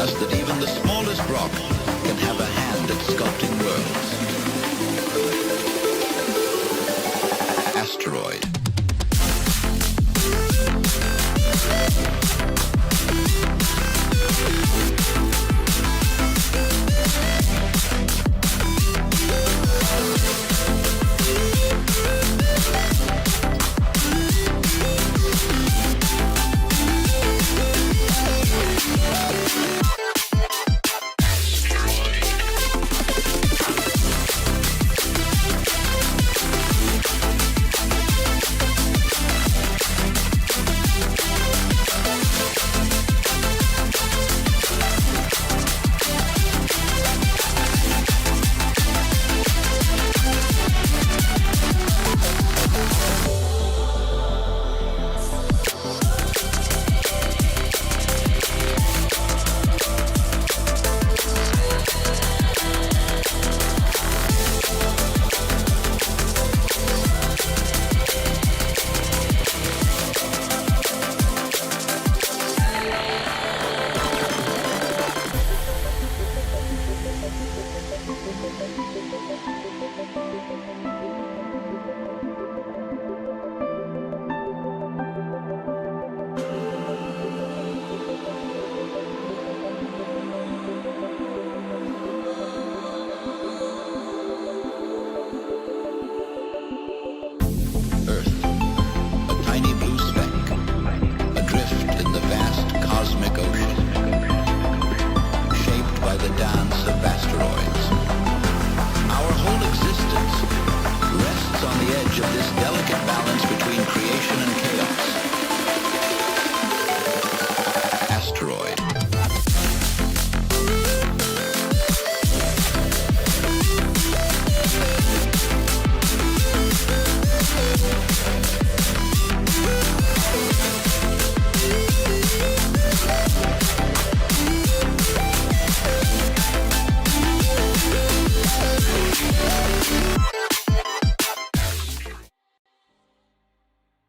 us that even the smallest rock can have a hand at sculpting worlds. Asteroid.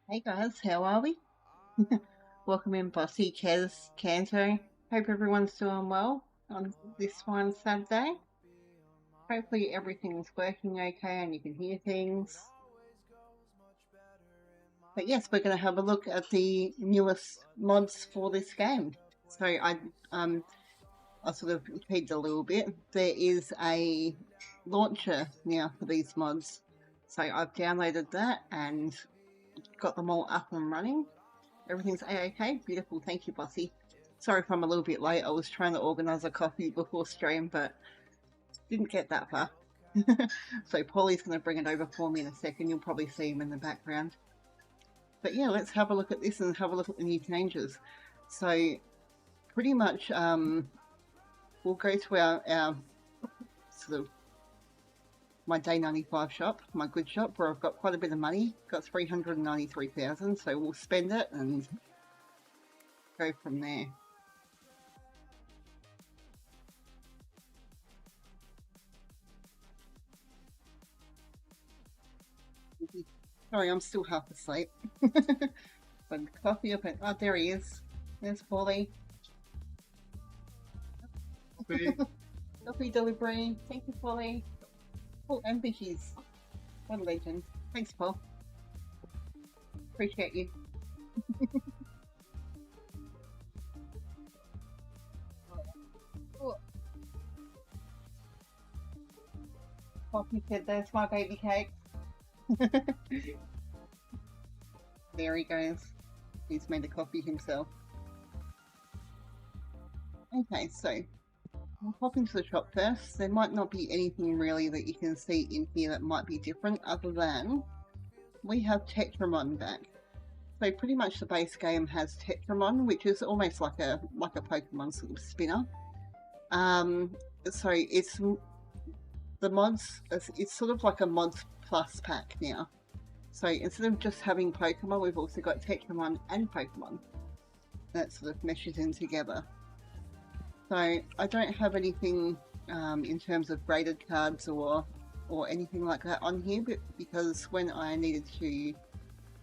Hey guys, how are we? Welcome in Bossy, Kez, Canto. Hope everyone's doing well on this fine Saturday. Hopefully everything's working okay and you can hear things. But yes, we're going to have a look at the newest mods for this game. So I sort of peeked a little bit. There is a launcher now for these mods. So I've downloaded that and got them all up and running. Everything's a-okay. Beautiful. Thank you, Bossy. Sorry if I'm a little bit late. I was trying to organise a coffee before stream, but didn't get that far. So Paulie's going to bring it over for me in a second. You'll probably see him in the background. But yeah, let's have a look at this and have a look at the new changes. So pretty much we'll go to our sort of my day 95 shop, my good shop, where I've got quite a bit of money, got 393,000, so we'll spend it and go from there. Sorry, I'm still half asleep. But coffee up and, oh, there he is. There's Paulie. Coffee delivery. Thank you, Paulie. Oh, and Vicky's. What a legend. Thanks, Paul. Appreciate you. Poppy said, "There's my baby cake." There he goes. He's made the coffee himself. Okay, so I'll pop into the shop first. There might not be anything really that you can see in here that might be different, other than we have Tetramon back. So pretty much the base game has Tetramon, which is almost like a Pokemon sort of spinner. So it's the mods. It's sort of like a mods plus pack now. So instead of just having Pokemon, we've also got Tetramon and Pokemon. That sort of meshes in together. So I don't have anything in terms of graded cards or anything like that on here, but because when I needed to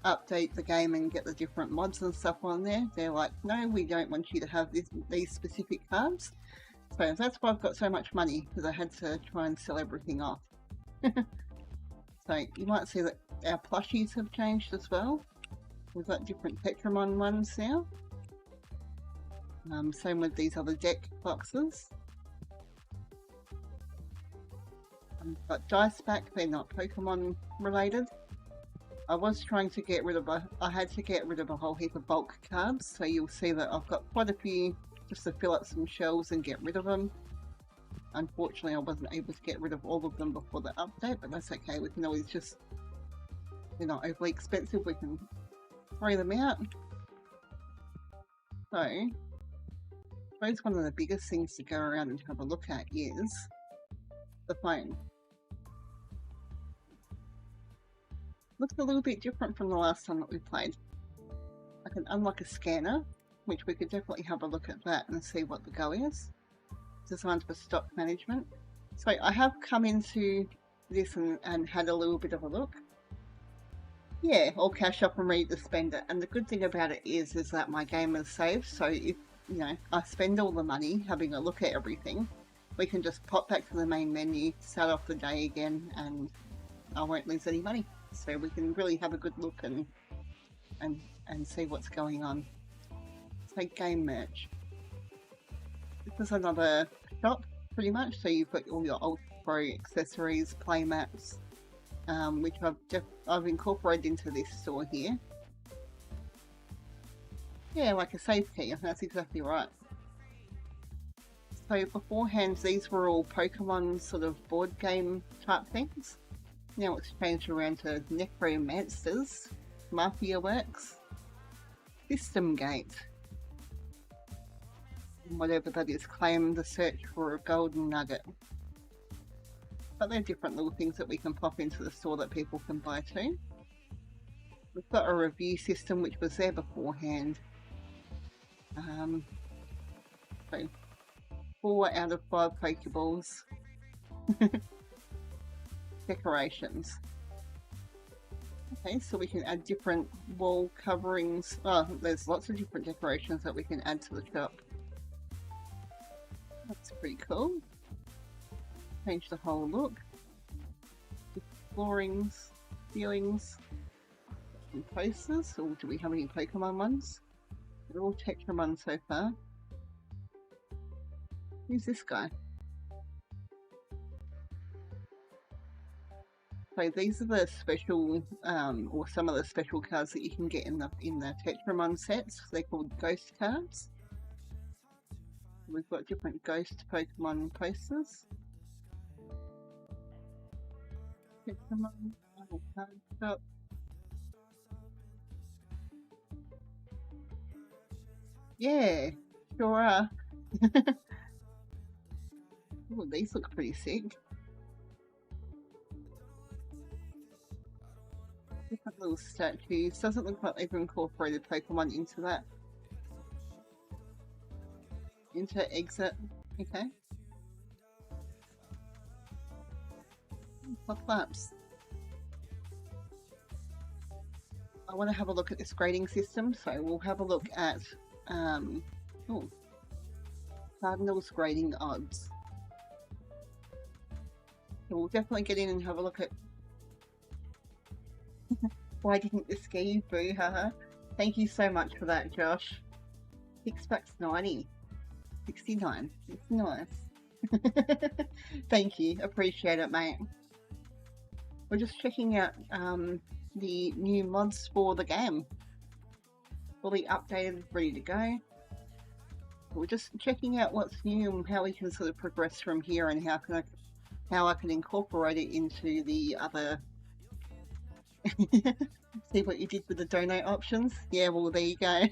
update the game and get the different mods and stuff on there, they're like, no, we don't want you to have these specific cards. So that's why I've got so much money, because I had to try and sell everything off. So you might see that our plushies have changed as well. We've got different Tetramon ones now. Same with these other deck boxes. We've got dice back, they're not Pokemon related. I was trying to get rid of I had to get rid of a whole heap of bulk cards, so you'll see that I've got quite a few just to fill up some shelves and get rid of them. Unfortunately, I wasn't able to get rid of all of them before the update, but that's okay. We can always just, they're not overly expensive, we can throw them out. So, I suppose one of the biggest things to go around and have a look at is the phone. Looks a little bit different from the last time that we played. I can unlock a scanner, which we could definitely have a look at that and see what the go is. Designed for stock management. So I have come into this and had a little bit of a look. Yeah, all cash up and ready to spend it. And the good thing about it is that my game is saved. So if, you know, I spend all the money having a look at everything, we can just pop back to the main menu, start off the day again, and I won't lose any money. So we can really have a good look and see what's going on. So game merch. This is another shop, pretty much. So you've got all your Ultra Pro accessories, play mats, which I've incorporated into this store here. Yeah, like a safe key. That's exactly right. So beforehand, these were all Pokemon sort of board game type things. Now it's changed around to Necromancers, Mafia Works, System Gate, whatever that is, claim the search for a golden nugget. But they're different little things that we can pop into the store that people can buy too. We've got a review system which was there beforehand. So 4 out of 5 Pokeballs. Decorations. Okay, so we can add different wall coverings. Oh, there's lots of different decorations that we can add to the shop. That's pretty cool. Change the whole look. Floorings, ceilings, and posters. Or do we have any Pokemon ones? They're all Tetramon so far. Who's this guy? So these are the special, or some of the special cards that you can get in the Tetramon sets. They're called Ghost cards. We've got different Ghost Pokemon posters. Tetramon Card Shop. Yeah, sure are. Ooh, these look pretty sick. Different little statues. Doesn't look like they've incorporated Pokemon into that. Enter, exit. Okay. Pop-ups. I want to have a look at this grading system, so we'll have a look at Cardinals grading odds. So we'll definitely get in and have a look at why didn't this scare you? Boo, haha. Thank you so much for that, Josh. $6.90. 69. It's nice. Thank you. Appreciate it, mate. We're just checking out the new mods for the game. Fully updated, ready to go. We're just checking out what's new and how we can sort of progress from here, and how I can incorporate it into the other. See what you did with the donate options? Yeah, well, there you go.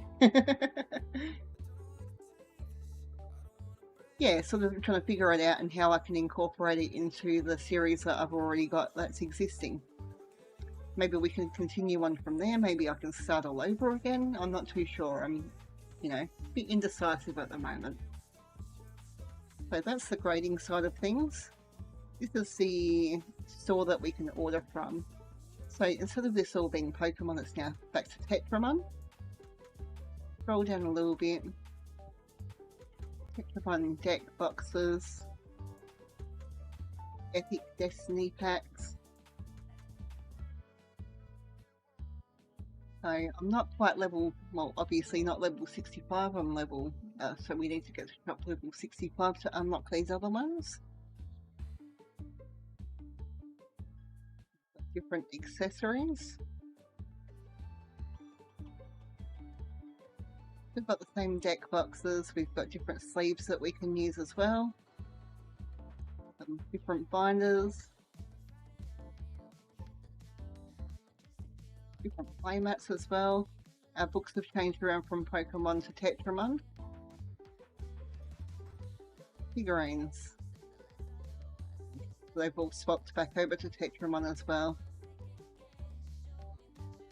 Yeah, sort of trying to figure it out and how I can incorporate it into the series that I've already got that's existing. Maybe we can continue on from there. Maybe I can start all over again. I'm not too sure. I'm, you know, a bit indecisive at the moment. So that's the grading side of things. This is the store that we can order from. So instead of this all being Pokemon, it's now back to Tetramon. Scroll down a little bit. Tetramon deck boxes. Epic Destiny packs. So I'm not quite level, well obviously not level 65, I'm level, so we need to get to shop level 65 to unlock these other ones. Different accessories. We've got the same deck boxes, we've got different sleeves that we can use as well. Different binders. Different playmats as well. Our books have changed around from Pokemon to Tetramon. Figurines. They've all swapped back over to Tetramon as well.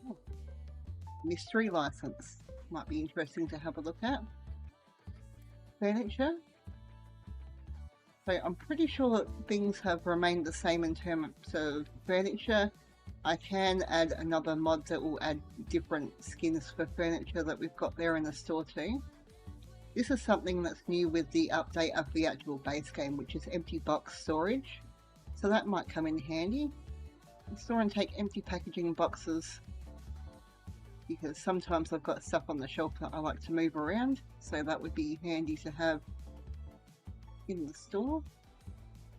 Oh. Mystery license. Might be interesting to have a look at. Furniture. So I'm pretty sure that things have remained the same in terms of furniture. I can add another mod that will add different skins for furniture that we've got there in the store too. This is something that's new with the update of the actual base game, which is empty box storage. So that might come in handy. Store and take empty packaging boxes, because sometimes I've got stuff on the shelf that I like to move around, so that would be handy to have in the store.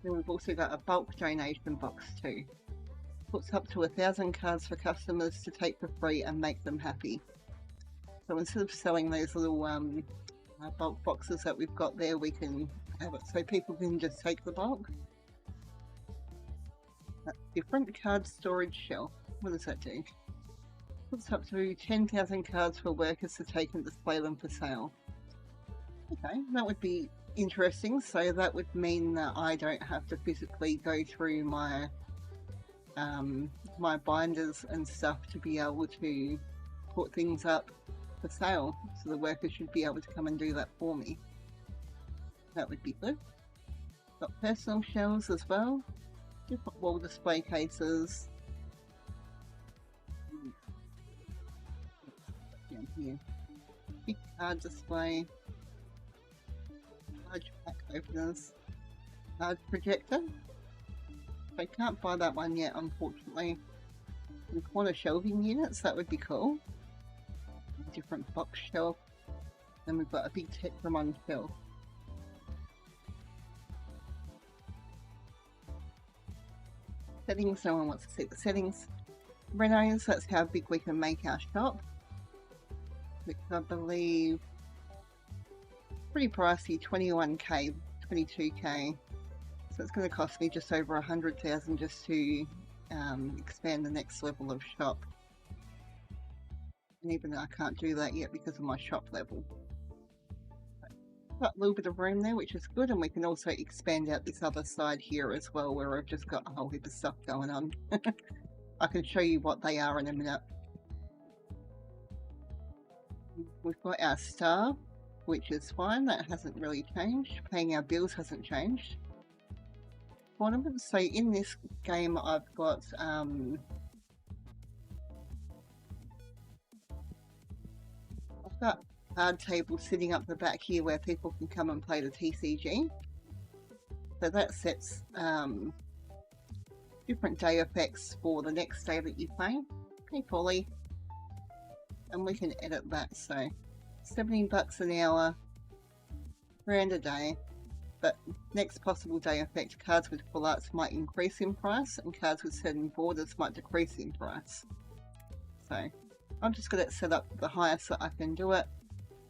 Then we've also got a bulk donation box too. Puts up to 1,000 cards for customers to take for free and make them happy. So instead of selling those little bulk boxes that we've got there, we can have it so people can just take the bulk. That's different. Card storage shelf. What does that do? Puts up to 10,000 cards for workers to take and display them for sale. Okay, that would be interesting. So that would mean that I don't have to physically go through my my binders and stuff to be able to put things up for sale. So the workers should be able to come and do that for me. That would be good. Got personal shelves as well. Different wall display cases. Down here. Big card display. Large pack openers. Card projector. I can't buy that one yet, unfortunately. The corner shelving units, that would be cool. Different box shelf. Then we've got a big Tetramon shelf. Settings, no one wants to see the settings. Renos, that's how big we can make our shop. Which I believe pretty pricey, 21k, 22k. So it's going to cost me just over 100,000 just to expand the next level of shop. And even though I can't do that yet because of my shop level. Got a little bit of room there, which is good, and we can also expand out this other side here as well, where I've just got a whole heap of stuff going on. I can show you what they are in a minute. We've got our star, which is fine, that hasn't really changed. Paying our bills hasn't changed. Ornaments. So in this game I've got card tables sitting up the back here where people can come and play the TCG. So that sets different day effects for the next day that you play. Okay, Polly. And we can edit that. So $17 an hour, £1 a day. But next possible day effect, cards with full arts might increase in price and cards with certain borders might decrease in price. So I'm just going to set up the highest that I can do it.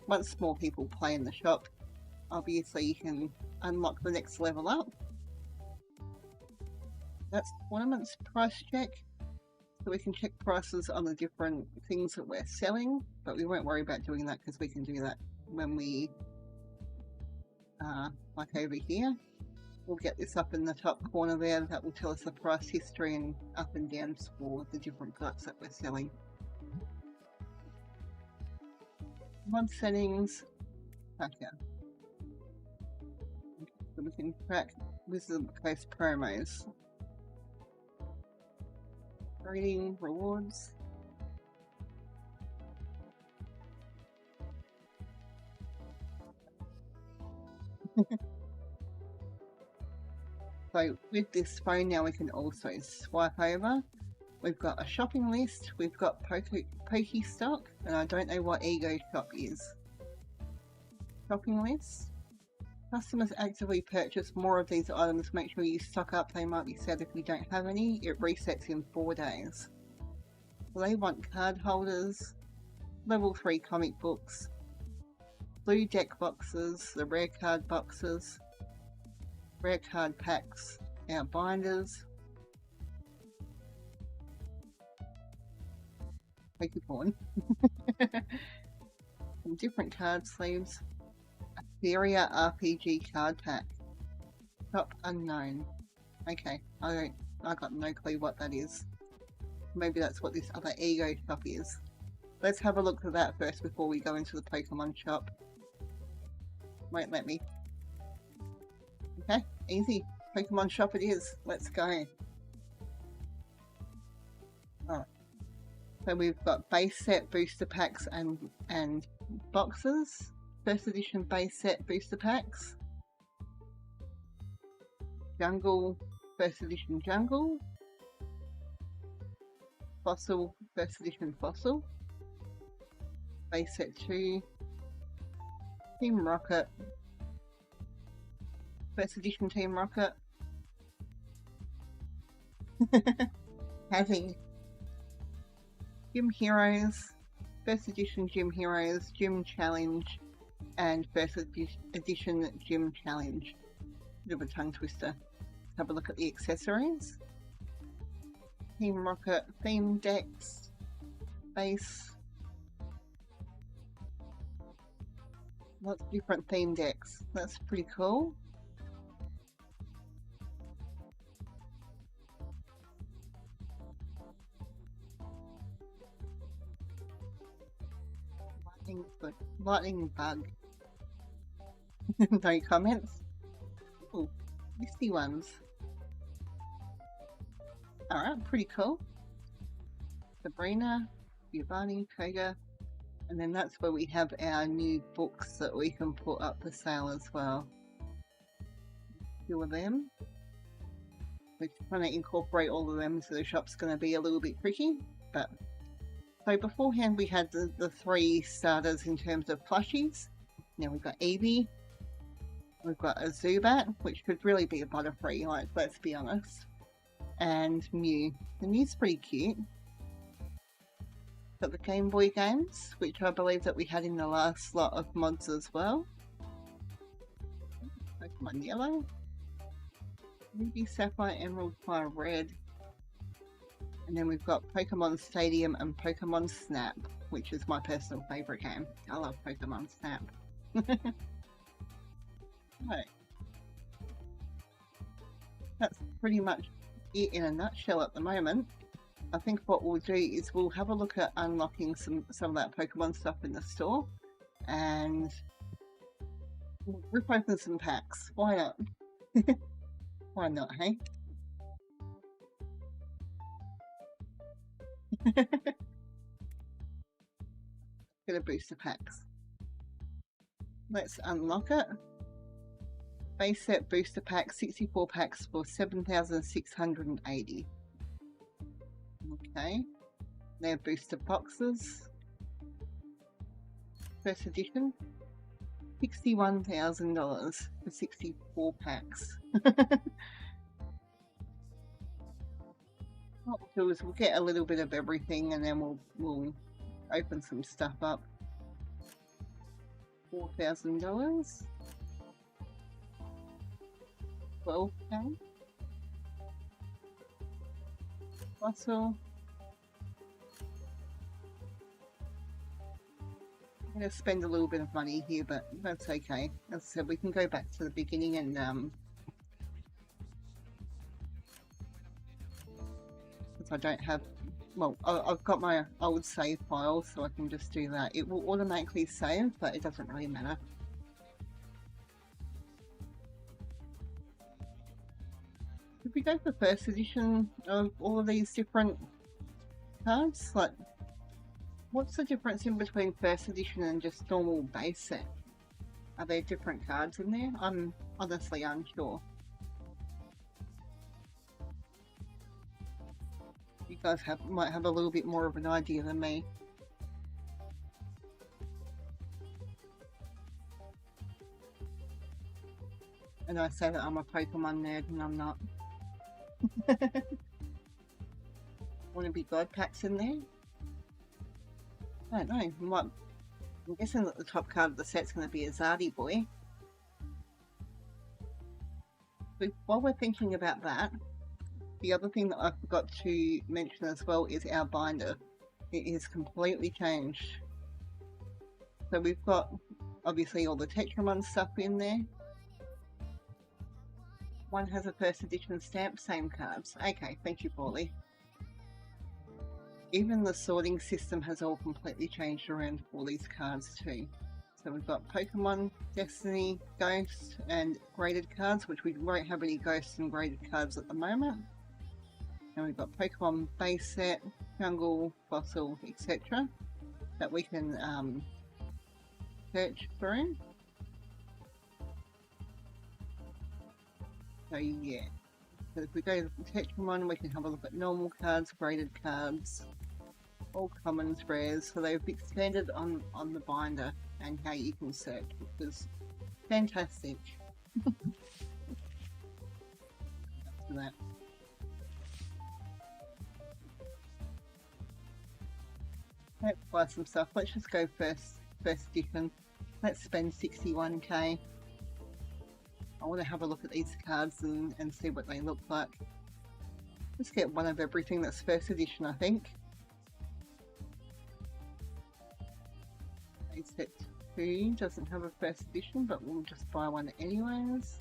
Once more people play in the shop, obviously you can unlock the next level up. That's ornaments price check. So we can check prices on the different things that we're selling, but we won't worry about doing that because we can do that when we like over here. We'll get this up in the top corner there. That will tell us the price history and up and down for the different products that we're selling. Mod settings. Okay. So we can track Wizard Coast promos. Trading rewards. So with this phone now we can also swipe over. We've got a shopping list, we've got Poke stock, and I don't know what Ego Shop is. Shopping list. Customers actively purchase more of these items. Make sure you stock up. They might be sad if you don't have any. It resets in 4 days. They want card holders, level 3 comic books, blue deck boxes, the rare card boxes, rare card packs, our binders, Pokemon, some different card sleeves, Etheria RPG card pack, shop unknown. Okay, I got no clue what that is. Maybe that's what this other Ego Shop is. Let's have a look at that first before we go into the Pokemon shop. Won't let me. Okay, easy. Pokemon shop it is. Let's go. Oh. So we've got base set, booster packs, and boxes. First edition base set booster packs. Jungle, first edition jungle. Fossil, first edition fossil. Base set 2. Team Rocket. First edition Team Rocket. Having Gym Heroes, first edition Gym Heroes, Gym Challenge, and first edition Gym Challenge. Bit of a tongue twister. Let's have a look at the accessories. Team Rocket theme decks, base. Lots of different theme decks. That's pretty cool. Lightning bug. No comments. Oh, misty ones. Alright, pretty cool. Sabrina, Giovanni, Koga, and then that's where we have our new books that we can put up for sale as well. A few of them. We're trying to incorporate all of them, so the shop's going to be a little bit tricky, but so beforehand we had the 3 starters in terms of plushies. Now we've got Eevee, we've got a Zubat, which could really be a Butterfree, like, let's be honest, and Mew. The Mew's pretty cute. Got the Game Boy games, which I believe that we had in the last lot of mods as well. Pokemon Yellow, Ruby, Sapphire, Emerald, Fire, Red. And then we've got Pokemon Stadium and Pokemon Snap, which is my personal favourite game. I love Pokemon Snap. Right. That's pretty much it in a nutshell at the moment. I think what we'll do is we'll have a look at unlocking some of that Pokemon stuff in the store, and we'll rip open some packs. Why not? Why not, hey? Get a booster packs. Let's unlock it. Base set booster pack, 64 packs for 7,680. Okay, they're booster boxes. First edition, $61,000 for 64 packs. What we'll do is we'll get a little bit of everything, and then we'll open some stuff up. $4,000. 12K. Fossil. I'm going to spend a little bit of money here, but that's okay. As I said, we can go back to the beginning and since I don't have, well, I've got my old save file, so I can just do that. It will automatically save, but it doesn't really matter. If we go for first edition of all of these different cards? Like, what's the difference in between first edition and just normal base set? Are there different cards in there? I'm honestly unsure. You guys might have a little bit more of an idea than me. And I say that I'm a Pokemon nerd and I'm not. Want to be God packs in there? I don't know. I'm guessing that the top card of the set's going to be a Zardy boy. But while we're thinking about that, the other thing that I forgot to mention as well is our binder. It is completely changed. So we've got obviously all the Tetramon stuff in there. One has a first edition stamp, same cards. Okay, thank you, Paulie. Even the sorting system has all completely changed around for these cards too. So we've got Pokemon, Destiny, Ghost, and graded cards, which we won't have any Ghosts and graded cards at the moment. And we've got Pokemon base set, Jungle, Fossil, etc. that we can search through. So yeah, so if we go to Tetramon, we can have a look at normal cards, graded cards, all commons, rares. So they've expanded on the binder and how you can search, which is fantastic. After that. Let's buy some stuff. Let's just go first edition. Let's spend 61k. I want to have a look at these cards and see what they look like. Let's get one of everything that's first edition, I think. Base set 2 doesn't have a first edition, but we'll just buy one anyways.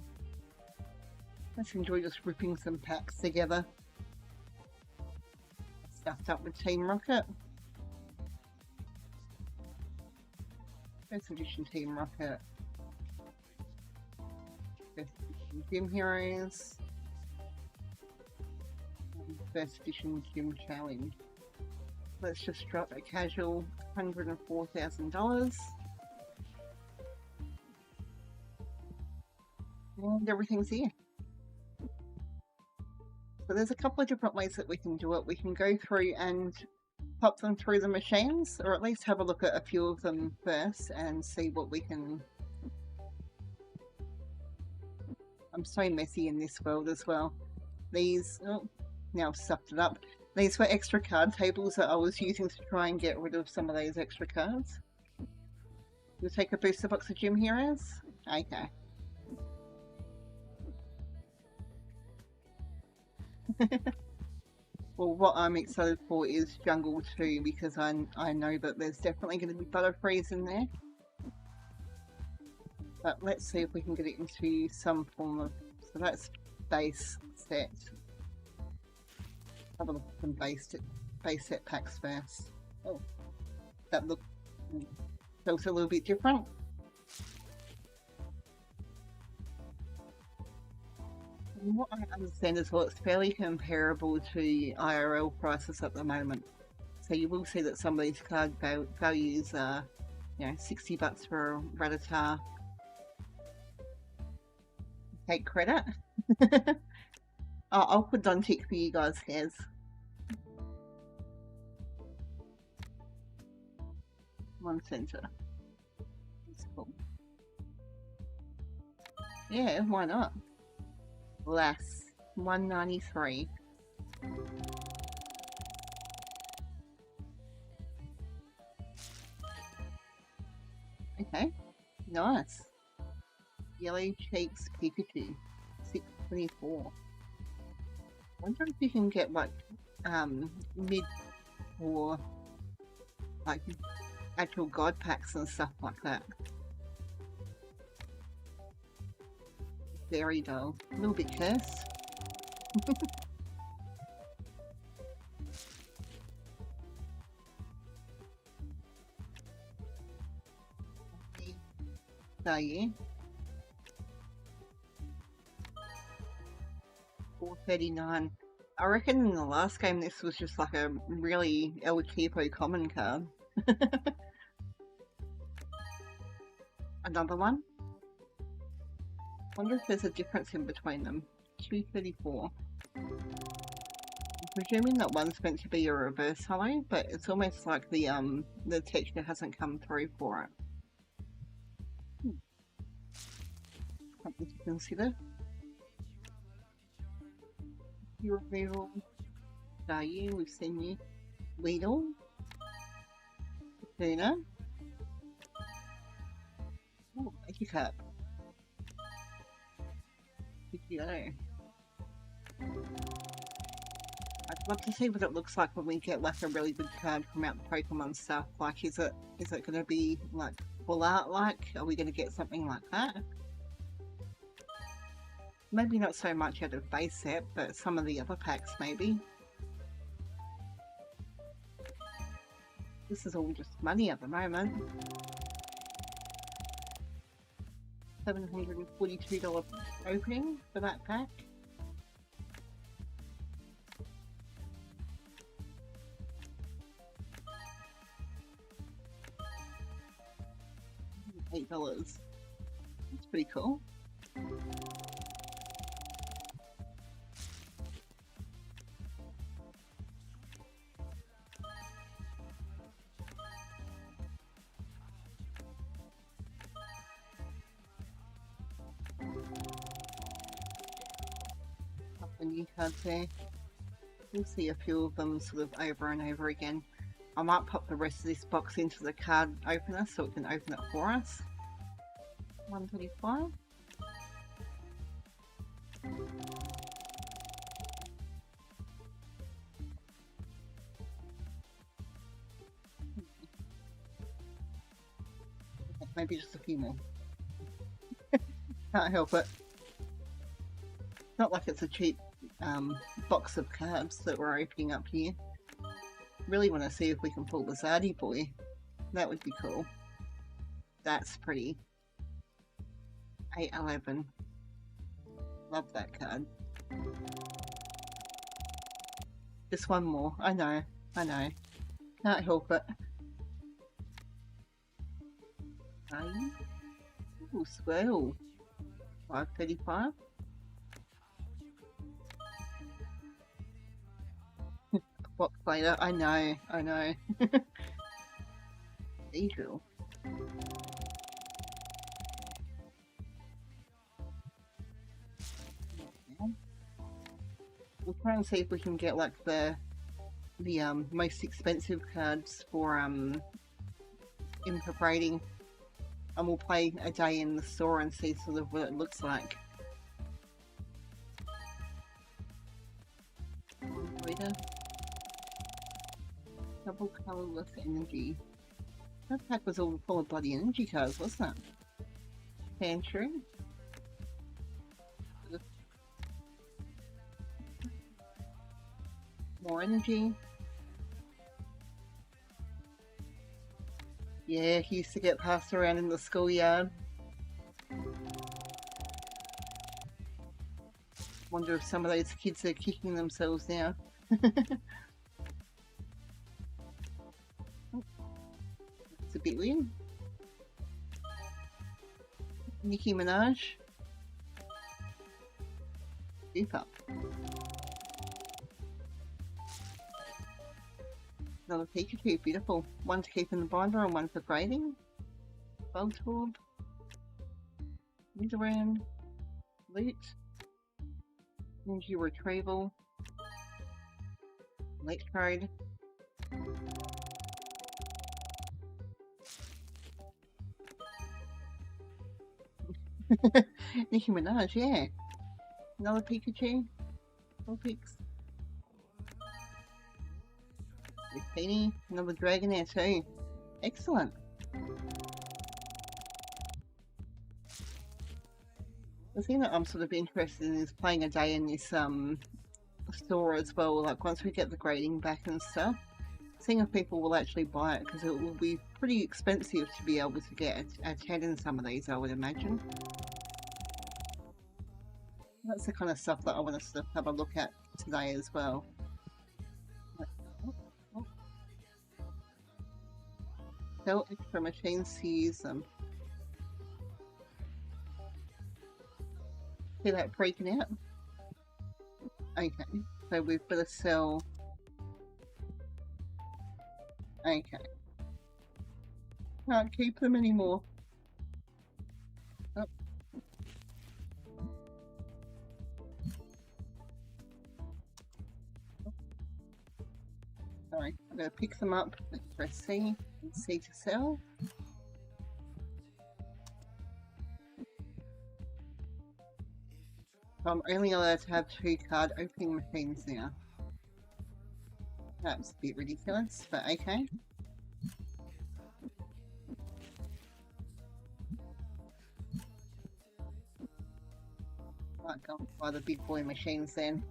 Let's enjoy just ripping some packs together. Stuffed up with Team Rocket. First edition Team Rocket. First edition Gym Heroes. And first edition Gym Challenge. Let's just drop a casual $104,000. And everything's here. So there's a couple of different ways that we can do it. We can go through and pop them through the machines, or at least have a look at a few of them first and see what we can. I'm so messy in this world as well. These, oh, now I've stuffed it up. These were extra card tables that I was using to try and get rid of some of those extra cards. You'll take a booster box of Gym Heroes? Okay. Well, what I'm excited for is Jungle 2, because I know that there's definitely going to be Butterfrees in there. But let's see if we can get it into some form of... So that's base set. Have a look at some base set packs first. Oh, that looks a little bit different. From what I understand as well, it's fairly comparable to IRL prices at the moment. So you will see that some of these card values are, you know, $60 for a Rattata. Take credit. I'll put on tick for you guys, guys. One center. That's cool. Yeah, why not? Less. 193. Okay, nice. Yellow Cheeks Pikachu, 624. I wonder if you can get like mid or like actual god packs and stuff like that. Very dull. A little bit cursed. So yeah. 439. I reckon in the last game this was just like a really El Cheapo common card. Another one. Wonder if there's a difference in between them. 234. I'm presuming that one's meant to be a reverse hollow, but it's almost like the texture hasn't come through for it. Something to consider. Your real value, we've seen you. Weedle. Tuna. Oh, Magikarp. Pidgeotto. I'd love to see what it looks like when we get like a really good card from out the Pokemon stuff. Like, is it going to be like full art like? Are we going to get something like that? Maybe not so much out of base set, but some of the other packs maybe. This is all just money at the moment. $742 opening for that pack. $8. That's pretty cool. Couple new cards there. We'll see a few of them sort of over and over again. I might pop the rest of this box into the card opener so it can open it for us. 135. Maybe just a few more. Can't help it. Not like it's a cheap box of cards that we're opening up here. Really want to see if we can pull the Zardy boy. That would be cool. That's pretty. 811. Love that card. Just one more. I know. Can't help it. Ooh, swell. 535. Box later. I know. Evil. We'll try and see if we can get like the most expensive cards for incorporating, and we'll play a day in the store and see sort of what it looks like. Double colourless energy. That pack was all full of bloody energy cards, wasn't it? Pantry. More energy. Yeah, he used to get passed around in the schoolyard. Wonder if some of those kids are kicking themselves now. It's a bit weird. Nicki Minaj. Super. Another Pikachu, beautiful. One to keep in the binder and one for grading. Voltorb. Nidoran. Loot. Energy retrieval. Electrode. Nicki Minaj, yeah. Another Pikachu. Vulpix. Bikini. Another Dragonair too. Excellent. The thing that I'm sort of interested in is playing a day in this store as well, like once we get the grading back and stuff, seeing if people will actually buy it, because it will be pretty expensive to be able to get a 10 in some of these, I would imagine. That's the kind of stuff that I want us to have a look at today as well. Sell extra machines to use them. See that breaking out? Okay, so we've got to sell. Okay. Can't keep them anymore. Oh. Sorry, I'm going to pick them up. Let's press C and C to sell. So I'm only allowed to have 2 card opening machines now. That's a bit ridiculous, but okay. Might go buy the big boy machines then.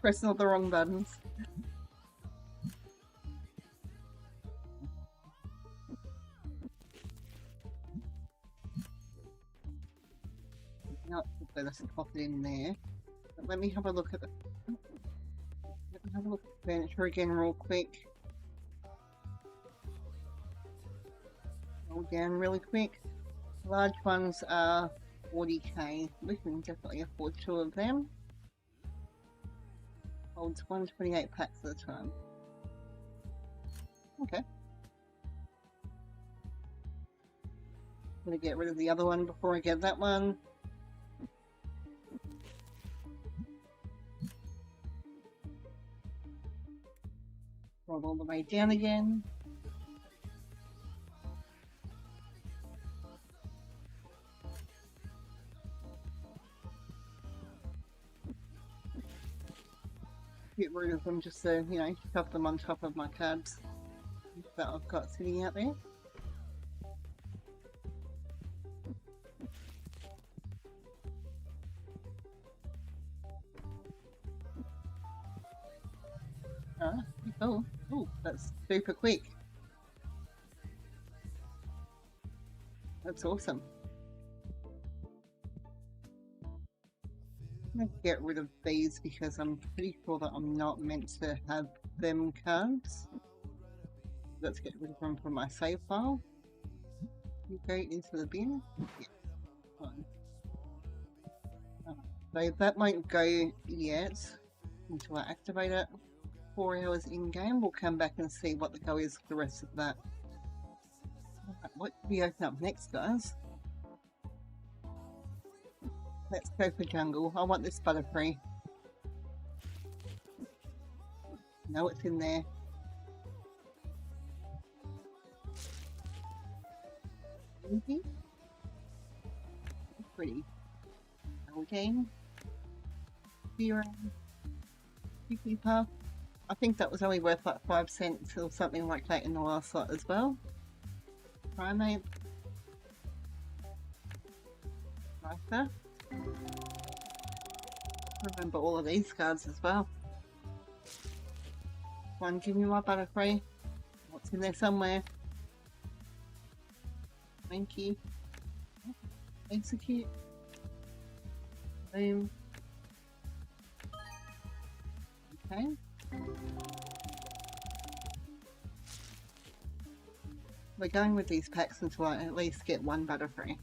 Pressing all the wrong buttons. Now let's pop it in there. But let me have a look at the furniture again real quick. Roll down really quick. Large ones are 40k. We can definitely afford 2 of them. Holds 128 packs at a time. Okay. I'm gonna get rid of the other one before I get that one. Roll all the way down again. Get rid of them just to, you know, shove them on top of my cards that I've got sitting out there. Oh, that's super quick. That's awesome. I'm going to get rid of these because I'm pretty sure that I'm not meant to have them cards. Let's get rid of them from my save file. You go into the bin. Yeah, fine. So that won't go yet until I activate it. 4 hours in game. We'll come back and see what the go is for the rest of that. What do we open up next, guys? Let's go for jungle. I want this butterfree. No, it's in there. Easy. Pretty. Game. 0. Quickly puff. I think that was only worth like 5 cents or something like that in the last lot as well. Primate. Ricer. Remember all of these cards as well. One, give me my butterfree. What's in there somewhere? Thank you. Execute. Boom. Okay. We're going with these packs until I at least get 1 butterfree.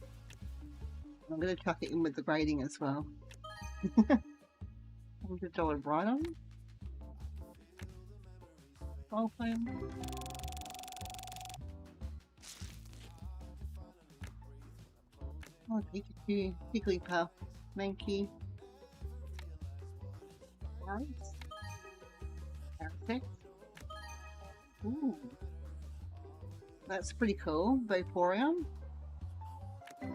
I'm going to chuck it in with the grading as well. $100 right on. Role frame. Oh, Pikachu, Jigglypuff, thank you. Nice. Perfect. Ooh. That's pretty cool. Vaporeon. I'm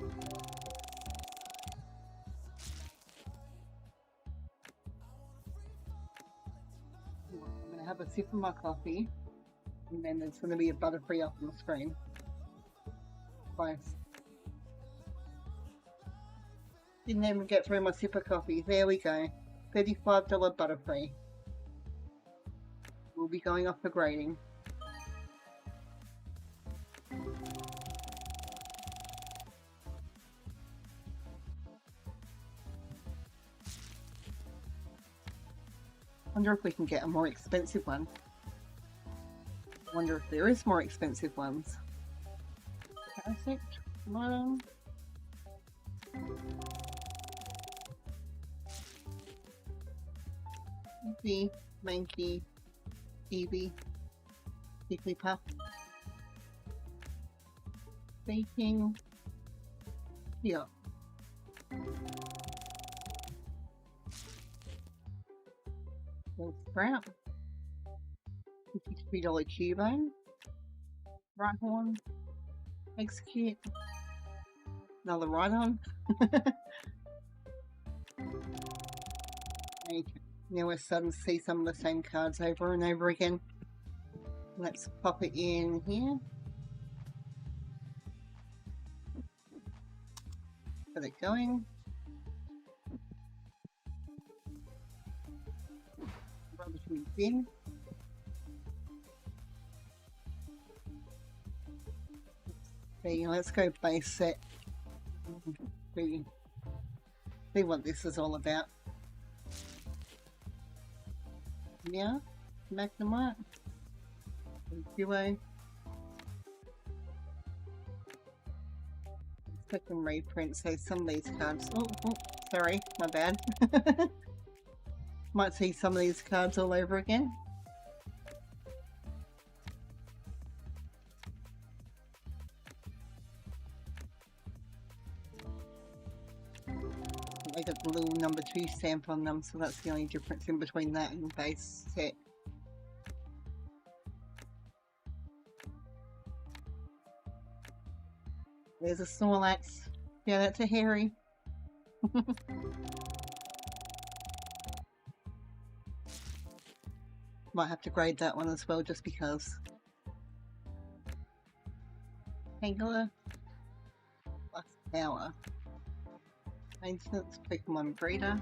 going to have a sip of my coffee, and then there's going to be a butterfree up on the screen. Close. Didn't even get through my sip of coffee. There we go. $35 butterfree. will be going off for grading. Wonder if we can get a more expensive one. Wonder if there is more expensive ones. Perfect. One. Eevee, Mankey, Eevee, Jigglypuff, Baking, yeah. Sprout, $53 Cubone, Rhyhorn, Execute, another Rhydon. Now we're starting to see some of the same cards over and over again. Let's pop it in here. Get it going. Rubbish bin. Okay, let's go base set. See what this is all about. Yeah, Magnemite, Duo, second reprint, so some of these cards, oh sorry, my bad, might see some of these cards all over again. They got the little number 2 stamp on them, so that's the only difference in between that and base set. There's a Snorlax. Yeah, that's a Harry. Might have to grade that one as well, just because. Angler. Plus Power. Maintenance, Pokemon Breeder.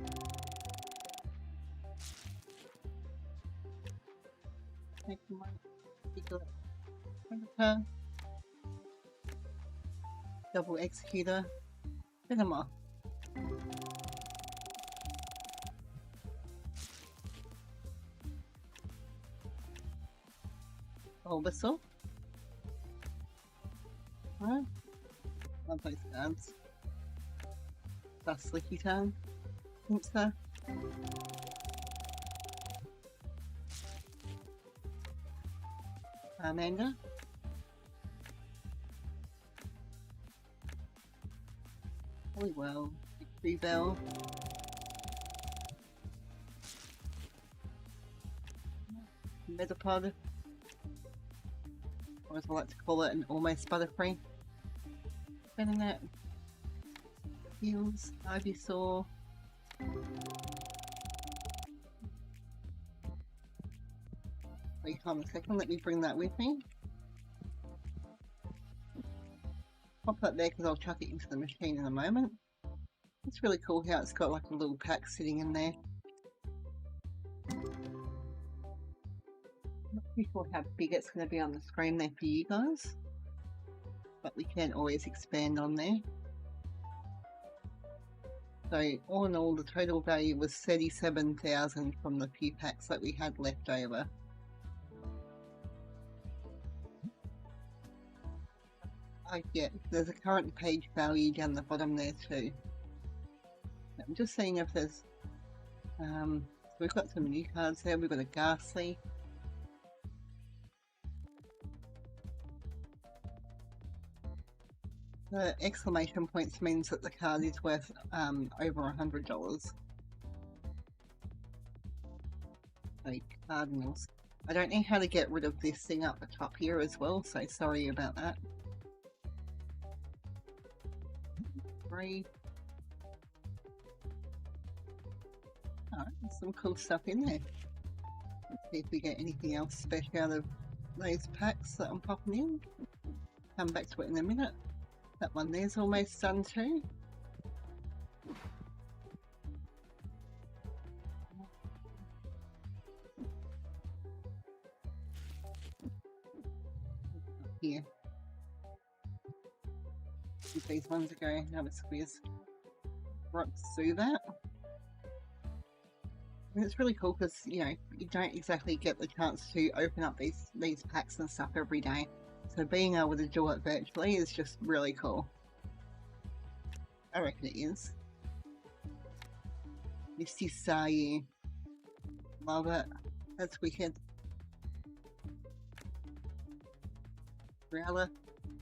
Pokemon Predator. Double Executor. Venomoth. Bulbasaur. Alright. Love those cards. That's Slicky Town. Think so. Amanda. Hollywell. Victory Bell. Metapod. Or as I like to call it, an almost Butterfree. Venonat. Heals, Ivysaur. Wait on a second, let me bring that with me. Pop that there because I'll chuck it into the machine in a moment. It's really cool how it's got like a little pack sitting in there. Not too sure how big it's going to be on the screen there for you guys, but we can always expand on there. So all in all, the total value was 37,000 from the few packs that we had left over. Oh yeah, there's a current page value down the bottom there too. I'm just seeing if there's, so we've got some new cards there. We've got a Ghastly. The exclamation points means that the card is worth over $100. Like Cardinals. I don't know how to get rid of this thing up the top here as well, so sorry about that. 3. Alright, there's some cool stuff in there. Let's see if we get anything else special out of those packs that I'm popping in. Come back to it in a minute. That one there's almost done too. here. If these ones are going, no, it's squares. Right through that. And it's really cool because, you know, you don't exactly get the chance to open up these packs and stuff every day. So being able to do it virtually is just really cool. I reckon it is. Misty saw you. Love it. That's wicked. Growler.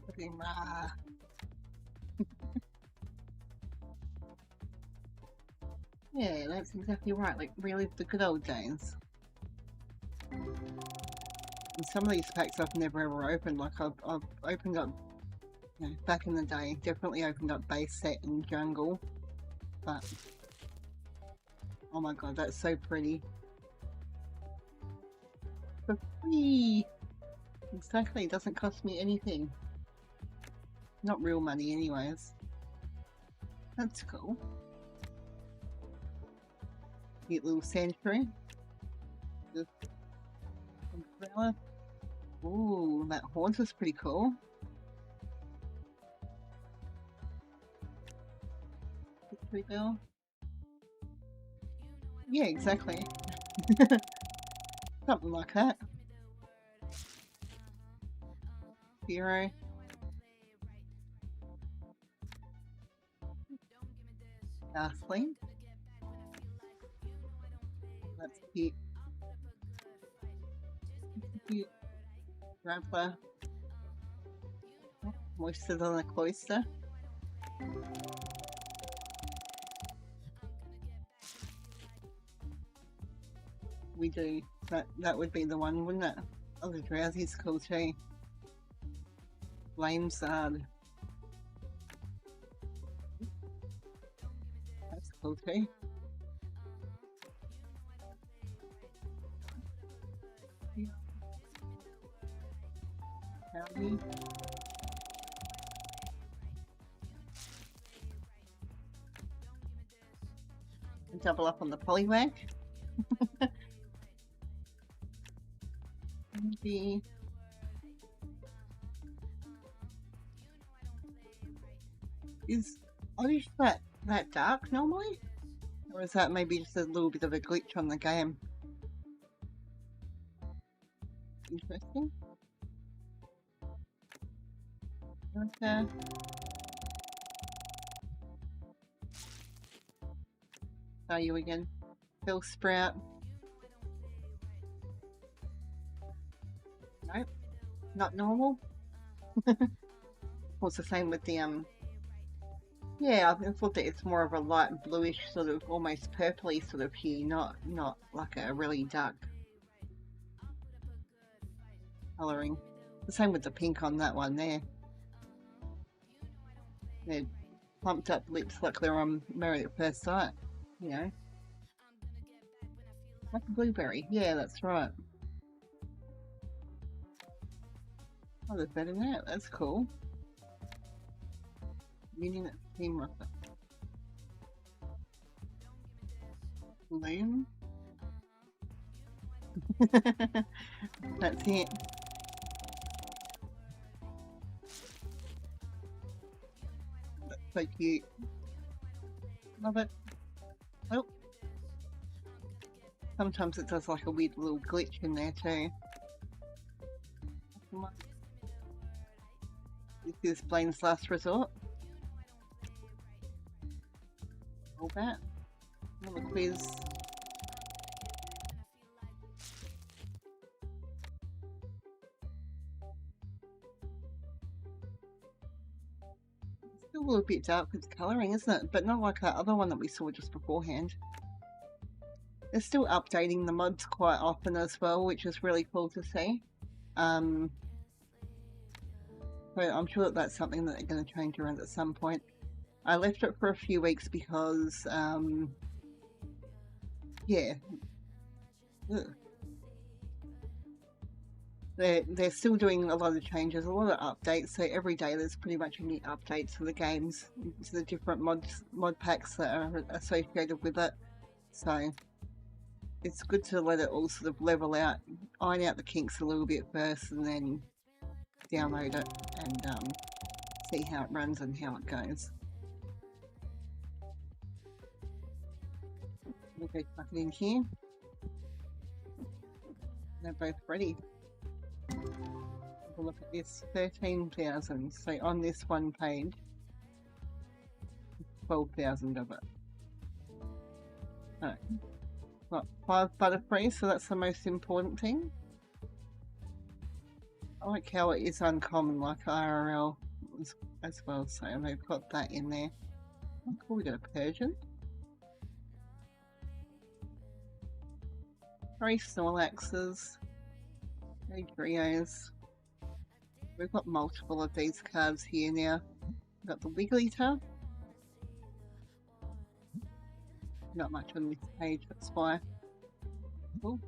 Fucking rah. Yeah, that's exactly right. Like, really, the good old days. And some of these packs I've never ever opened. Like, I've opened up, you know, back in the day, definitely opened up base set and jungle. But, oh my god, that's so pretty. For free! Exactly, it doesn't cost me anything. Not real money, anyways. That's cool. Cute little sanctuary. Umbrella. Ooh, that horse is pretty cool. Victory bell. Yeah, exactly. Something like that. Hero. Ghastly. That's cute. Cute. Rampler. Moister than a cloister. We do. That would be the one, wouldn't it? Oh, the drowsy's cool too. Flame Zard. That's cool too. Howdy. Double up on the polywag. Maybe. Is Oddish that dark normally? Or is that maybe just a little bit of a glitch on the game? Interesting. Okay. Are you again? Phil Sprout. Nope. Not normal. Well, it's the same with the yeah, I thought that it's more of a light bluish sort of almost purpley sort of hue, not like a really dark colouring. The same with the pink on that one there. They're plumped up lips like they're on Married at First Sight, you know. Like a blueberry, yeah, that's right. Oh, there's better than that, that's cool. Meaning that Team Rocket. Loom. That's it. That's so cute. Love it. Oh. Sometimes it does like a weird little glitch in there too. This is Blaine's Last Resort. All that. Another quiz. It's still a little bit dark with colouring, isn't it? But not like that other one that we saw just beforehand. They're still updating the mods quite often as well, which is really cool to see. So I'm sure that that's something that they're going to change around at some point. I left it for a few weeks because, yeah. Ugh. They're still doing a lot of changes, a lot of updates, so every day there's pretty much a new update to the games, to the different mod packs that are associated with it. So it's good to let it all sort of level out, iron out the kinks a little bit first, and then download it and see how it runs and how it goes. We'll go plug it in here. They're both ready. Have a look at this, 13,000. So on this one page, 12,000 of it. So, got 5 butterfree, so that's the most important thing. I like how it is uncommon, like IRL as well, so they've got that in there. Oh, cool, we got a Persian. 3 Snorlaxes, 3 Grios. We've got multiple of these cards here now. We've got the Wigglytuff. Not much on this page, that's why. Cool.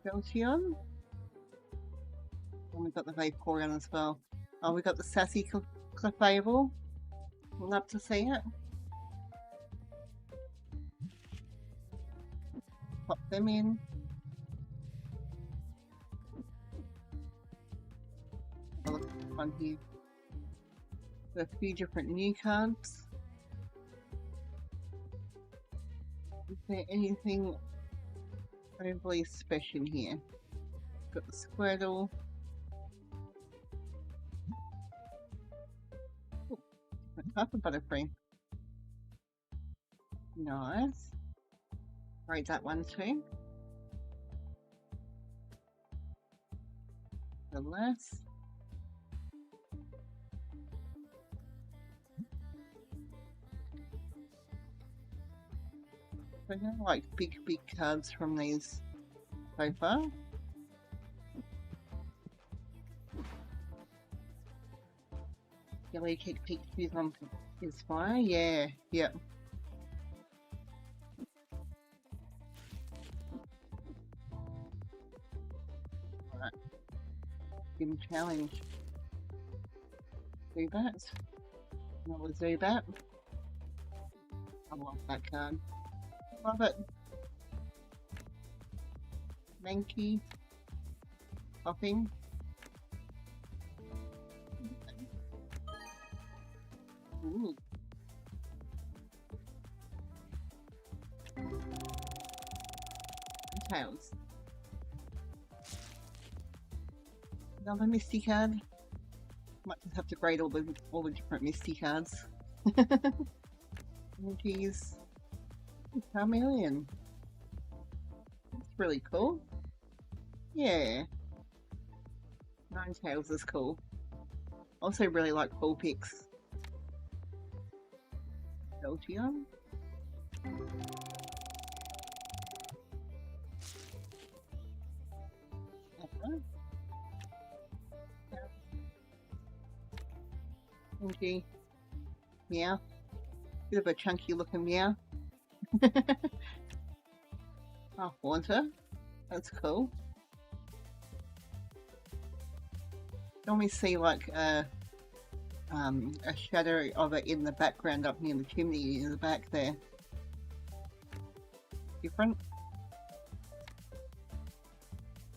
Jolteon. And we've got the Vaporeon as well. Oh, we've got the Sassy Clefable. We'll love to see it. Pop them in. Have a look at this one here. Got a few different new cards. Is there anything overly special here? Got the Squirtle. Ooh, different type of Butterfree. Nice. Rate that one too. The last. I don't like big cards from these so far. Yellow Kick Pikachu's on his fire, yeah, yep. Alright. Gym challenge. Zubat. Another Zubat. I love that card. Love it. Mankey. Popping. Ooh. Tails. Another Misty card. Might just have to grade all the different Misty cards. Energies. Charmeleon. That's really cool. Yeah. Ninetales is cool. Also really like Vulpix. Jolteon. Okay. Meow. Bit of a chunky looking meow. Oh, Haunter. That's cool. Don't we see like a shadow of it in the background up near the chimney in the back there? Different.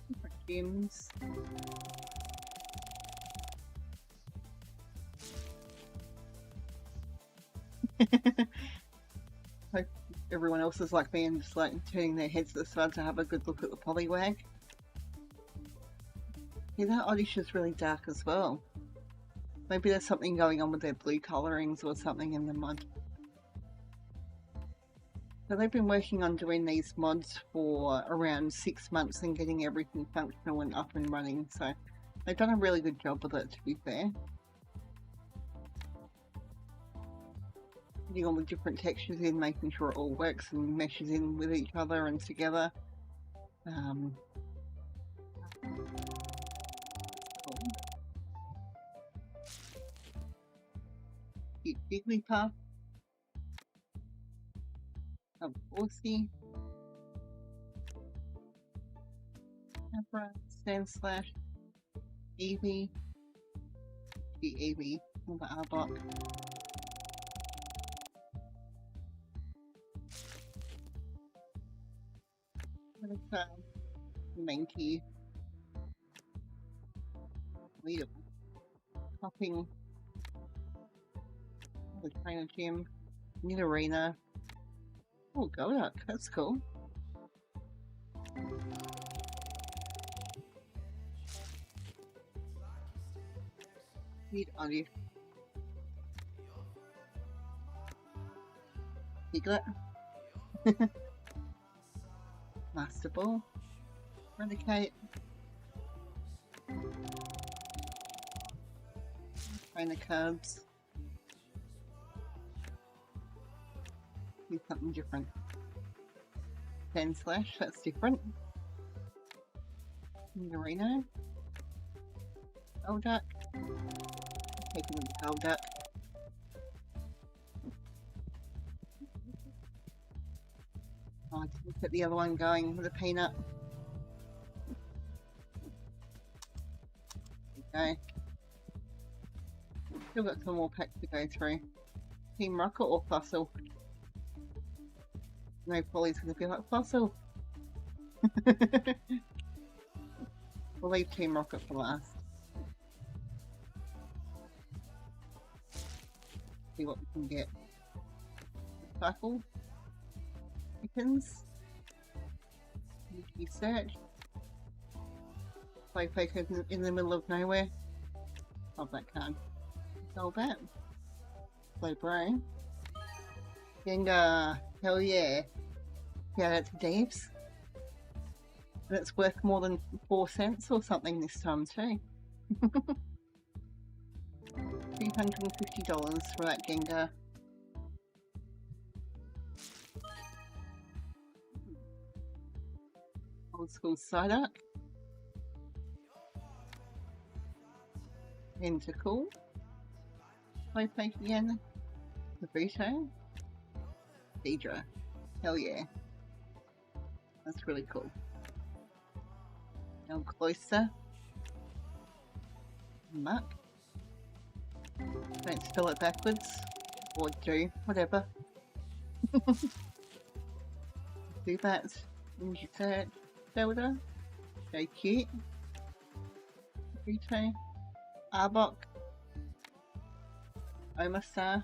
Different gyms. Hope everyone else is like me and just like turning their heads to the side to have a good look at the Poliwag. Yeah, that Oddish is really dark as well. Maybe there's something going on with their blue colorings or something in the mod. So they've been working on doing these mods for around 6 months and getting everything functional and up and running. So they've done a really good job with it, to be fair. Putting all the different textures in, making sure it all works and meshes in with each other and together. Cool. Cute Jigglypuff. A Horsey. Abra, Sandslash. Eevee. The Eevee. Another Arbok. Mankey. Readable. Shopping. The trainer gym. New arena. Oh, Golduck. That's cool. Need Olive. Piglet. Master Ball. Eradicate. Trainer Cubs. Do something different. Fan Slash, that's different. Marino. Golduck. Taking the Golduck. Oh, I didn't get the other one going with a peanut. Okay. Still got some more packs to go through. Team Rocket or Fossil? No, Polly's gonna be like Fossil. We'll leave Team Rocket for last. See what we can get. Cycle. Chickens. You search. Play fake in the middle of nowhere. Love that card. Golbat. Play Brain. Gengar. Hell yeah. Yeah, that's Dave's. And it's worth more than 4 cents or something this time too. $350 for that Gengar. Old school Psyduck. Tentacle. Play fake again. Kabuto. Deidre. Hell yeah. That's really cool. Now Cloister. Muck. Don't spell it backwards. Or do. Whatever. Do that. Insert. Zelda. So cute. Kabuto. Arbok. Omastar.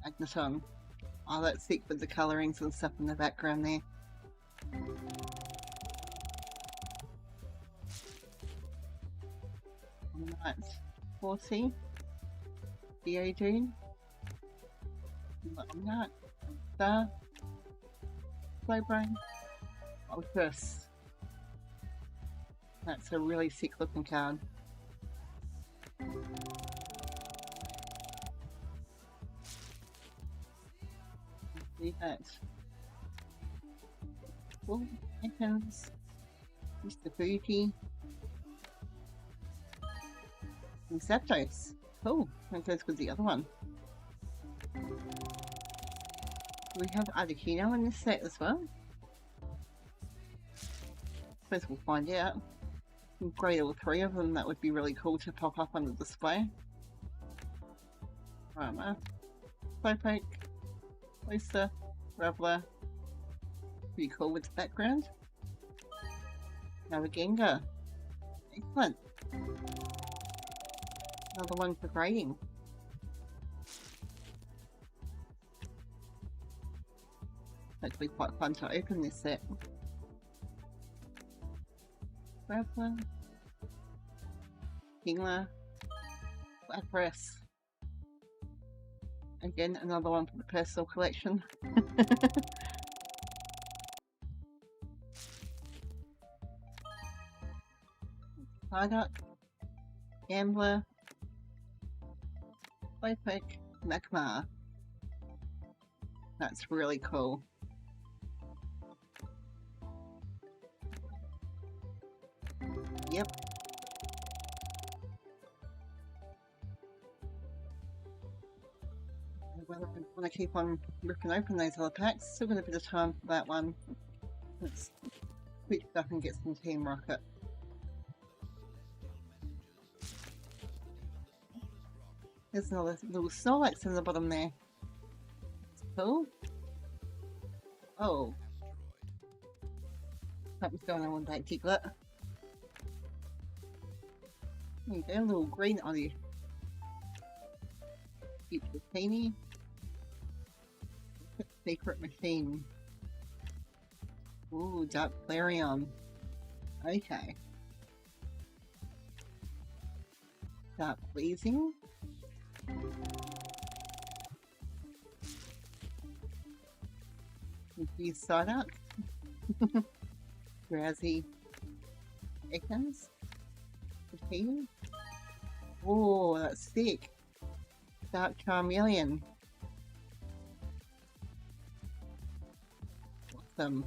Agneton. Oh, that's sick with the colourings and stuff in the background there. Right. 40. Geodude. Not. Star. Slowbro. Ultras. That's a really sick looking card. See that. Cool. Icons. Mr. Fuji. And Zapdos. Cool. That goes with the other one. We have Articuno in this set as well. Suppose we'll find out. Grade all 3 of them, that would be really cool to pop up on the display. Rama. Slowpoke. Oyster. Raveler. Pretty cool with the background. Now a Gengar. Excellent. Another one for grading. Hopefully quite fun to open this set. Raveler. Kingler. Lapras. Again, another one for the personal collection. Psyduck. Gambler. Slowpoke. Magmar. That's really cool. Yep. Whether I want to keep on ripping open those other packs, still got a bit of time for that one. Let's switch up and get some Team Rocket. There's another little Snorlax in the bottom there. That's cool. Oh. Something's going on with that Diglett. There you go, a little green on you. Keep the teeny. Secret machine. Ooh, Dark Clarion. Okay. Dark Pleasing. Confused Psyduck. Drowsy Ekans. Fatigue. Oh, that's sick. Dark Charmeleon. Awesome.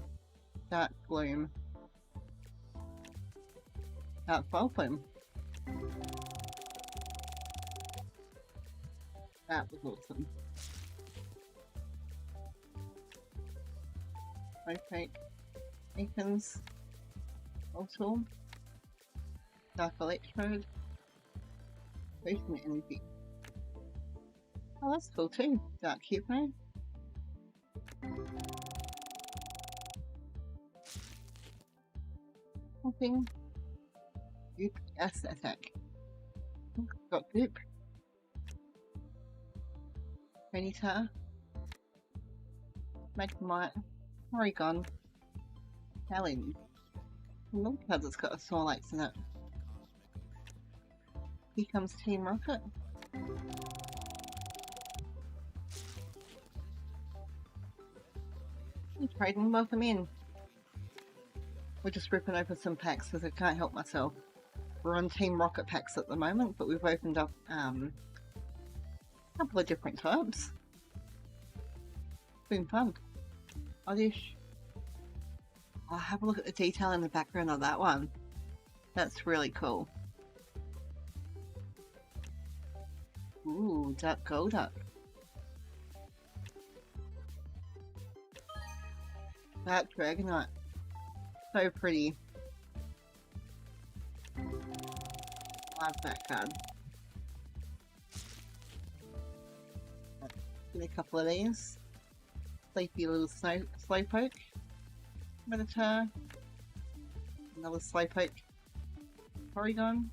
Dark Bloom. Dark Vulpin. That was awesome. Okay. Ekans. Also. Dark Electrode. Potion Energy. Oh, that's cool too. Dark Hypno. Nothing. Goop Gas Attack. Oh, got Goop. Ponyta. Magnemite. Oregon. Challenge. Look how it's got a Snorlax in it. Here comes Team Rocket. Hey Tradon, welcome in. We're just ripping open some packs because I can't help myself. We're on Team Rocket packs at the moment, but we've opened up a couple of different types. It's been fun. Oddish. I'll have a look at the detail in the background of that one. That's really cool. Ooh, Dark Golduck. Dark Dragonite. So pretty. Love that card. Get a couple of these. Sleepy little Slowpoke. Minotaur. Another Slowpoke. Porygon.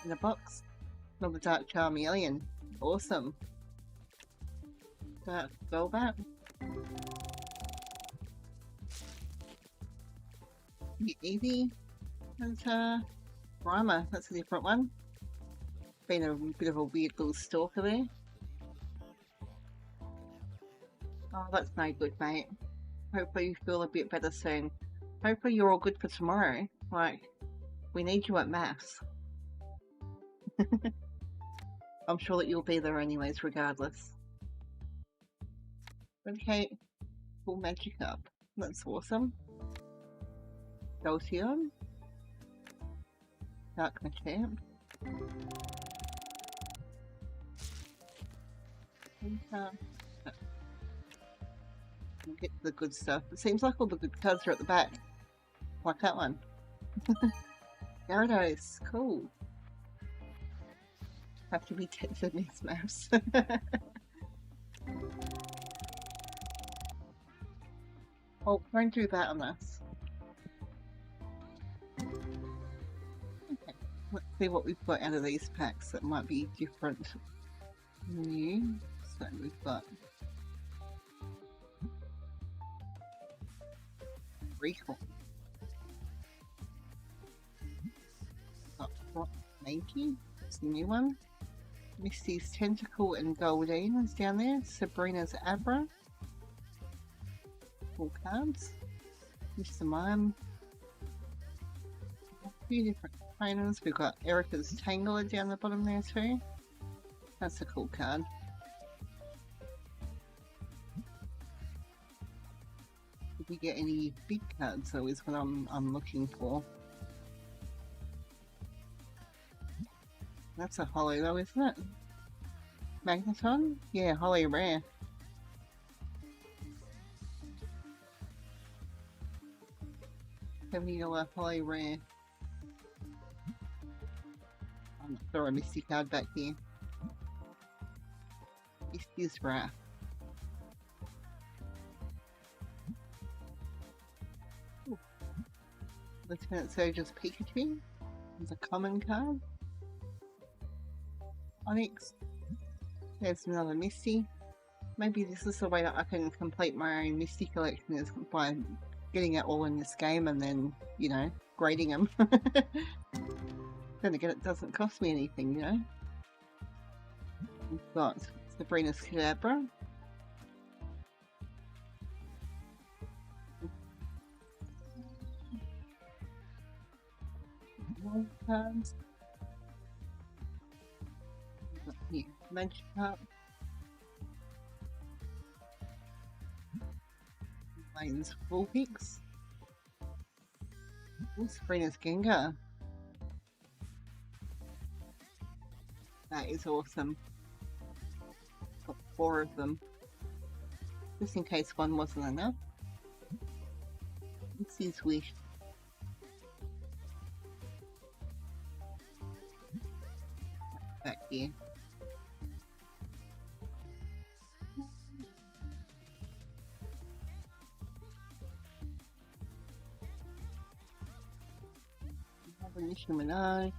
In a box. Another Dark Charmeleon. Awesome. Dark Golbat. Eevee. Minotaur. Rhymer. That's a different one. Been a bit of a weird little stalker there. Oh, that's no good, mate. Hopefully you feel a bit better soon. Hopefully you're all good for tomorrow. Like, we need you at maths. I'm sure that you'll be there anyways, regardless. Okay, full magic up. That's awesome. Jolteon. Dark Machamp. We'll get to the good stuff. It seems like all the good cards are at the back. Like that one. Gyarados, cool. Have to be tested in these maps. Oh, don't do that on us. Okay, let's see what we've got out of these packs that might be different. New. So we've got Recall. Got Mankey. It's the new one. Misty's Tentacle and Goldeen is down there. Sabrina's Abra. Full cards. Mr. Mime. A few different trainers. We've got Erica's Tangler down the bottom there too. That's a cool card. Did we get any big cards though is what I'm looking for. That's a holo though, isn't it? Magneton? Yeah, holo rare. $70 holo rare. I'm not sure I missed your card back here. Misty's Wrath. Lieutenant Surge's Pikachu is a common card. Onyx. There's another Misty. Maybe this is the way that I can complete my own Misty collection, is by getting it all in this game and then, you know, grading them. Then again, it doesn't cost me anything, you know. We've got Sabrina's Cadabra. More cards. We've got here, Magic Cup. Lane's Vulpix. Sabrina's Gengar. That is awesome. Got 4 of them. Just in case one wasn't enough. This is Wish. Back here. Minaj.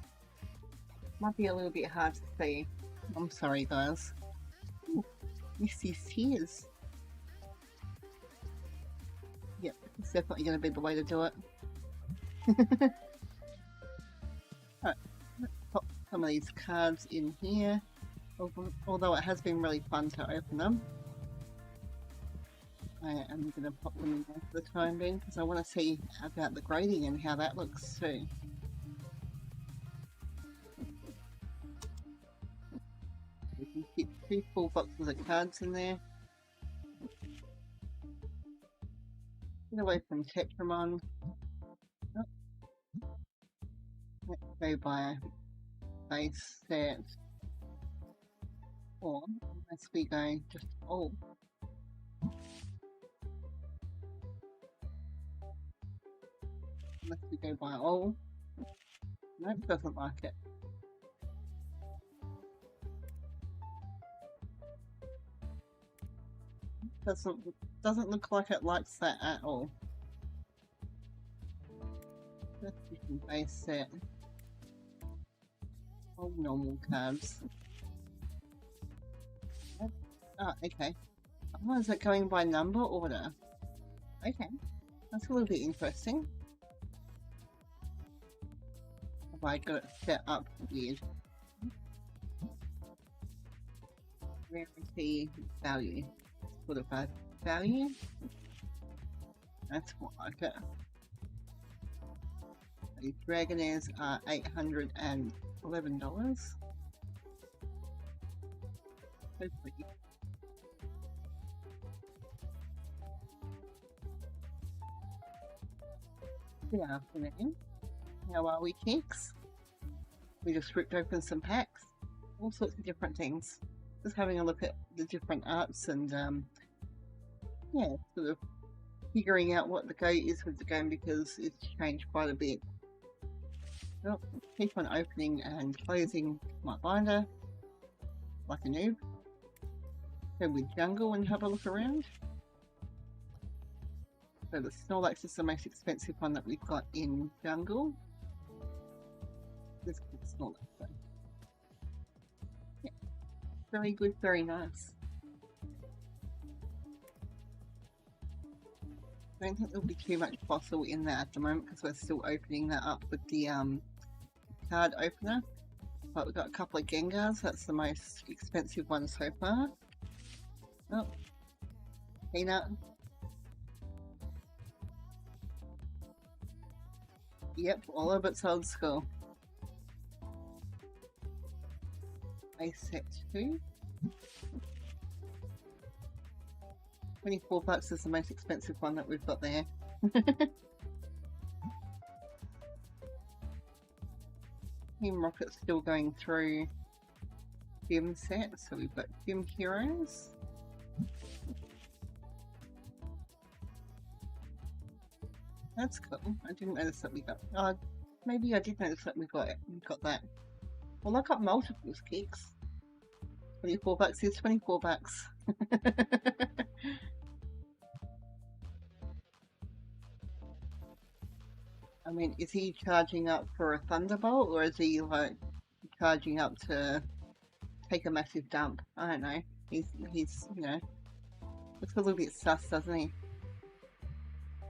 Might be a little bit hard to see. I'm sorry, guys. Ooh, Misty Tears. Yep, it's definitely going to be the way to do it. Alright, let's pop some of these cards in here. Although it has been really fun to open them. I am going to pop them in there for the time being because I want to see about the grading and how that looks too. We can fit 2 full boxes of cards in there. Get away from Tetramon. Oh. Let's go by base set. Or unless we go just all. Unless we go by all. Nope, doesn't like it. Doesn't look like it likes that at all. Let's do some base set. All normal cards. Oh, okay. Oh, is it going by number order? Okay, that's a little bit interesting. Have I got it set up weird? Rarity value. Sort of a value. That's more like it. The Dragonairs are $811. Hopefully. Good afternoon. How are we, cheeks? We just ripped open some packs. All sorts of different things. Just having a look at the different arts and yeah, sort of figuring out what the go is with the game because it's changed quite a bit. Well, keep on opening and closing my binder like a noob. Go with Jungle and have a look around. So the Snorlax is the most expensive one that we've got in Jungle. This is Snorlax though. Yeah. Very good, very nice. I don't think there'll be too much fossil in that at the moment because we're still opening that up with the card opener. But we've got a couple of Gengars, that's the most expensive one so far. Oh, Peanut. Yep, all of it's old school. Base set 2. $24 is the most expensive one that we've got there. Team Rocket's still going through gym sets, so we've got Gym Heroes. That's cool. I didn't notice that we got. Oh, maybe I did notice that we got that. Well, I got multiples, kicks. $24 is $24. I mean, is he charging up for a Thunderbolt, or is he like charging up to take a massive dump. I don't know. He's you know, looks a little bit sus, doesn't he?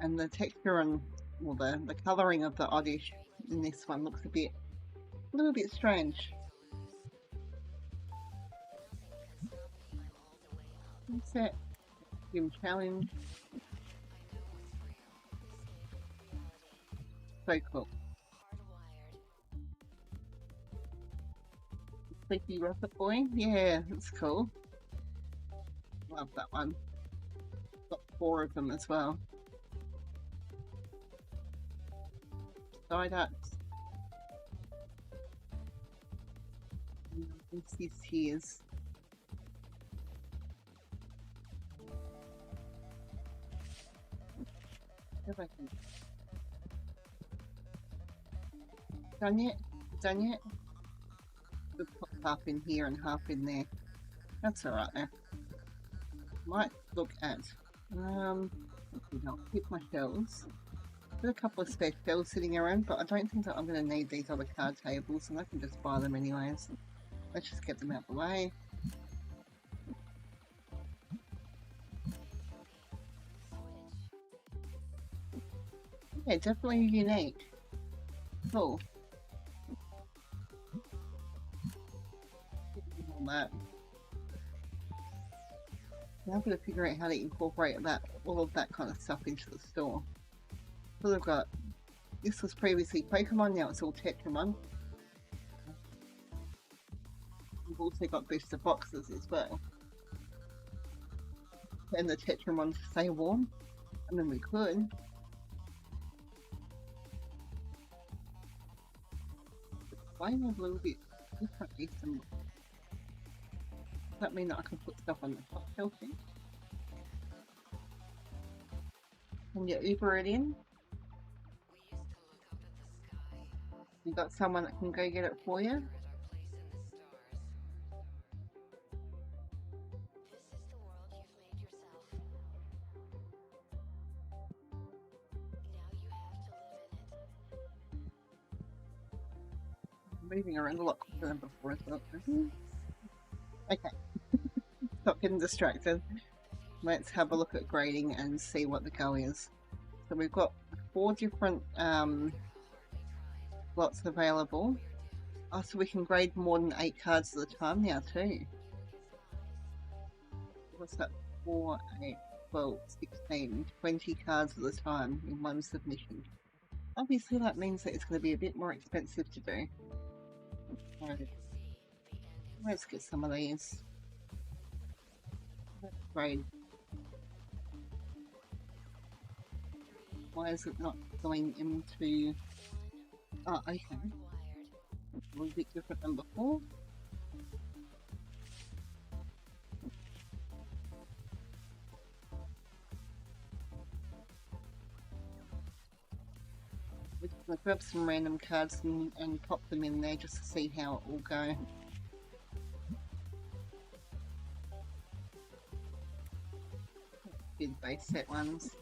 And the texture and, well, the colouring of the oddish in this one looks a little bit strange. Set him challenge. So cool. Sleepy Rocket Boy. Yeah, that's cool. Love that one. Got 4 of them as well. Psyducks. This is his. If I can. Done yet? Done yet? We'll put half in here and half in there. That's alright there. Might look at I'll keep my shells. Got a couple of spare shells sitting around, but I don't think that I'm going to need these other card tables, and I can just buy them anyways. Let's just get them out of the way. Yeah, definitely unique. Cool. All that. Now I've got to figure out how to incorporate all of that kind of stuff into the store. So I've got, this was previously Pokemon, now it's all Tetramon. We've also got booster boxes as well. And the Tetramon to stay warm. I mean, we could. Why am I a little bit differently? Does that mean that I can put stuff on the top shelf then? Can you Uber it in? You got someone that can go get it for you? Moving around a lot quicker than before as well. Okay. Stop getting distracted. Let's have a look at grading and see what the go is. So we've got 4 different lots available. Oh, so we can grade more than 8 cards at a time now too. What's that? 4, 8, 12, 16, 20 cards at a time in one submission. Obviously that means that it's going to be a bit more expensive to do. Let's get some of these. Let's grade. Why is it not going into... Oh, okay. A little bit different than before. We're just going to grab some random cards and pop them in there just to see how it will go. Big base set ones.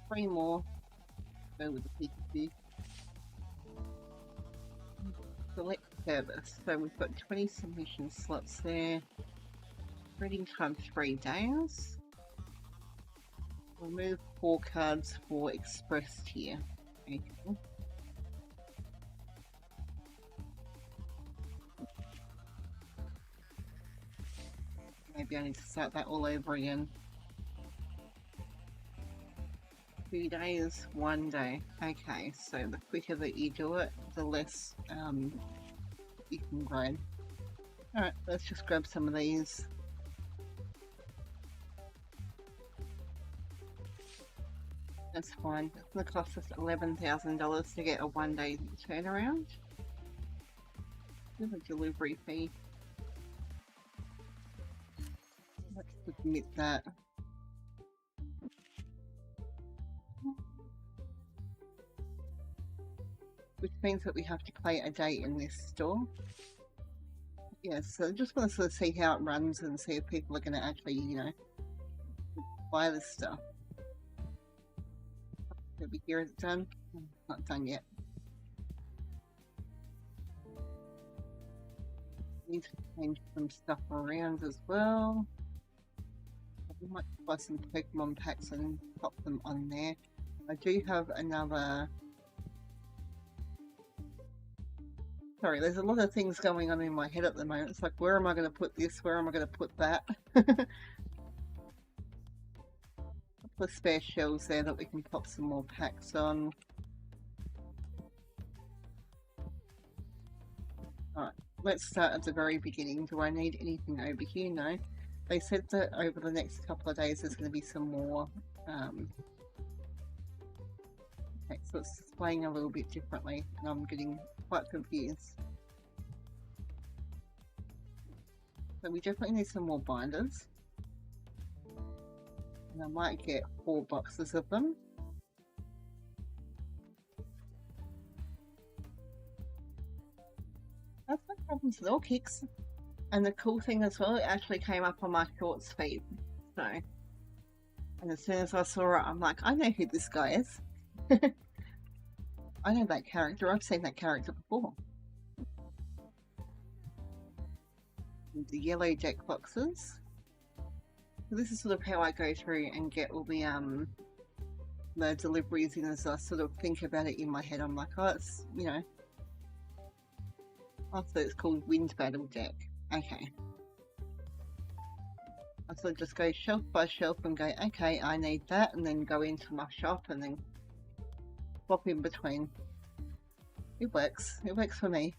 Three more. Go with the Pikachu. Select service. So we've got 20 submission slots there. Reading time 3 days. Remove 4 cards for express tier. Okay. Maybe I need to start that all over again. 2 days, 1 day. Okay, so the quicker that you do it, the less you can grade. Alright, let's just grab some of these. That's fine. It's going to cost us $11,000 to get a 1 day turnaround. There's a delivery fee. Let's submit that. Which means that we have to play a day in this store. Yeah, so I just want to sort of see how it runs and see if people are going to actually, you know, buy this stuff. Over here, is it done? Not done yet. Need to change some stuff around as well. I might buy some Pokemon packs and pop them on there. I do have another... Sorry, there's a lot of things going on in my head at the moment. It's like, where am I going to put this? Where am I going to put that? Couple of spare shelves there that we can pop some more packs on. Alright, let's start at the very beginning. Do I need anything over here? No. They said that over the next couple of days there's going to be some more. Okay, so it's displaying a little bit differently, and I'm getting quite confused. So we definitely need some more binders. And I might get 4 boxes of them. That's no problems at all, Kicks. And the cool thing as well, it actually came up on my shorts feed. So, and as soon as I saw it, I'm like, I know who this guy is. I know that character. I've seen that character before. And the yellow deck boxes. So this is sort of how I go through and get all the deliveries in, as I sort of think about it in my head. I'm like, oh, it's, you know, oh, so it's called Wind Battle Deck. Okay. I sort of just go shelf by shelf and go, okay, I need that, and then go into my shop and then swap in between. It works. It works for me.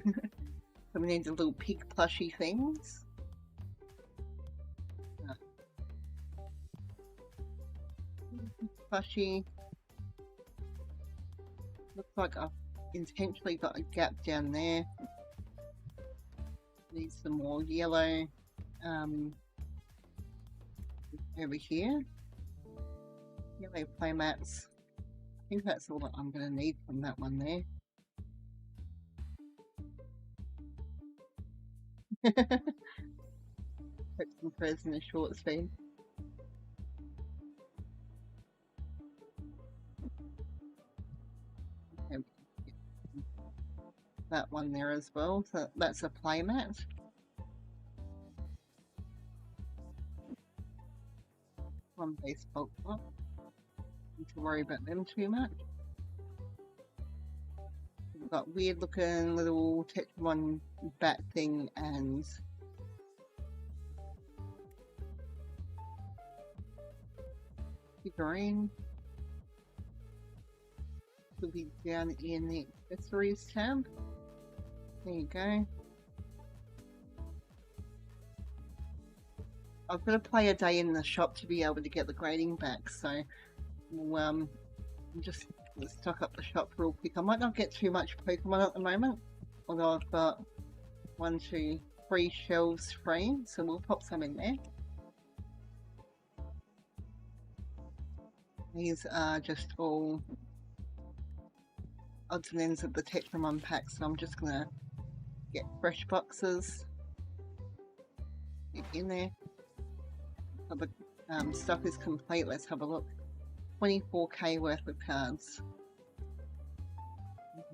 So we need the little pig plushy things. Plushy. Looks like I've intentionally got a gap down there. Need some more yellow over here. Yellow playmats. I think that's all that I'm going to need from that one there. Put some prayers in the short speed. Okay. That one there as well, so that's a playmat. One baseball club. Don't to worry about them too much. We've got weird looking little Tetramon bat thing and figurine. Will be down in the accessories tab. There you go. I've got to play a day in the shop to be able to get the grading back, so I'm just going to stock up the shop real quick. I might not get too much Pokemon at the moment, although I've got 1, 2, 3 shelves free, so we'll pop some in there. These are just all odds and ends of the Tetramon pack, so I'm just going to get fresh boxes. Get in there. So the stuff is complete. Let's have a look. 24k worth of cards.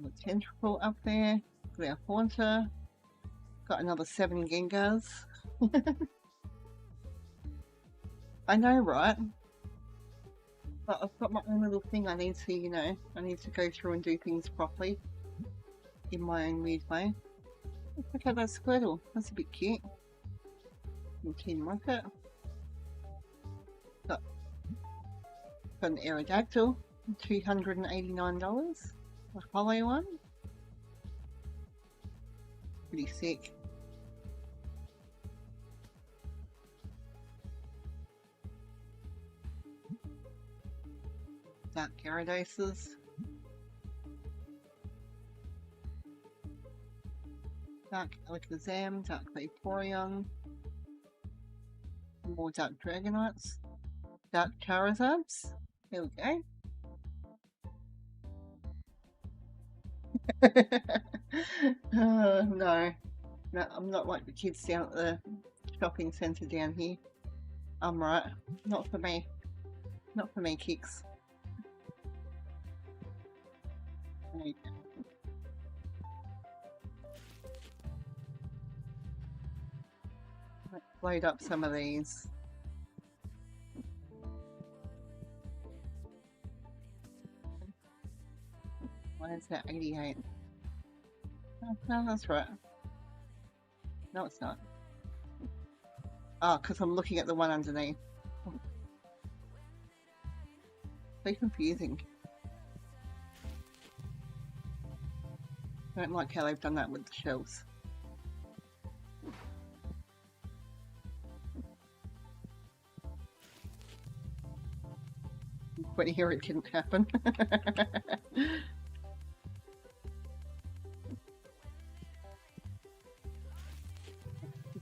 The Tentacle up there. Got our Haunter. Got another 7 Gengars. I know, right? But I've got my own little thing. I need to, you know, I need to go through and do things properly in my own weird way. Look at that Squirtle. That's a bit cute. Team Rocket. Got an Aerodactyl, $289. A hollow one. Pretty sick. Dark Gyarados. Dark Alakazam, Dark Vaporeon. More Dark Dragonites. Dark Charizards. There we go. Oh, no. No, I'm not like the kids down at the shopping centre down here. I'm right. Not for me. Not for me, Kicks. There you go. Let's load up some of these. Why is that 88? Oh, no, that's right. No, it's not. Oh, because I'm looking at the one underneath. Oh. So confusing. I don't like how they've done that with the shelves. But here it didn't happen.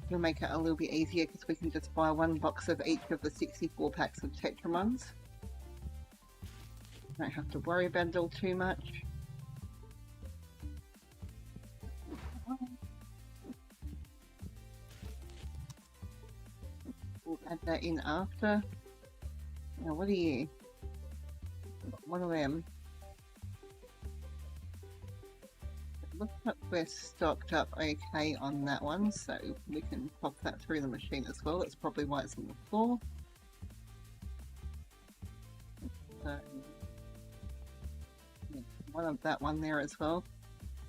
It'll make it a little bit easier because we can just buy one box of each of the 64 packs of Tetramons. Don't have to worry about it all too much. We'll add that in after. Now, what are you? One of them. It looks like we're stocked up okay on that one, so we can pop that through the machine as well. That's probably why it's on the floor. So, yeah, one of that one there as well.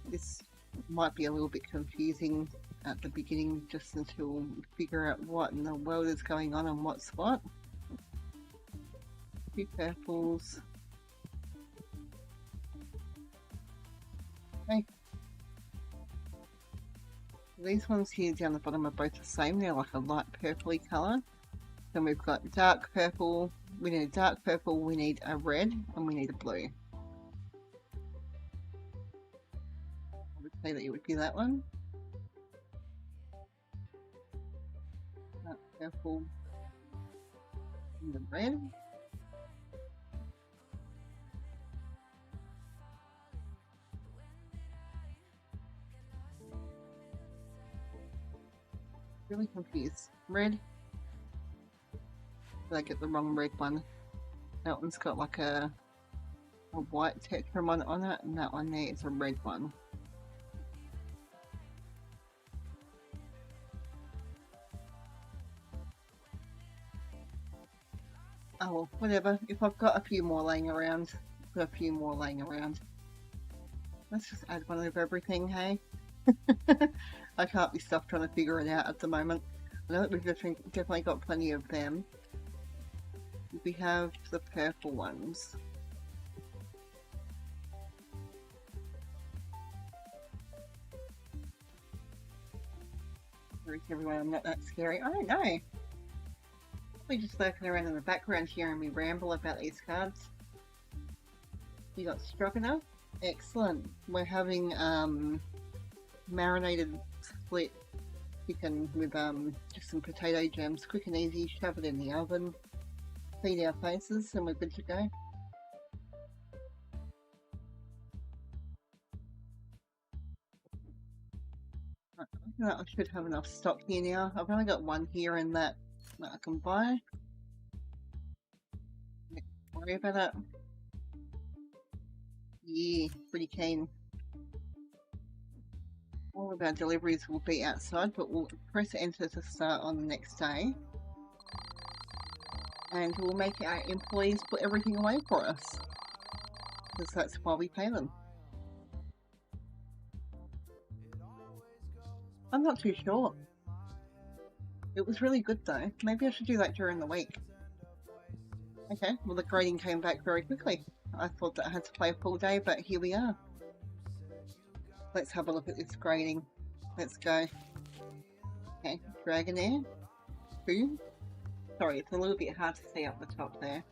This might be a little bit confusing at the beginning, just until we figure out what in the world is going on and what's what. 2 purples. Okay. These ones here down the bottom are both the same. They're like a light purpley colour. Then we've got dark purple. We need a dark purple, we need a red, and we need a blue. I would say that it would be that one. Dark purple and the red. Really confused. Red. Did I get the wrong red one? That one's got like a white Tetramon on it, and that one there is a red one. Oh well, whatever. If I've got a few more laying around, I've got a few more laying around. Let's just add one of everything, hey? I can't be stuffed trying to figure it out at the moment. I know that we've definitely got plenty of them. We have the purple ones. Where is everyone? I'm not that scary. I don't know. We're just lurking around in the background here and we ramble about these cards. You got stroganoff? Excellent. We're having marinated split chicken with just some potato gems, quick and easy. Shove it in the oven, feed our faces, and we're good to go. I should have enough stock here now. I've only got one here and that I can buy. Don't worry about it. Yeah, pretty keen. All of our deliveries will be outside, but we'll press enter to start on the next day. And we'll make our employees put everything away for us. Because that's why we pay them. I'm not too sure. It was really good though. Maybe I should do that during the week. Okay, well the grading came back very quickly. I thought that I had to play a full day, but here we are. Let's have a look at this grading. Let's go. Okay, Dragonair. 2. Sorry, it's a little bit hard to see up the top there.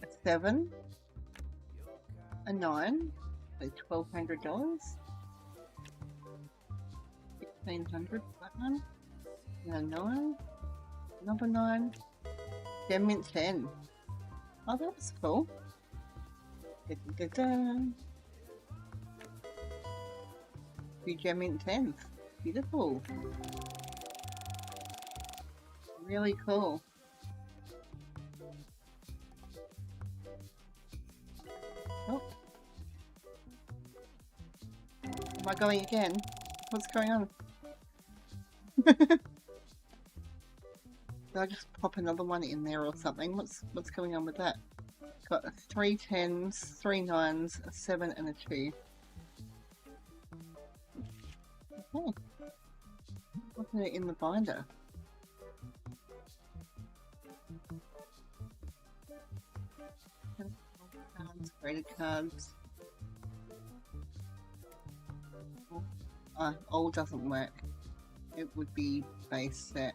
A 7. A 9. So $1,200. 1,600 that one. And a 9. Number 9. Gem Mint 10. Oh, that was cool. Da -da -da -da. 2 Gem Mint 10s. Beautiful. Really cool. Am I going again? What's going on? Did I just pop another one in there or something? What's going on with that? Got 3 10s, 3 9s, a 7 and a 2. Okay. What's it in the binder? Cards, graded cards. All doesn't work. It would be base set.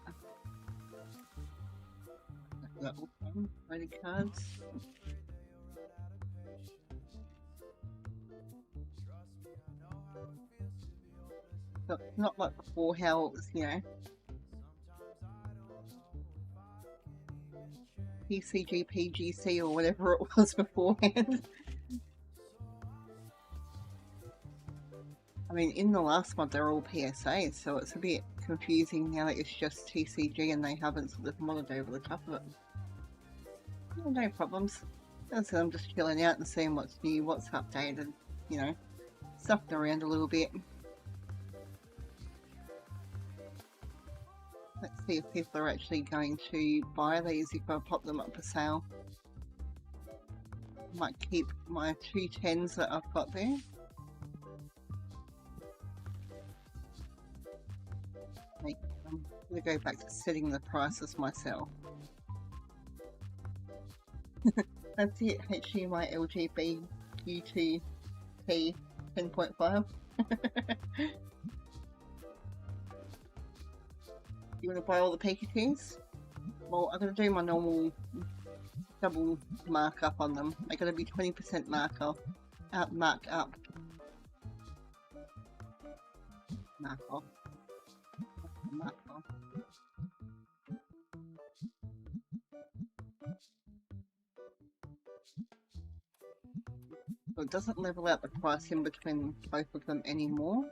Graded cards. So not like before, how it was, you know, TCG, PGC or whatever it was beforehand. I mean, in the last mod they're all PSA, so it's a bit confusing now that it's just TCG and they haven't sort of modded over the top of it. Oh, no problems. As I said, I'm just chilling out and seeing what's new, what's updated, you know, stuffing around a little bit. Let's see if people are actually going to buy these if I pop them up for sale. Might keep my 2 10s that I've got there. I'm going to go back to setting the prices myself. That's it, HDMI LGB U2T 10.5. You want to buy all the Pikachus? Well, I'm going to do my normal double markup on them. They're going to be 20% marked off. Marked up. Mark off. Mark off. So it doesn't level out the price in between both of them anymore.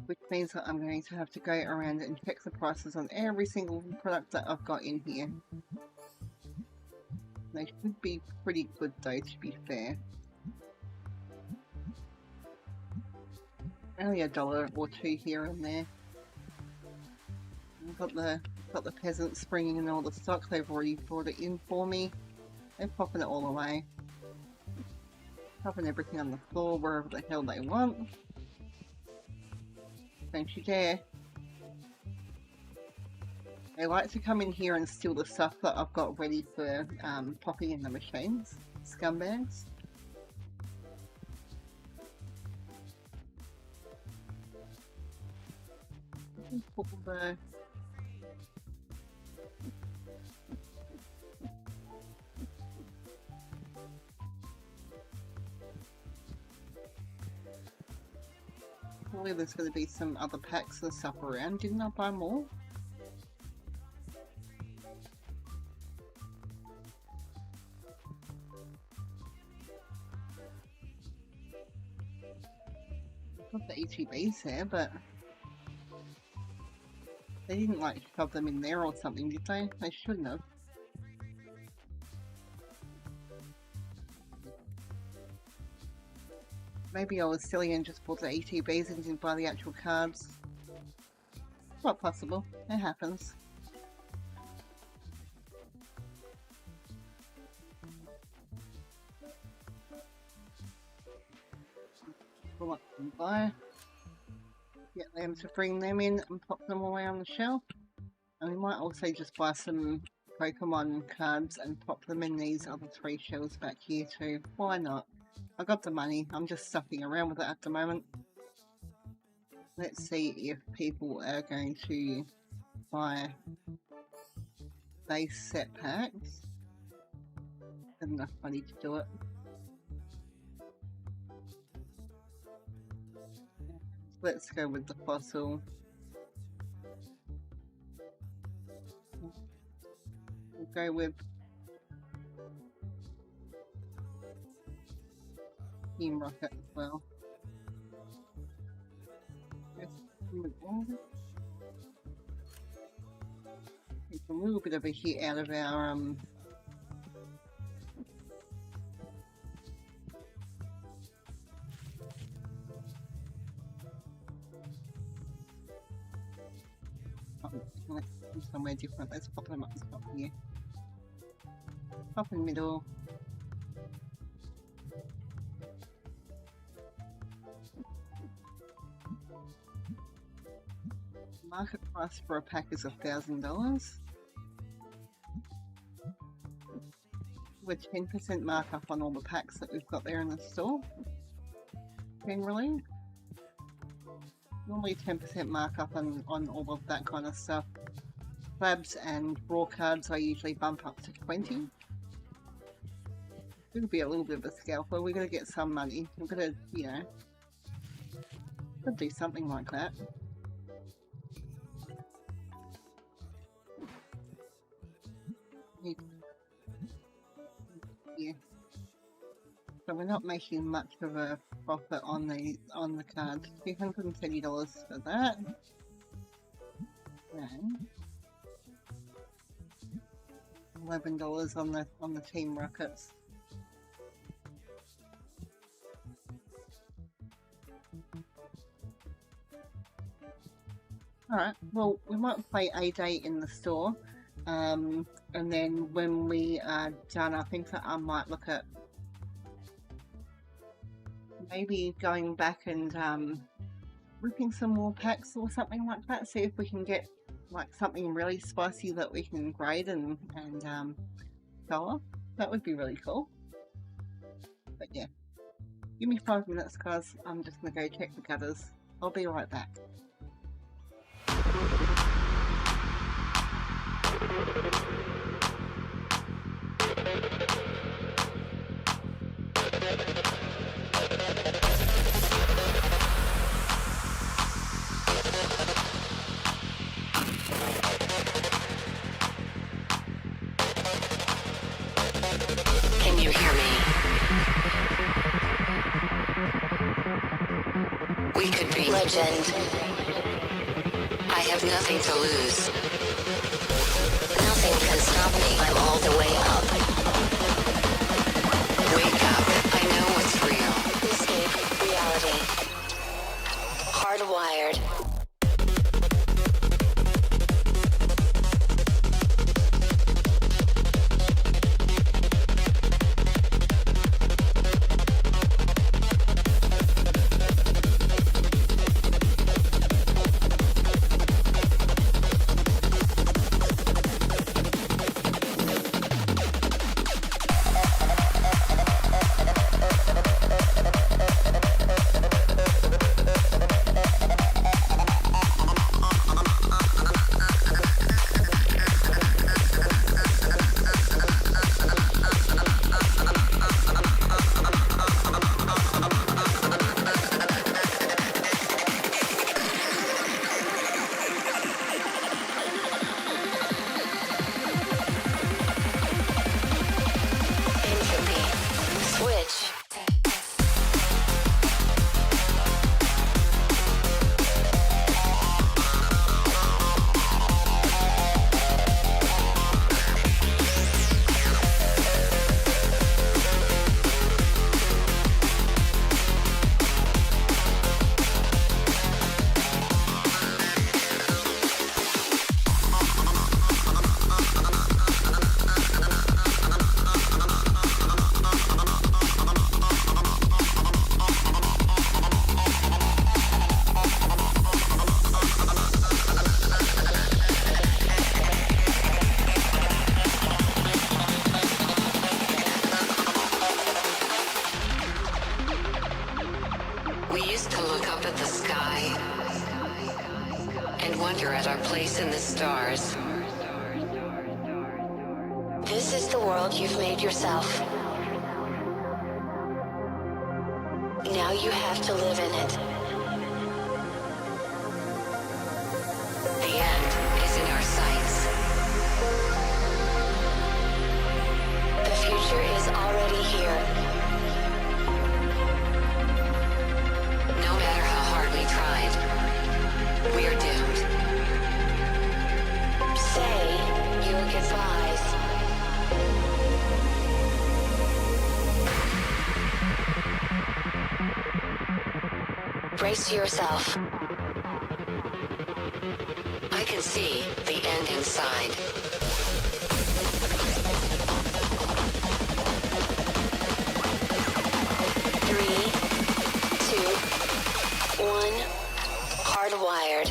Which means that I'm going to have to go around and check the prices on every single product that I've got in here. They should be pretty good though, to be fair. Only $1 or 2 here and there. I've got the peasants bringing in all the stock. They've already brought it in for me. They're popping it all away. Popping everything on the floor wherever the hell they want. Don't you dare. They like to come in here and steal the stuff that I've got ready for popping in the machines. Scumbags. Probably there's going to be some other packs and stuff around. Didn't I buy more? Got the ETBs there, but they didn't like shove them in there or something, did they? They shouldn't have. Maybe I was silly and just bought the ETBs and didn't buy the actual cards. Not possible. It happens. Pull up and buy. Get them to bring them in and pop them away on the shelf. And we might also just buy some Pokemon cards and pop them in these other 3 shelves back here too. Why not? I got the money. I'm just stuffing around with it at the moment. Let's see if people are going to buy base set packs. There's enough money to do it. Let's go with the fossil. We'll go with Team Rocket as well. It's a little bit of a hit out of our Let's do somewhere different. Let's pop them up the top here. Top in the middle. Market price for a pack is $1,000. With 10% markup on all the packs that we've got there in the store. Generally. Normally 10% markup on all of that kind of stuff. Slabs and raw cards I usually bump up to 20. It'll be a little bit of a scalper. We're going to get some money. We're going to, you know, could do something like that. Yeah. So we're not making much of a profit on the card. $230 for that. And $11 on the team rockets. Alright, well we might play a day in the store. And then when we are done, I think that I might look at maybe going back and ripping some more packs or something like that. See if we can get like something really spicy that we can grade and go off. That would be really cool. But yeah, give me 5 minutes guys. I'm just gonna go check the gutters. I'll be right back. Can you hear me? We could be legend. I have nothing to lose. Nothing can stop me. I'm all the way up. Wake up. I know what's real. Escape reality. Hardwired. We used to look up at the sky and wonder at our place in the stars. This is the world you've made yourself. Now you have to live in it. The end is in our sights. The future is already here. No matter how hard we tried, we are doomed. Say your goodbyes. Brace yourself. I can see the inside. 3, 2, 1. Hardwired.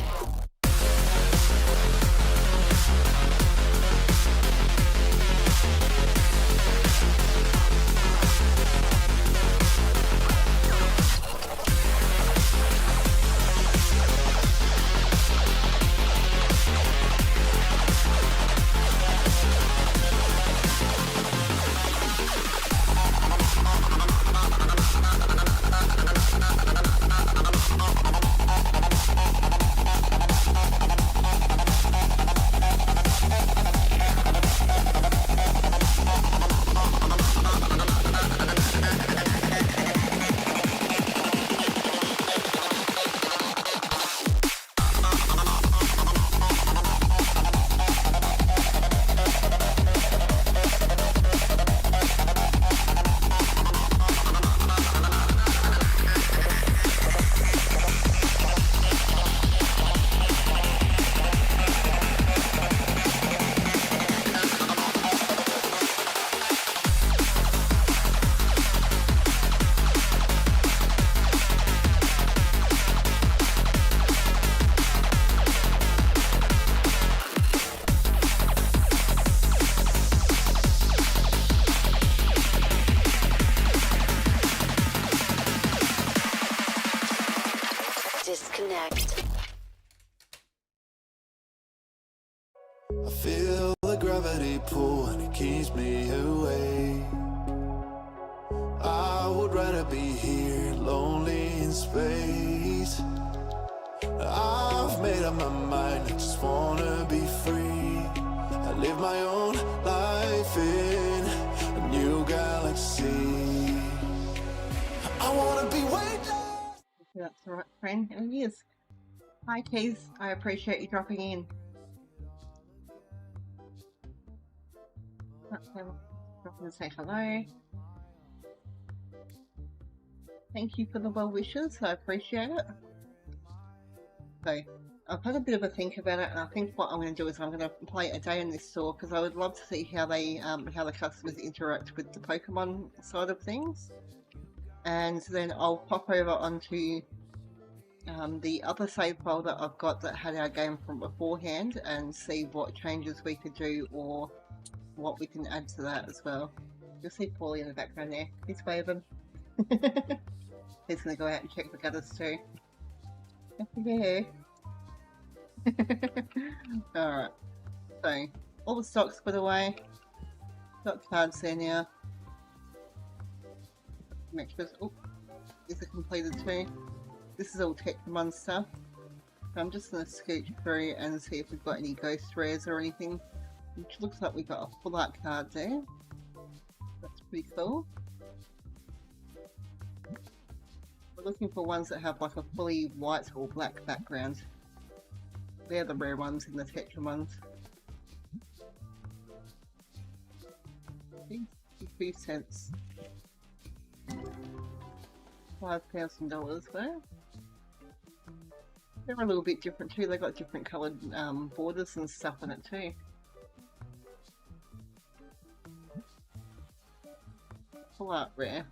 Disconnect. I feel the gravity pull and it keeps me away. I would rather be here, lonely in space. I've made up my mind, I just wanna be free. I live my own life in a new galaxy. I wanna be weightless. That's the right friend. And yes. Hi Keith, I appreciate you dropping in. Drop in and say hello. Thank you for the well wishes, I appreciate it. So, I've had a bit of a think about it, and I think what I'm going to do is I'm going to play a day in this store because I would love to see how how the customers interact with the Pokemon side of things. And then I'll pop over onto the other save file that I've got that had our game from beforehand and see what changes we could do or what we can add to that as well. You'll see Paulie in the background there. He's waving. He's going to go out and check the gutters too. Yeah. Alright. So, all the stock's put away. Got cards there now. Make sure these are completed too. This is all Tetramon stuff. So I'm just going to scooch through and see if we've got any ghost rares or anything. Which looks like we've got a full art card there. That's pretty cool. We're looking for ones that have like a fully white or black background. They're the rare ones in the Tetramons. 52 cents. $5,000 though. They're a little bit different too. They've got different coloured borders and stuff in it too. Full art rare.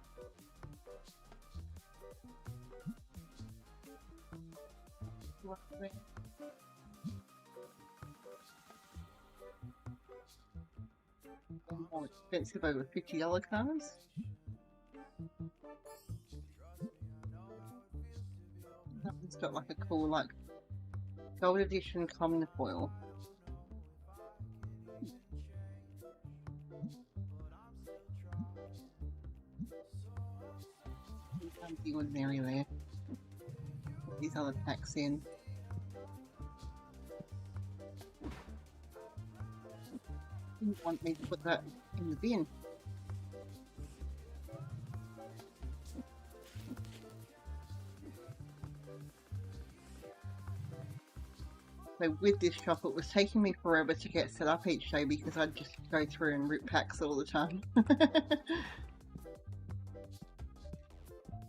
More expensive, over $50 cards. That one's got like a cool, like, gold edition common foil. Sometimes the ordinary there. Put these other packs in. Didn't want me to put that in the bin. So with this shop, it was taking me forever to get set up each day because I'd just go through and rip packs all the time.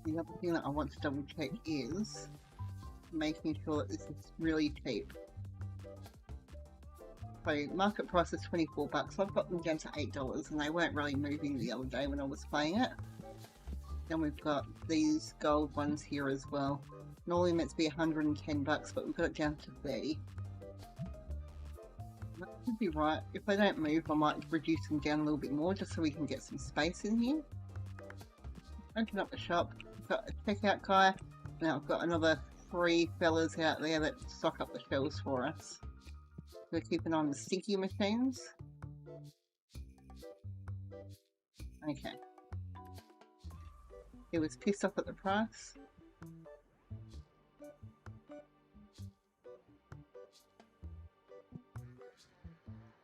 The other thing that I want to double check is making sure that this is really cheap. So market price is $24. I've got them down to $8 and they weren't really moving the other day when I was playing it. Then we've got these gold ones here as well. Normally meant to be $110, but we've got it down to 30. That should be right. If they don't move, I might reduce them down a little bit more just so we can get some space in here. Open up the shop. I've got a checkout guy. Now I've got another 3 fellas out there that stock up the shelves for us. We're keeping on the stinky machines. Okay. He was pissed off at the price.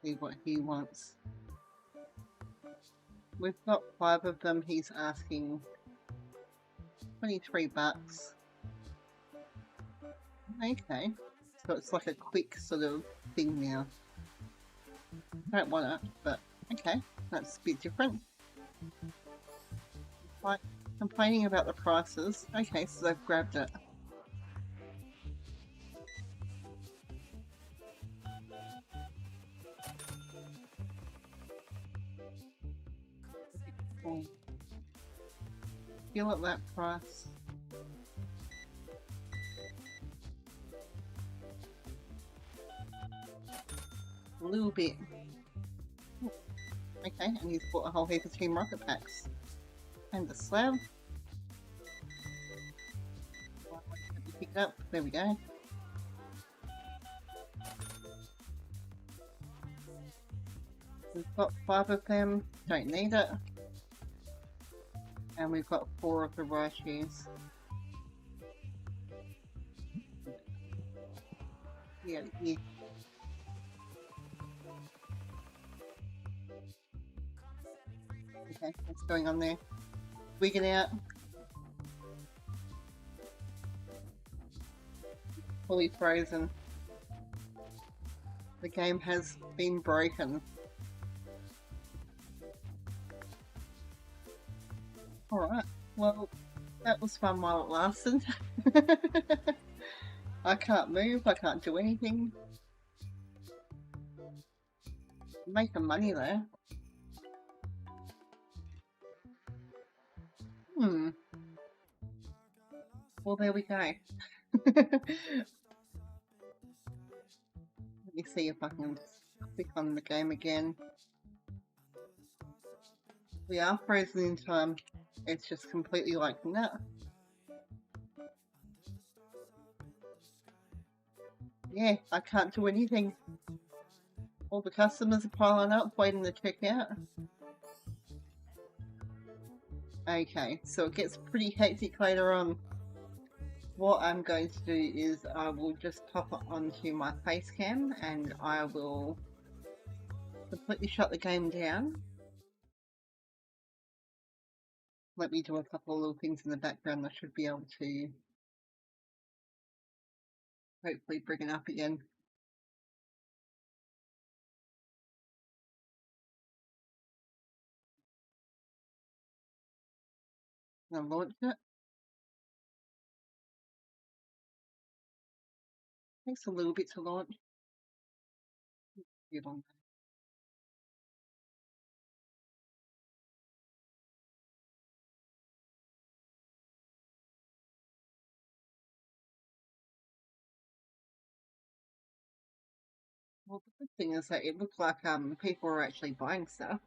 See what he wants. We've got 5 of them. He's asking $23. Okay. So it's like a quick sort of thing now. Don't want it, but okay. That's a bit different. Like complaining about the prices. Okay, so they've grabbed it. Still at that price. A little bit. Okay, and he's bought a whole heap of Team Rocket packs. And the slab. Pick it up. There we go. We've got 5 of them. Don't need it. And we've got 4 of the Raishis. Yeah, yeah. Okay, what's going on there? Wigging out. Fully frozen. The game has been broken. Alright, well, that was fun while it lasted. I can't move, I can't do anything. I'm making money though. Well, there we go. Let me see if I can click on the game again. We are frozen in time. It's just completely like that. Yeah, I can't do anything. All the customers are piling up, waiting to check out. Okay, so it gets pretty hectic later on. What I'm going to do is I will just pop it onto my face cam and I will completely shut the game down. Let me do a couple of little things in the background. I should be able to hopefully bring it up again. I'll launch it. Takes a little bit to launch. Get on. Well, the good thing is that it looked like people were actually buying stuff.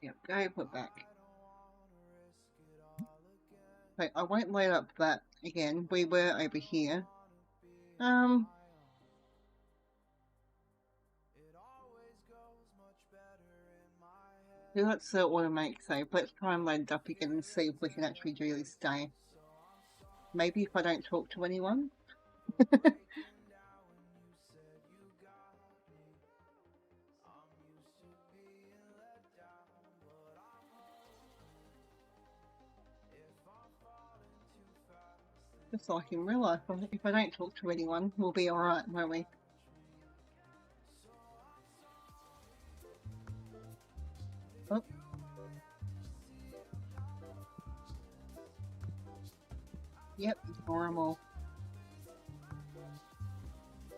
Yep, go put back. Okay, I won't load up that again. We were over here. Let's automate save. Let's try and load it up again and see if we can actually do this day. Maybe if I don't talk to anyone. Just like in real life, if I don't talk to anyone, we'll be alright, won't we? Oh. Yep, ignore them all.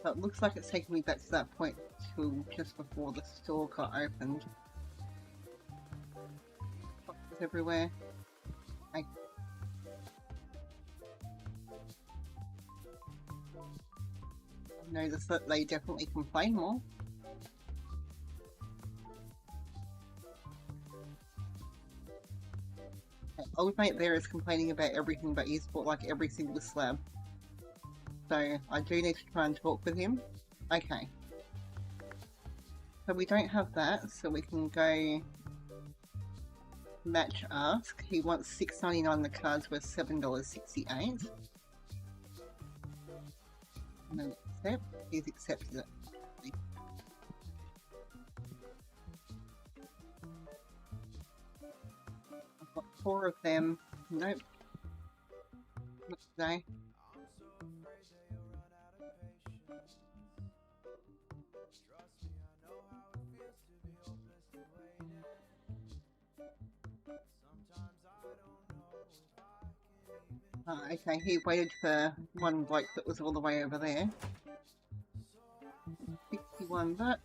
But it looks like it's taking me back to that point to just before the store got opened. Boxes everywhere. I noticed that they definitely complain more. Old mate there is complaining about everything, but he's bought like every single slab. So I do need to try and talk with him. Okay. So we don't have that, so we can go match ask. He wants $6.99, the card's worth $7.68. And then accept. He's accepted it. I've got 4 of them. Nope. Not today. Okay, he waited for one bloke that was all the way over there. 61 that.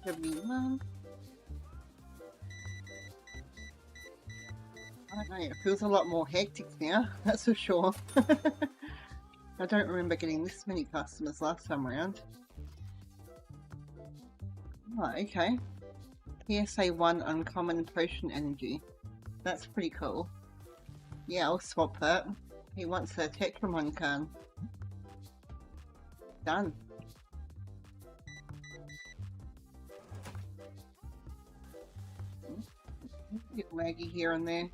I don't know, it feels a lot more hectic now, that's for sure. I don't remember getting this many customers last time around. Oh, okay. PSA 1 Uncommon Potion Energy. That's pretty cool. Yeah, I'll swap that. He wants a Tetramon card. Done. A bit laggy here and there.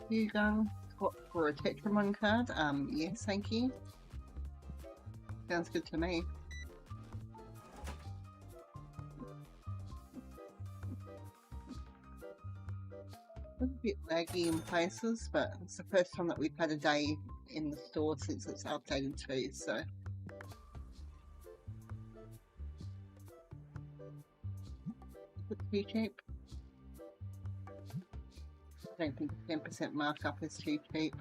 You gun swap for a Tetramon card? Yes, thank you. Sounds good to me. A bit laggy in places, but it's the first time that we've had a day in the store since it's updated too, so. Is it too cheap? I don't think 10% markup is too cheap.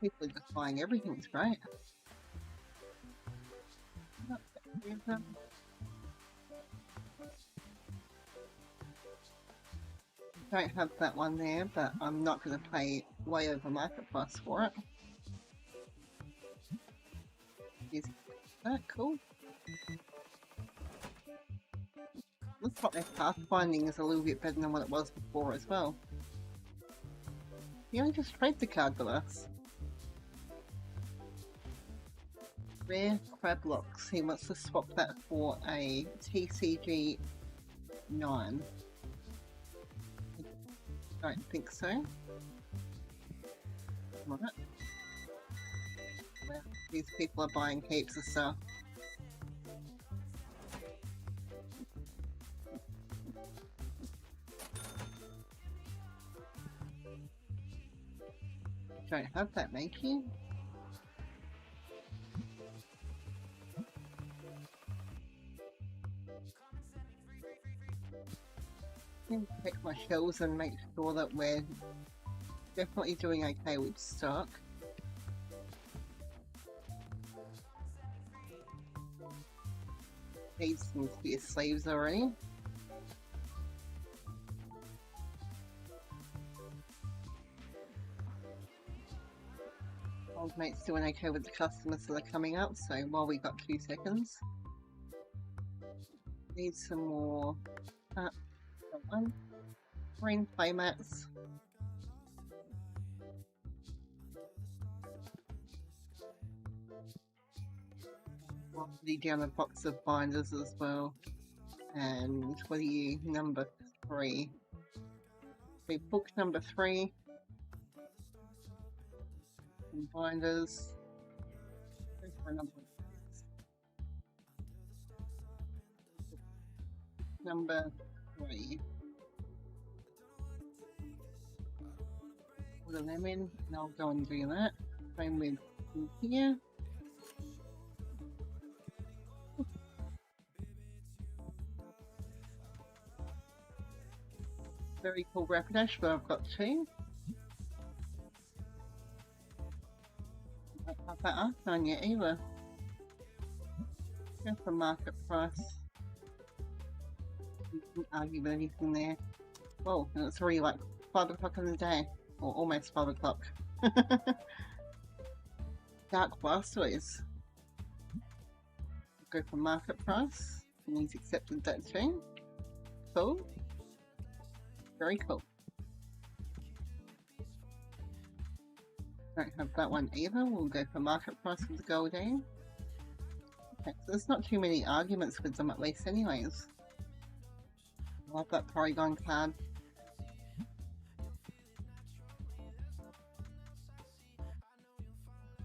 People are just buying everything, it's great. Don't have that one there, but I'm not going to pay way over market price for it. Is that cool? Looks like their pathfinding is a little bit better than what it was before as well. You only just trade the card with us. Rare Crab Locks. He wants to swap that for a TCG 9. I don't think so. Right. Well, these people are buying heaps of stuff. Don't have that, Makey. Check my shelves and make sure that we're definitely doing okay with stock. These seem to be sleeves already. Old mate's doing okay with the customers that are coming up, so while we got 2 seconds. Need some more green playmats. I'll put down a box of binders as well. And what are you, number 3? So book number 3. And binders. Number 3. put them in, and I'll go and do that. Same with here. Very cool Rapidash, but I've got two. I don't have that Arcanine yet either. Go for market price. You can't argue with anything there. Whoa, and it's already like 5 o'clock in the day. Or almost 5 o'clock. Dark Blastoise. Go for market price. And he's accepted that too. Cool. Very cool. Don't have that one either. We'll go for market price with the Goldeen. Okay, so there's not too many arguments with them at least anyways. I love that Porygon card.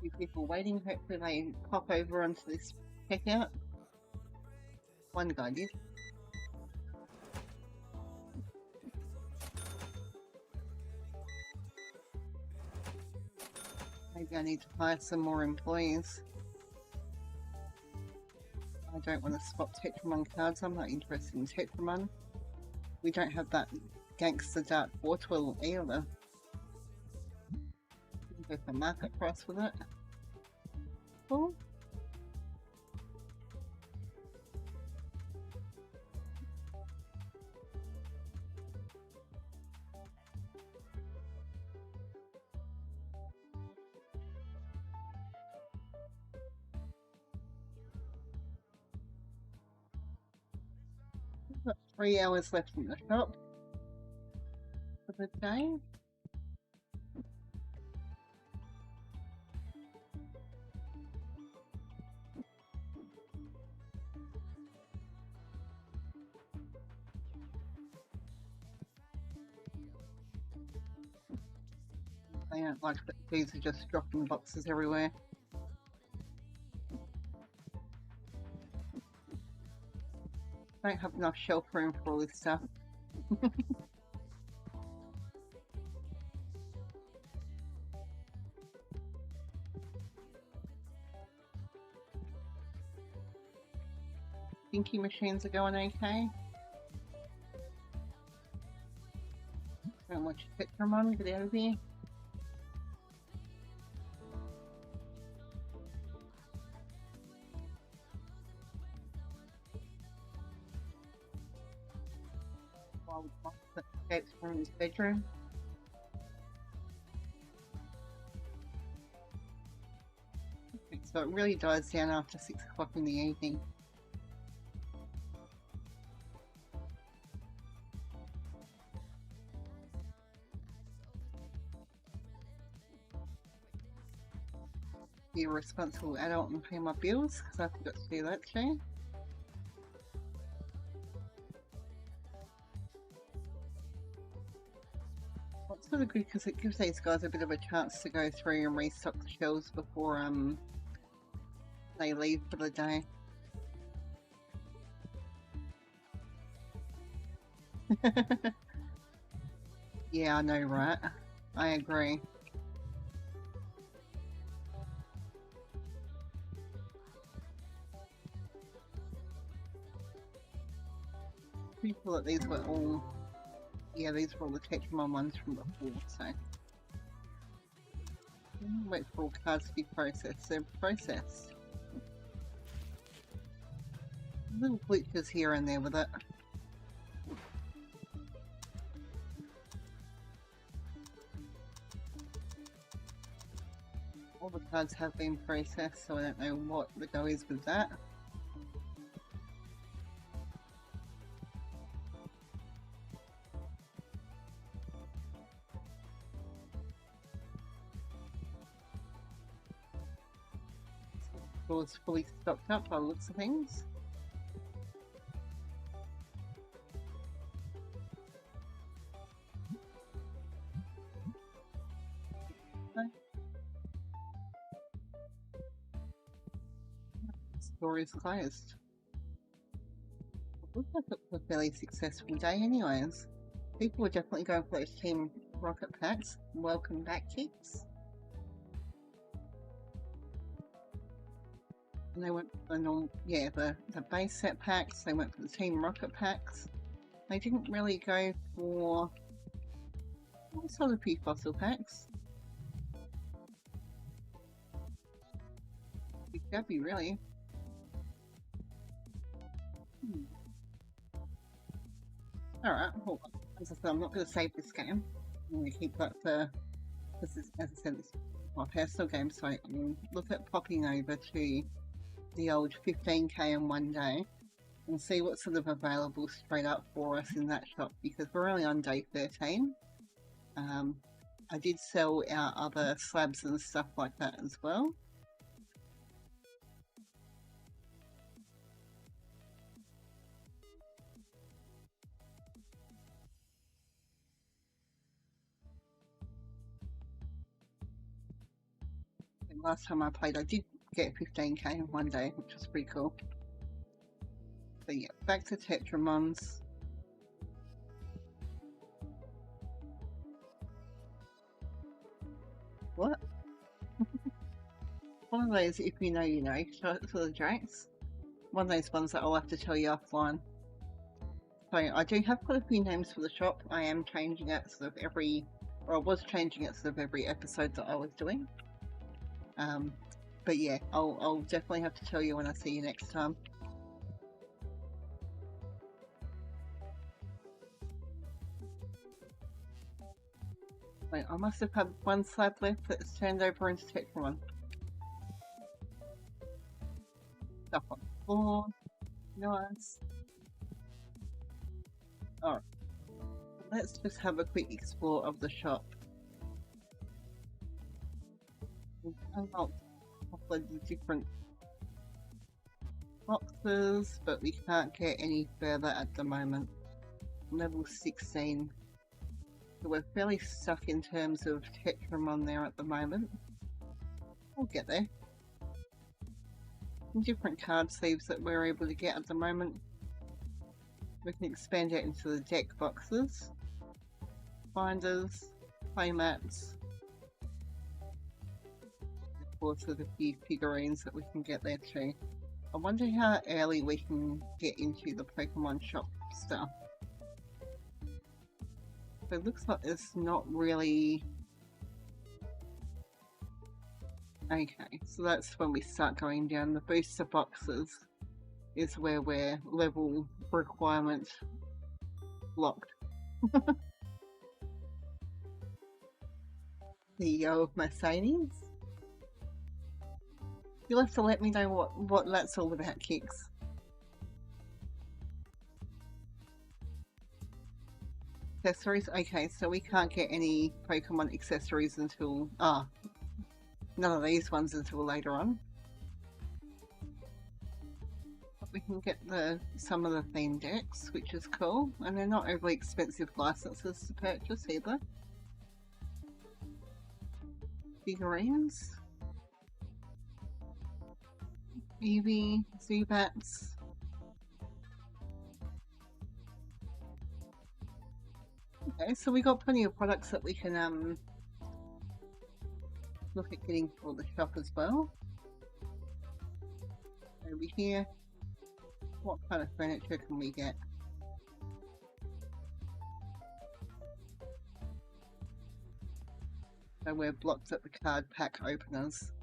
Few people waiting, hopefully they pop over onto this checkout. One guy did. Maybe I need to hire some more employees. I don't want to swap Tetramon cards, I'm not interested in Tetramon. We don't have that Gangster Dark Wartwell either. Go for market price with it. Cool. We've got 3 hours left in the shop for the day. I don't like that these are just dropping boxes everywhere. Don't have enough shelf room for all this stuff. Dinky machines are going okay. Don't want your Tetramon, get out of here. While the escapes from his bedroom. Okay, so it really dies down after 6 o'clock in the evening. Be a responsible adult and pay my bills, because I forgot to do that too. It's sort of good because it gives these guys a bit of a chance to go through and restock the shelves before they leave for the day. Yeah, I know, right? I agree. Pretty sure that these were all, yeah, these were all the Tetramon ones from before, so. Wait for all cards to be processed. They're processed. Little glitches here and there with it. All the cards have been processed, so I don't know what the go is with that. Store's fully stocked up by the looks of things. Store is closed. It looks like it was a fairly successful day anyways. People were definitely going for those team rocket packs. Welcome back, kicks. And they went for the normal, yeah, the base set packs. They went for the Team Rocket packs. They didn't really go for sort of few fossil packs. Big Gabby, really. Alright, hold on. As I said, I'm not going to save this game. I'm going to keep that for, this is, as I said, it's my personal game, so I can look at popping over to the old 15k in one day and see what's sort of available straight up for us in that shop, because we're only on day 13. I did sell our other slabs and stuff like that as well. And last time I played, I did get 15k in one day, which was pretty cool. So yeah, back to Tetramons. What? One of those, if you know, you know, for the drakes. One of those ones that I'll have to tell you offline. So I do have quite a few names for the shop. I am changing it sort of every, or I was changing it sort of every episode that I was doing. But yeah, I'll definitely have to tell you when I see you next time. Wait, I must have had one slab left that's turned over into Tetramon. Stuff on the floor. Nice. Alright. Let's just have a quick explore of the shop. We've unlocked a couple of the different boxes, but we can't get any further at the moment. Level 16. So we're fairly stuck in terms of Tetramon there at the moment. We'll get there. Some different card sleeves that we're able to get at the moment. We can expand it into the deck boxes, binders, playmats. Of course, there's a few figurines that we can get there too. I wonder how early we can get into the Pokemon shop stuff. So it looks like it's not really... Okay, so that's when we start going down. The booster boxes is where we're level requirement locked. CEO of Mercedes. You'll have to let me know what that's all about, Kicks. Accessories? Okay, so we can't get any Pokemon accessories until... none of these ones until later on. But we can get some of the theme decks, which is cool, and they're not overly expensive licenses to purchase either. Figurines. Eevee, Zubats. Okay, so we got plenty of products that we can look at getting for the shop as well. Over here, what kind of furniture can we get? So we're blocked at the card pack openers.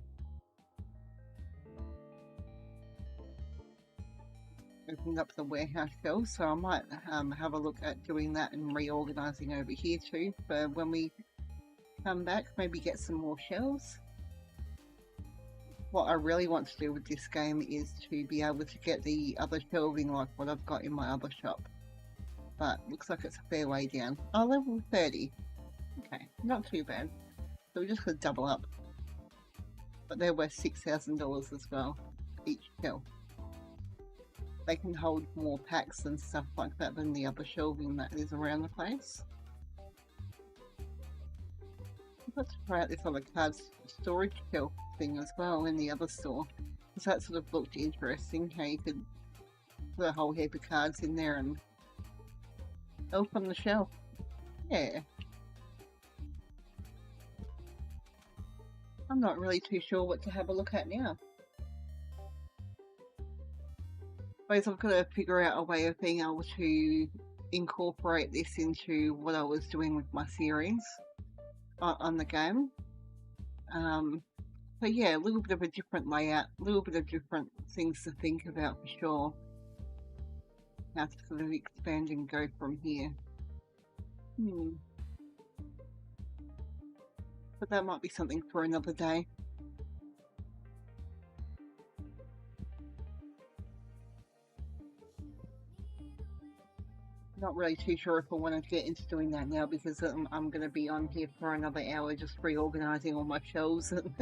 Opened up the warehouse shelves, so I might have a look at doing that and reorganising over here too for when we come back, maybe get some more shelves. What I really want to do with this game is to be able to get the other shelving like what I've got in my other shop, but looks like it's a fair way down. Oh, level 30. Okay, not too bad. So we just could double up, but they're worth $6,000 as well, each shelf. They can hold more packs and stuff like that than the other shelving that is around the place. Let's try out this other card storage shelf thing as well in the other store, because that sort of looked interesting, how you could put a whole heap of cards in there and open the shelf. Yeah. I'm not really too sure what to have a look at now. Suppose I've got to figure out a way of being able to incorporate this into what I was doing with my series on the game. So yeah, a little bit of a different layout, a little bit of different things to think about for sure. How to sort of expand and go from here. But that might be something for another day. Not really too sure if I want to get into doing that now, because I'm going to be on here for another hour just reorganising all my shelves and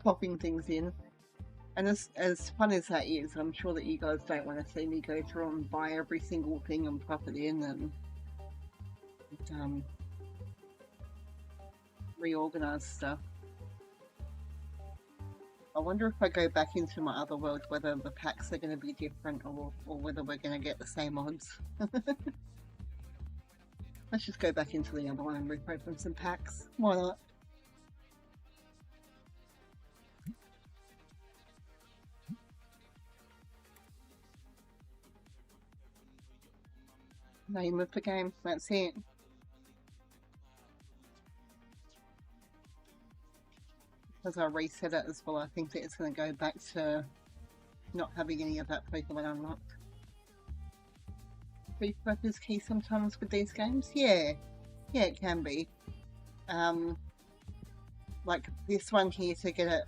popping things in. And as fun as that is, I'm sure that you guys don't want to see me go through and buy every single thing and pop it in and reorganise stuff. I wonder if I go back into my other world, whether the packs are going to be different or whether we're going to get the same odds. Let's just go back into the other one and rip open some packs. Why not? Name of the game, that's it. As I reset it as well, I think that it's going to go back to not having any of that Pokemon unlocked. Refresh is key sometimes with these games. Yeah, it can be. Like this one here, to get it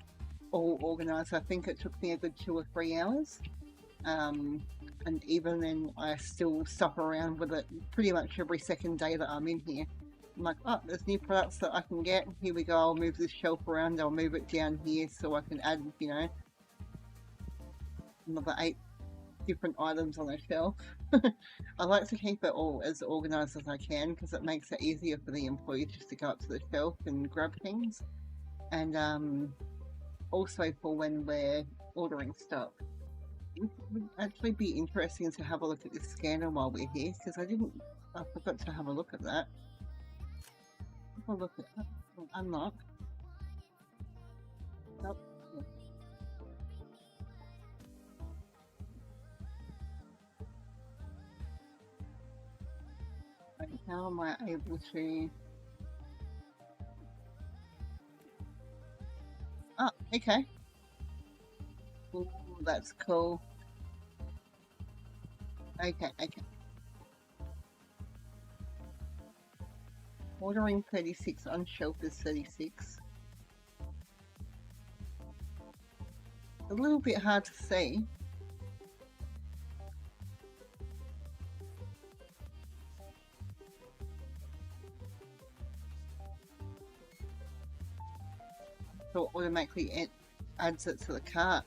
all organised, I think it took me a good 2 or 3 hours. And even then, I still stop around with it pretty much every second day that I'm in here. I'm like, oh, there's new products that I can get. Here we go, I'll move this shelf around, I'll move it down here so I can add, you know, another 8 different items on a shelf. I like to keep it all as organised as I can, because it makes it easier for the employees just to go up to the shelf and grab things. And also for when we're ordering stuff. It would actually be interesting to have a look at this scanner while we're here, because I forgot to have a look at that. Have a look at that. Unlock. Nope. How am I able to... Oh, okay. Ooh, that's cool. Okay. Ordering 36 on shelf is 36. A little bit hard to see. So it automatically adds it to the cart.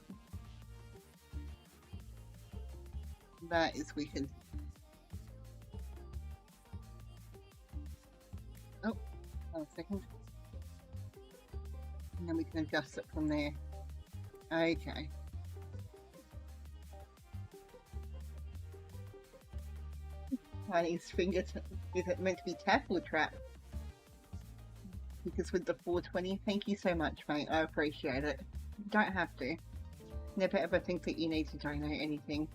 That is wicked. Oh, 1 second. And then we can adjust it from there. Okay. Tiny's finger, is it meant to be tap or trap? Because with the 420, thank you so much, mate. I appreciate it. Don't have to. Never ever think that you need to donate anything.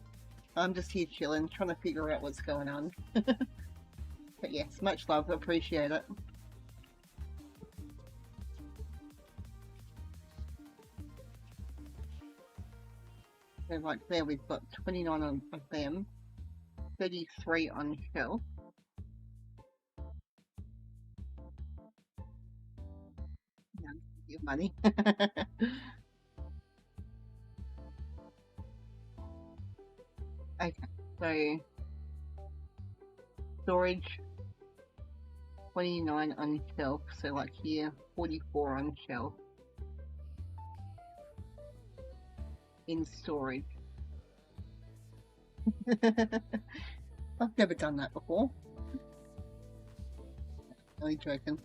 I'm just here chilling, trying to figure out what's going on. But yes, much love, appreciate it. So like there we've got 29 of them, 33 on shelf. No, your money. Okay, so storage 29 on shelf, so like here 44 on shelf in storage. I've never done that before. Only joking.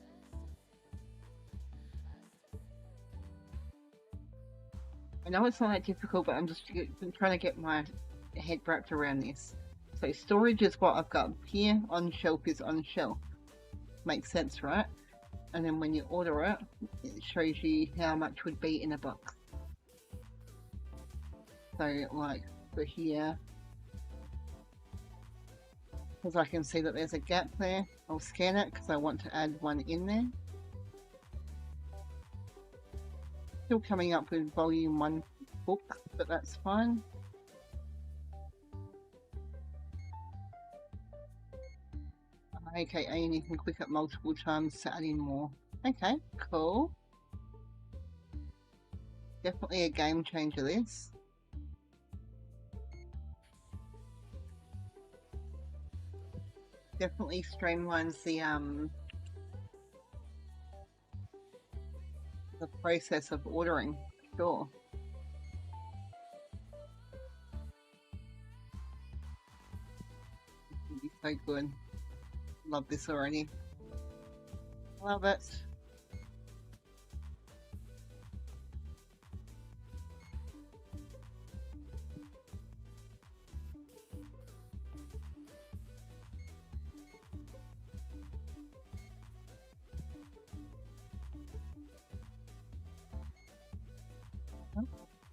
I know it's not that difficult, but I'm just trying to get my head wrapped around this. So storage is what I've got here, on shelf is on shelf. Makes sense, right? and then when you order it, it shows you how much would be in a box. So like for here, because I can see that there's a gap there, I'll scan it because I want to add one in there. Still coming up with volume 1 book, but that's fine. Okay, and you can click it multiple times to add in more. Okay, cool. Definitely a game changer, this. Definitely streamlines the process of ordering, sure. This would be so good. Love this already. Love it.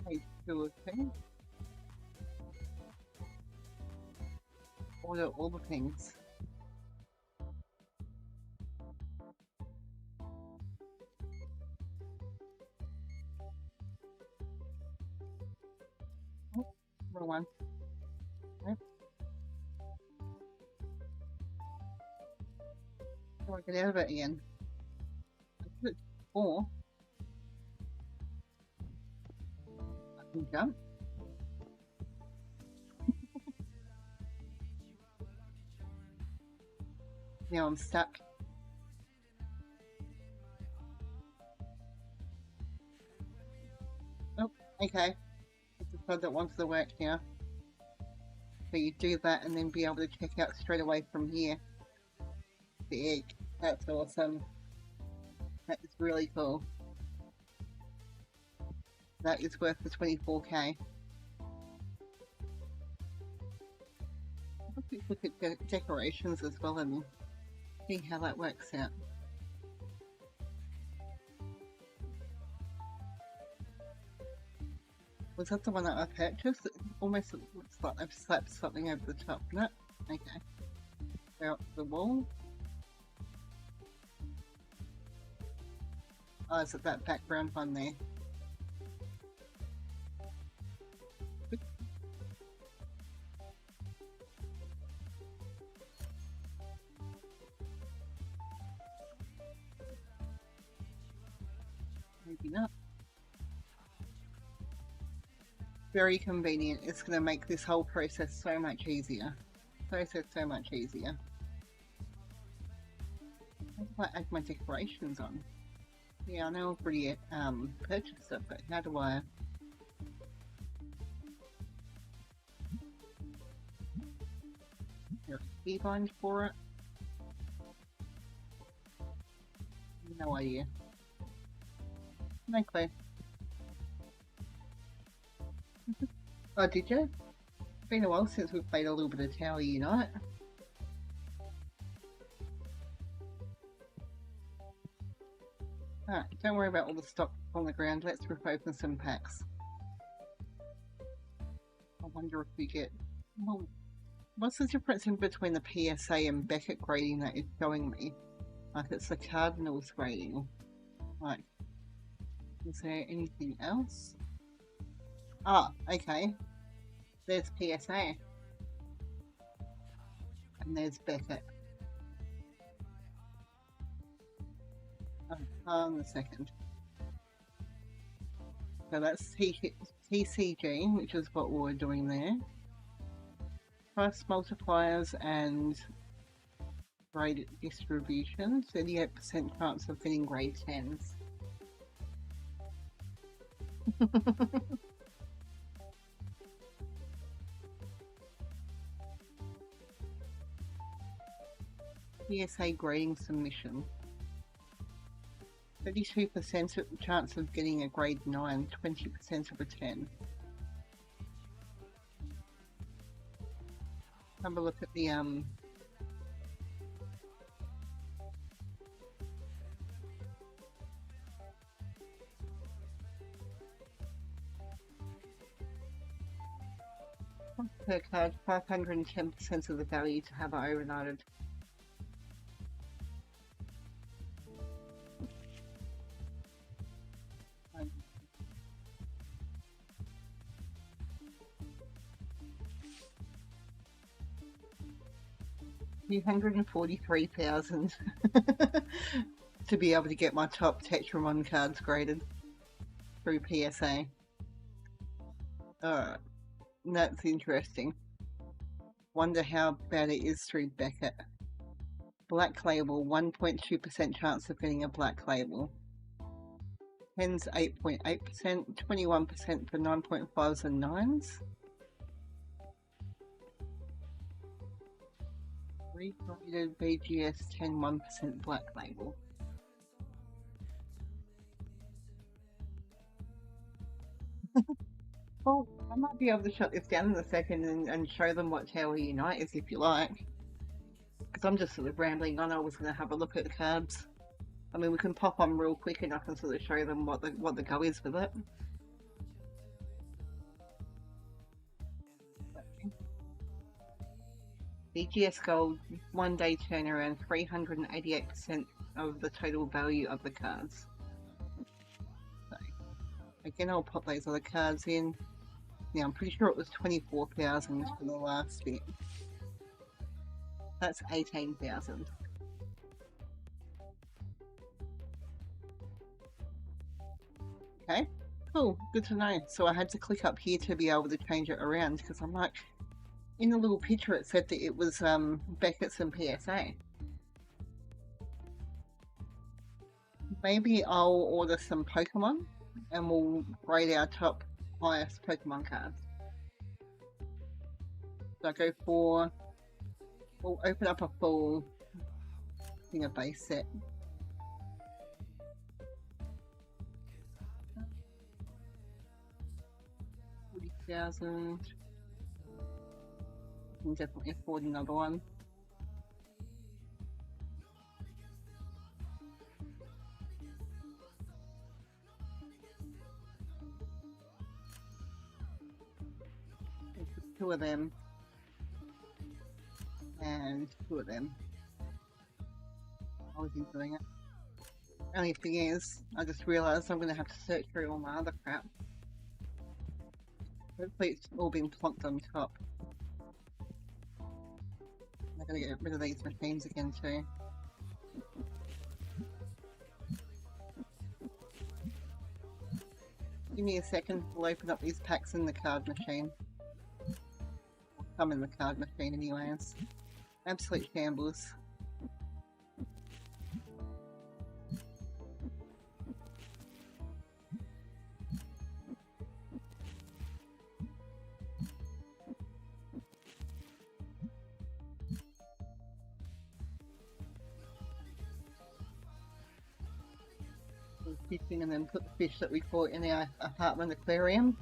Page 2 of 10. Order all the things. Oh, wrong one. Nope. How do I get out of it again? I put it 4. I can jump. Now I'm stuck. Oh, okay. It's the code that wants to work now. So you do that and then be able to check out straight away from here. The egg. That's awesome. That is really cool. That is worth the 24k. Let's look at decorations as well and see how that works out. Was that the one that I purchased? It almost looks like I've slapped something over the top. No? Okay. Go up to the wall. Oh, is it that background one there? Maybe not. Very convenient. It's going to make this whole process so much easier. So much easier. How do I add my decorations on? Yeah, I know I've already purchased it, but how do I? Is there a keybind for it? No idea. No clue. Oh, did you? It's been a while since we've played a little bit of Tower Unite. Alright, don't worry about all the stock on the ground. Let's rip open some packs. I wonder if we get... Well, what's the difference in between the PSA and Beckett grading that it's showing me? Like it's the Cardinals grading. Like, is there anything else? Ah, okay. There's PSA. And there's Beckett. Oh, hold on a second. So that's TCG, which is what we were doing there. Price multipliers and grade distribution. 38% chance of getting grade 10s. PSA grading submission. 32% chance of getting a grade 9, 20% of a 10. Have a look at the Cost per card 510% of the value to have it overnighted. $243,000 to be able to get my top Tetramon cards graded through PSA. Alright, that's interesting. Wonder how bad it is through Beckett. Black label, 1.2% chance of getting a black label. Pens 8.8%, 21% for 9.5s and 9s. Regraded BGS 10, 1% black label. Well, I might be able to shut this down in a second and show them what Tower Unite is if you like. Because I'm just sort of rambling on. I was going to have a look at the cards. I mean, we can pop on real quick and I can sort of show them what the go is with it. BGS Gold, 1 day turnaround, 388% of the total value of the cards. So, again, I'll pop those other cards in. Now, I'm pretty sure it was 24,000 for the last bit. That's 18,000. Okay, cool, good to know. So I had to click up here to be able to change it around because I'm like, in the little picture it said that it was Beckett's and PSA. Maybe I'll order some Pokemon and we'll grade our top highest Pokemon cards. So I go for, we'll open up a full thing of base set. $40,000. Can definitely afford another one. Two of them and two of them. I was enjoying it. Only thing is, I just realised I'm going to have to search through all my other crap. Hopefully it's all been plonked on top. I'm going to get rid of these machines again too. Give me a second, we'll open up these packs in the card machine. Some in the card machine anyways. Absolute shambles. Fishing and then put the fish that we caught in our apartment aquarium.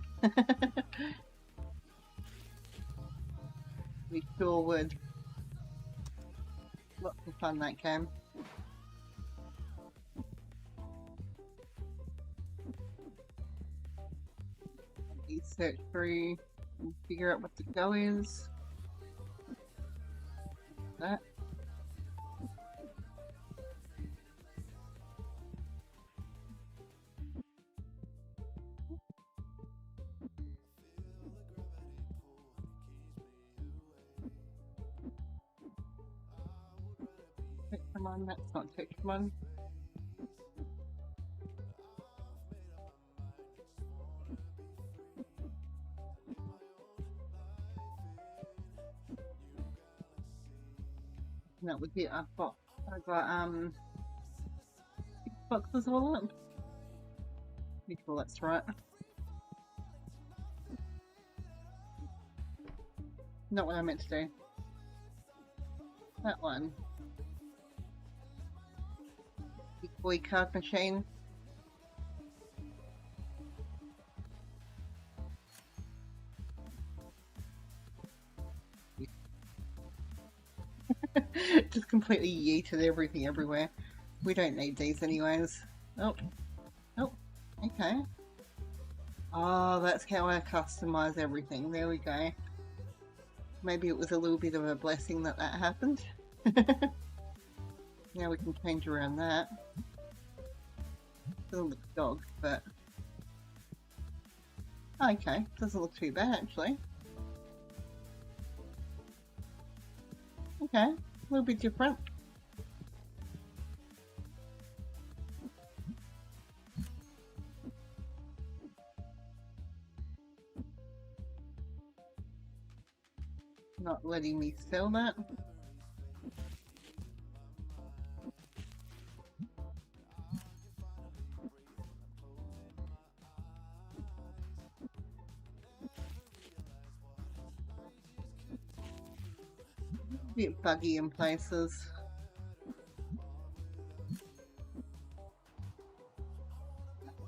We sure would. Lots of fun that game. You search through and figure out what the go is. That. Tetramon, that's not Tetramon. That would be I got 6 boxes all up. Pretty sure that's right. Not what I meant to do. That one. Big boy card machine. Just completely yeeted everything everywhere. We don't need these anyways. Oh. Oh. Okay. Oh, that's how I customize everything. There we go. maybe it was a little bit of a blessing that that happened. Now we can change around that. Doesn't look dog, but okay, doesn't look too bad actually. Okay, a little bit different. Not letting me sell that. Bit buggy in places.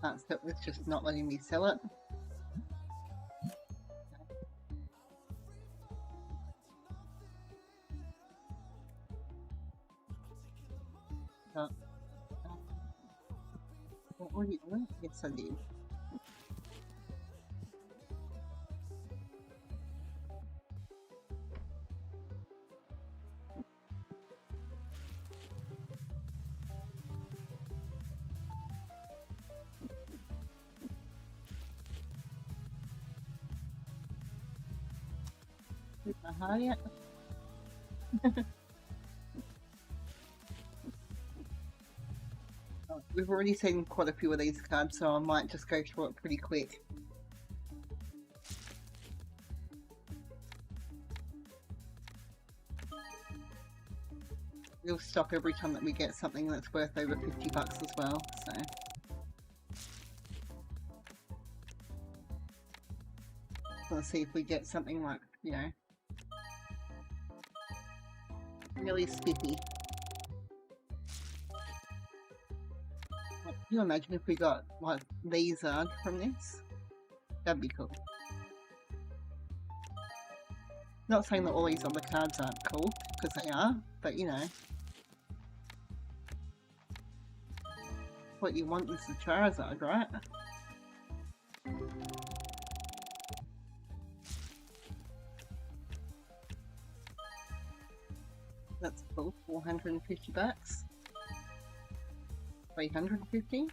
Can't stop with just not letting me sell it. What were you doing? Yes, I did. Yet. Oh, we've already seen quite a few of these cards, so I might just go through it pretty quick. We'll stop every time that we get something that's worth over 50 bucks as well, so. Let's see if we get something like, you know, really spiffy. Can you imagine if we got like these are from this? That'd be cool. Not saying that all these other cards aren't cool, because they are, but you know. What you want is the Charizard, right? That's cool, 450 bucks. 350.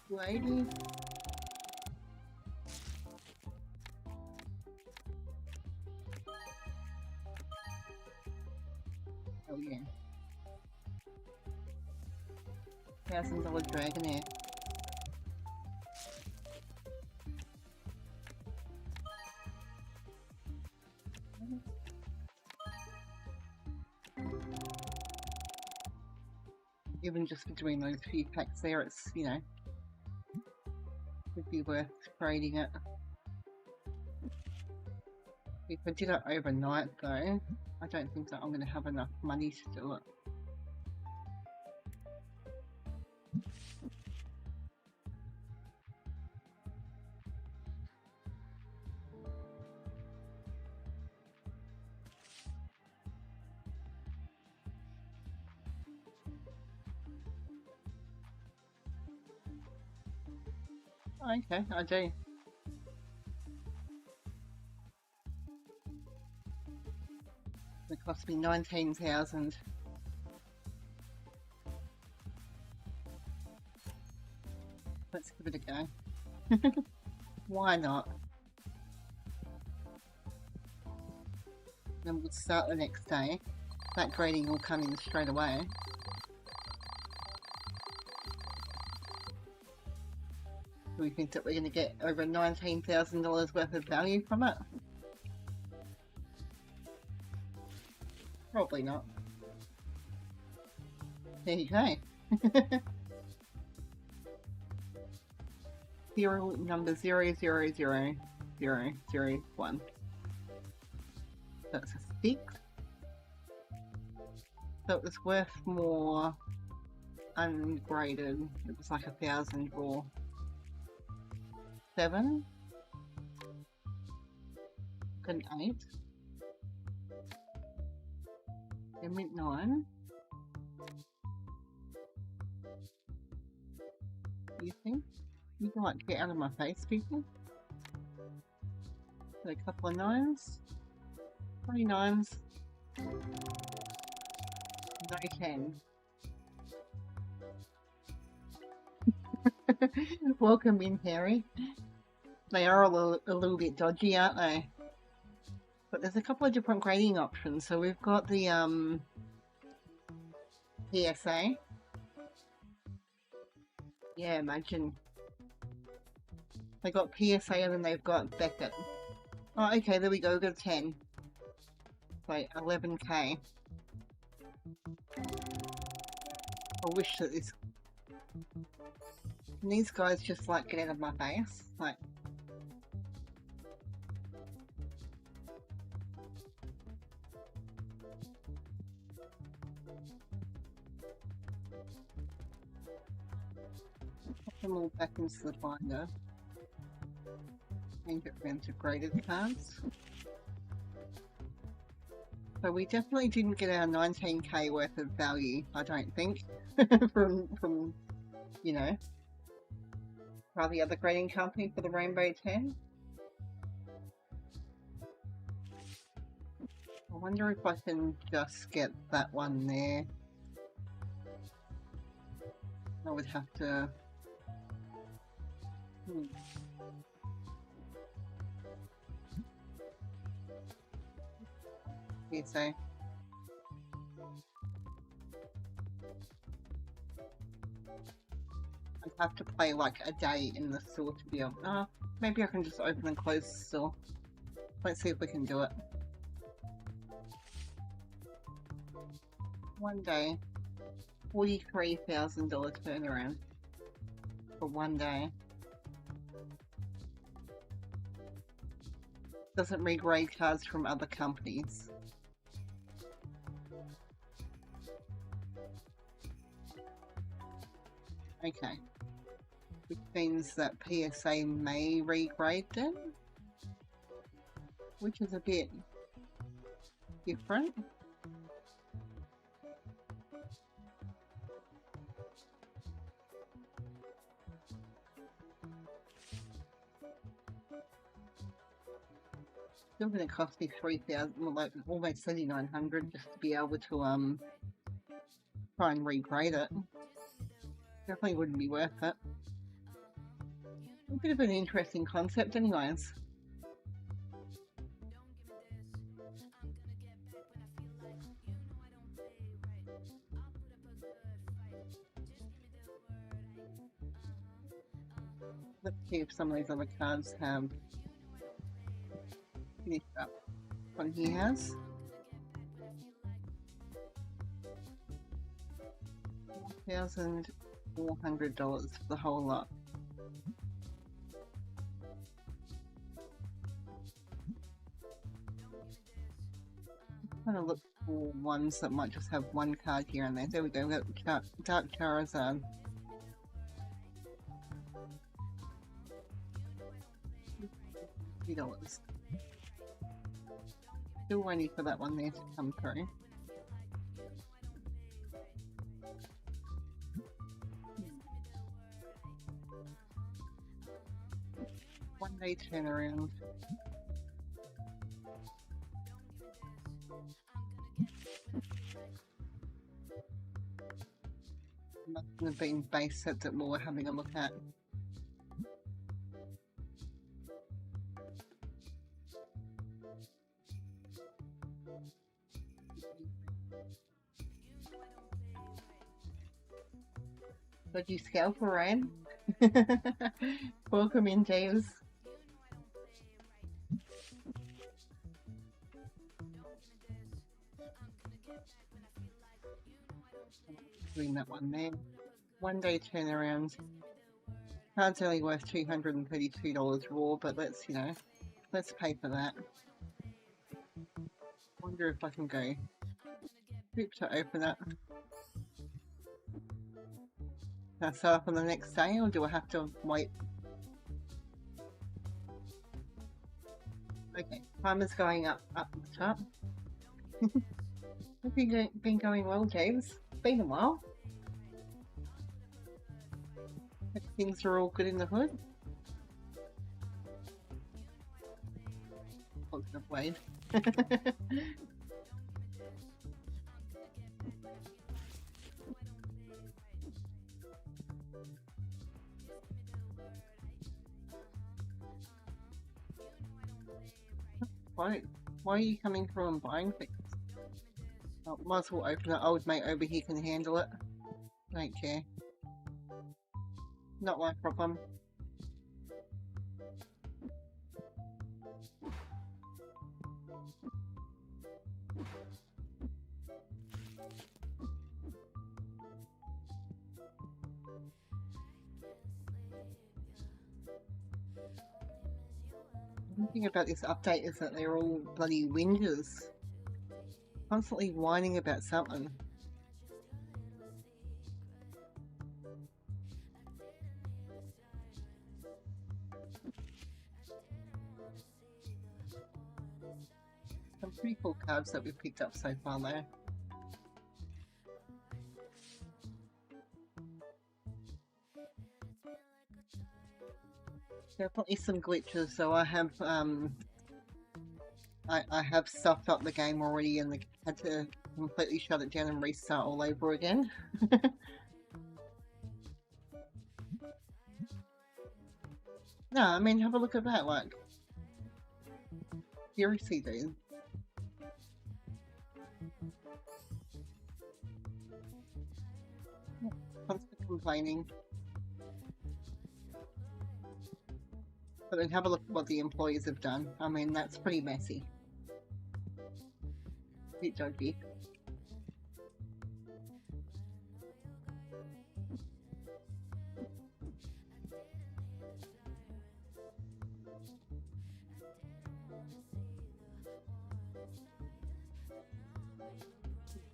$280. Oh yeah. $1,000 Dragonair. Even just between those few packs there, it's, you know, would be worth trading it. If I did it overnight though, I don't think that I'm going to have enough money to do it. Okay, I do. It cost me 19,000. Let's give it a go. Why not? Then we'll start the next day. That grading will come in straight away. Do we think that we're going to get over $19,000 worth of value from it? Probably not. There you go. Serial number 000001. That's a 6. So it was worth more ungraded. It was like 1,000 raw. 7. An 8. A mint 9. You think? You can like get out of my face, people. Got a couple of nines. 3 nines. No 10. Welcome in, Harry. They are a little bit dodgy, aren't they? But there's a couple of different grading options. So we've got the PSA. Yeah, imagine. They got PSA and then they've got Beckett. Oh, okay, there we go. We've got a 10. Wait, 11k. I wish that this... Can these guys just like get out of my face? Like... Put them all back into the binder. Change it around to graded cards. So we definitely didn't get our 19k worth of value, I don't think, from you know, by the other grading company for the Rainbow 10. I wonder if I can just get that one there. I would have to... So I'd have to play like a day in the store to be able... maybe I can just open and close the store. Let's see if we can do it. One day, $43,000 turnaround for one day. Doesn't regrade cards from other companies. Okay, which means that PSA may regrade them, which is a bit different. Still going to cost me 3,000, like almost 3,900 just to be able to try and regrade it. Definitely wouldn't be worth it. A bit of an interesting concept anyways. Let's see if some of these other cards have finished up. One he has. $1,400 for the whole lot. I'm trying to look for ones that might just have one card here and there. There we go, we've got Dark Charizard. $50. Still waiting for that one there to come through. One day turnaround. Must have been base set that we were having a look at. Dodgy scalper, Ran. Welcome in, James. Doing that one there. One day turnaround. Card's only worth $232 raw, but let's, you know, let's pay for that. Wonder if I can go group to open it. Can I set up on the next day, or do I have to wait? Okay, timer's going up the top. Hope you've been going well, James. It's been a while. Things are all good in the hood. Positive Wade. Why are you coming through and buying things? Oh, might as well open it. Old mate over here can handle it. Don't care. Not my problem. The thing about this update is that they're all bloody whingers. Constantly whining about something. Some pretty cool cards that we've picked up so far though. Definitely some glitches, so I have I have stuffed up the game already and had to completely shut it down and restart all over again. No, I mean, have a look at that, like, seriously, dude. Constant complaining. But then have a look at what the employees have done. I mean, that's pretty messy. A bit dodgy.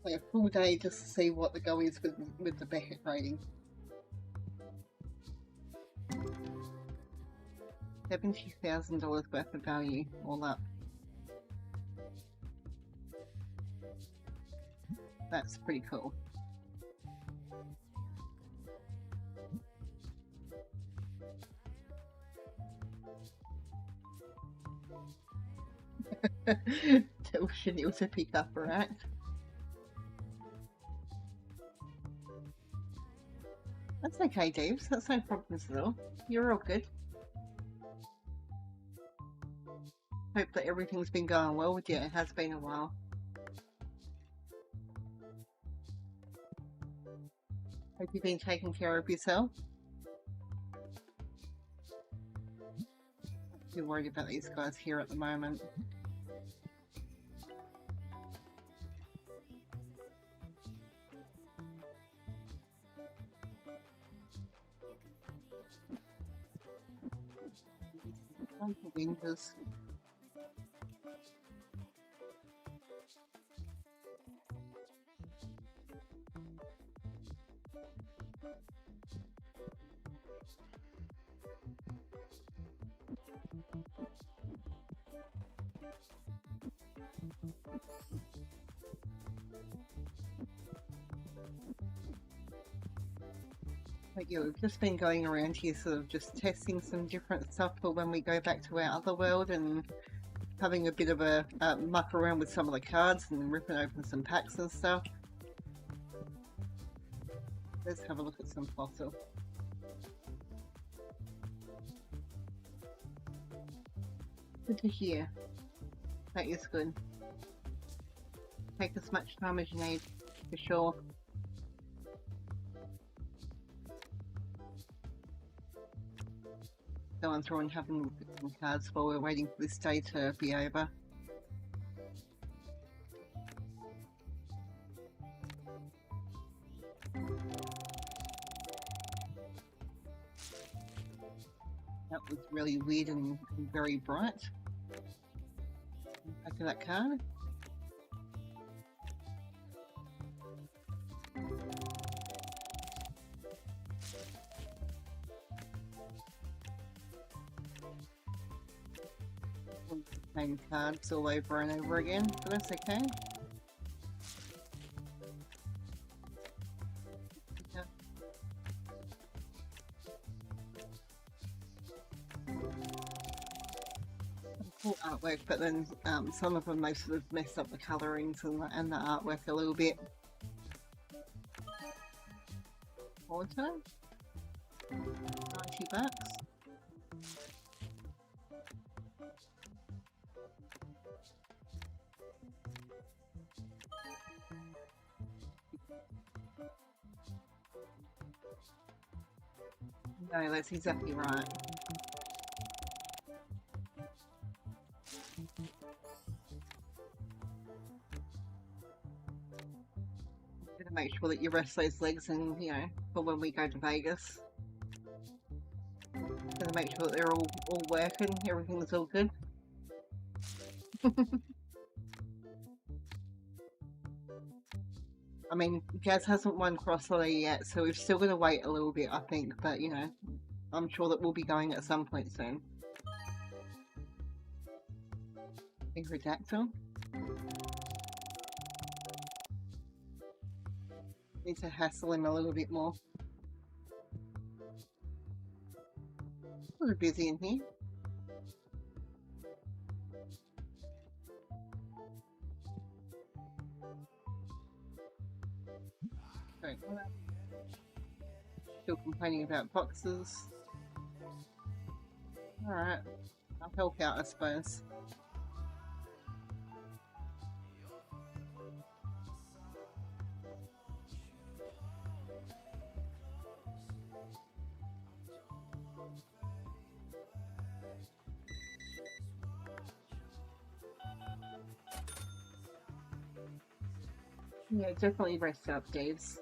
Like a full day just to see what the go is with the Beckett rating. $70,000 worth of value all up. That's pretty cool. Tell Chanel to pick up her act. That's okay, Deeves. That's no problems at all. You're all good. Hope that everything's been going well with you. It has been a while. Hope you've been taking care of yourself. Too worried about these guys here at the moment. Windows. But yeah, we've just been going around here sort of just testing some different stuff for when we go back to our other world and having a bit of a muck around with some of the cards and ripping open some packs and stuff. Let's have a look at some fossil. Good to hear. That is good. Take as much time as you need, for sure. Going through and having a look at some cards while we're waiting for this day to be over. That was really weird and very bright. Back to that card. Same cards all over and over again, but that's okay. cool artwork, but then some of them they sort of mess up the colorings and the artwork a little bit. Water, $90. No, that's exactly right. Gotta make sure that you rest those legs and, you know, for when we go to Vegas. Gotta make sure that they're all working, everything's all good. I mean, Jazz hasn't won Cross Lottery yet, so we've still got to wait a little bit, I think, but, you know, I'm sure that we'll be going at some point soon. Incredactyl. Need to hassle him a little bit more. A little busy in here. Sorry. Still complaining about boxes. Alright, I'll help out, I suppose. Yeah, definitely rest up, Daves.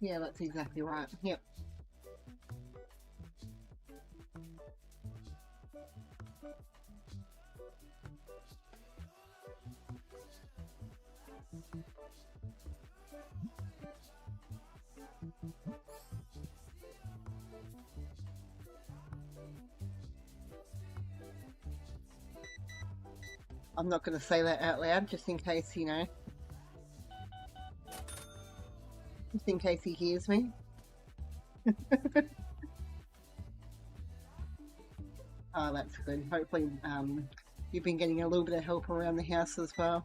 Yeah, that's exactly right. Yep. I'm not going to say that out loud, just in case, you know. Just in case he hears me. Oh, that's good. Hopefully, you've been getting a little bit of help around the house as well.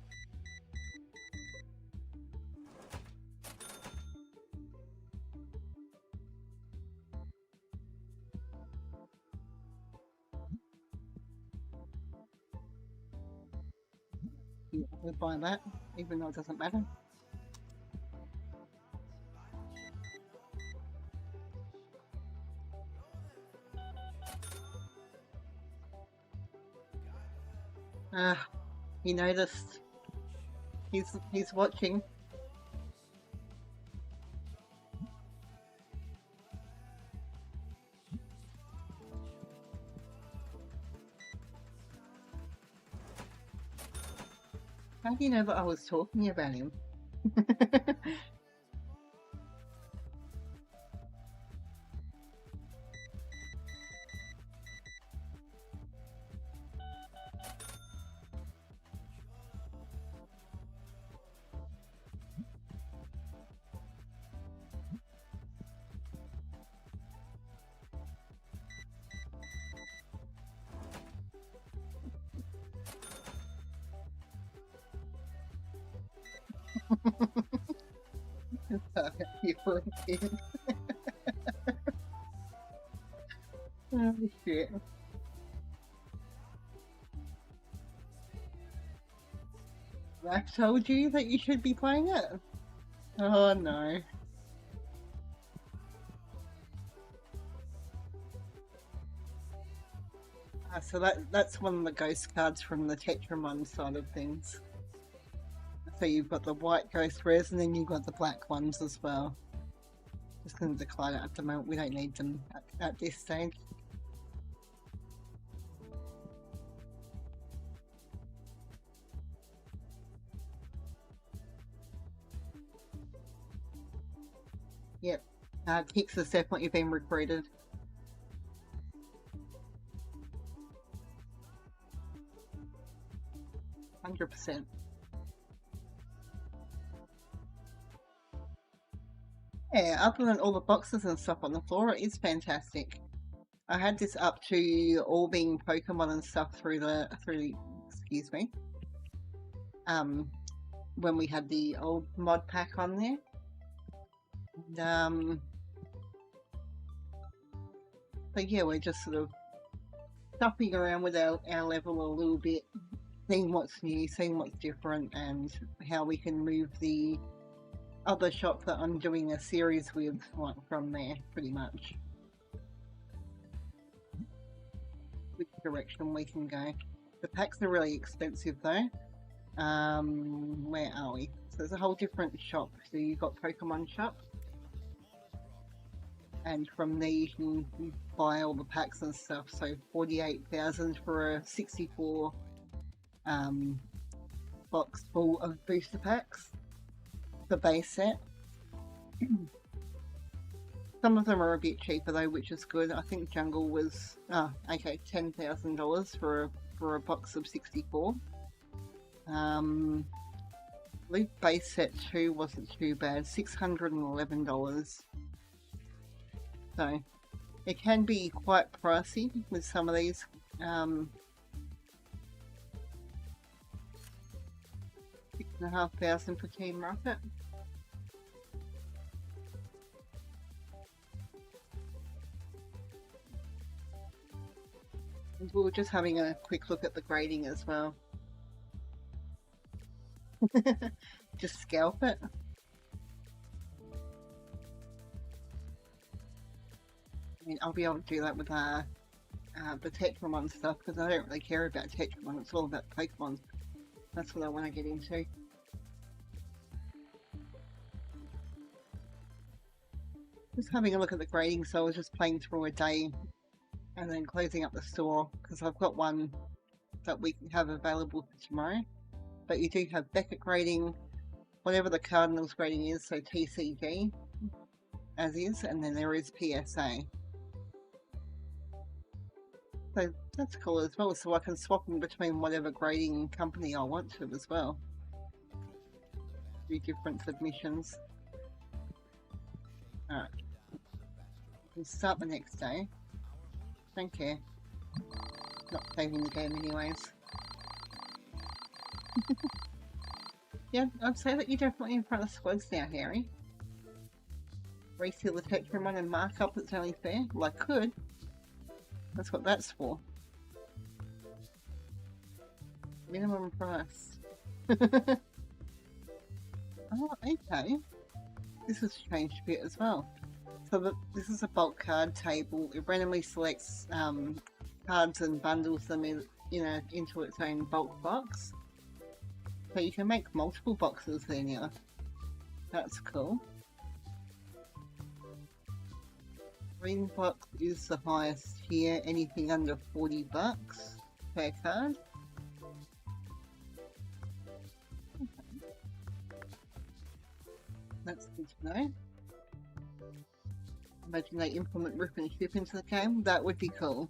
Yeah, we'll buy that, even though it doesn't matter. Ah, he noticed. He's watching. How do you know that I was talking about him? You were a kid. Oh shit. I told you that you should be playing it. Oh no. So that's one of the ghost cards from the Tetramon side of things. So you've got the white ghost rares and then you've got the black ones as well. Just going to decline it at the moment, we don't need them at this stage. Yep. Kix has definitely been recruited. %. Yeah, other than all the boxes and stuff on the floor, it is fantastic. I had this up to all being Pokemon and stuff through excuse me, when we had the old mod pack on there. And, but yeah, we're just sort of stuffing around with our level a little bit, seeing what's new, seeing what's different, and how we can move the other shop that I'm doing a series with from there, pretty much. Which direction we can go. The packs are really expensive though. Where are we? So there's a whole different shop. So you've got Pokemon shop, and from there you can buy all the packs and stuff. So 48,000 for a 64 box full of booster packs, the base set. Some of them are a bit cheaper though, which is good. I think Jungle was okay, $10,000 for a box of 64. I believe base set 2 wasn't too bad, $611. So it can be quite pricey with some of these. $6,500 for Team Rocket. We were just having a quick look at the grading as well. Just scalp it. I mean, I'll be able to do that with the Tetramon stuff, because I don't really care about Tetramon, it's all about Pokemon. That's what I want to get into. Just having a look at the grading, so I was just playing through a day and then closing up the store, because I've got one that we have available for tomorrow. But you do have Beckett grading, whatever the Cardinals grading is, so TCG as is, and then there is PSA. So that's cool as well, so I can swap in between whatever grading company I want to as well. 3 different submissions. Alright. We can start the next day. Don't care. Not saving the game anyways. Yeah, I'd say that you're definitely in front of squads now, Harry. Reseal the Tetramon and mark up it's only fair? Well, I could. That's what that's for. Minimum price. Oh, okay. This has changed a bit as well. So this is a bulk card table. It randomly selects cards and bundles them into its own bulk box. So you can make multiple boxes there now. That's cool. Green box is the highest here. Anything under $40 per card. That's good to know. Imagine they implement rip and ship into the game. That would be cool.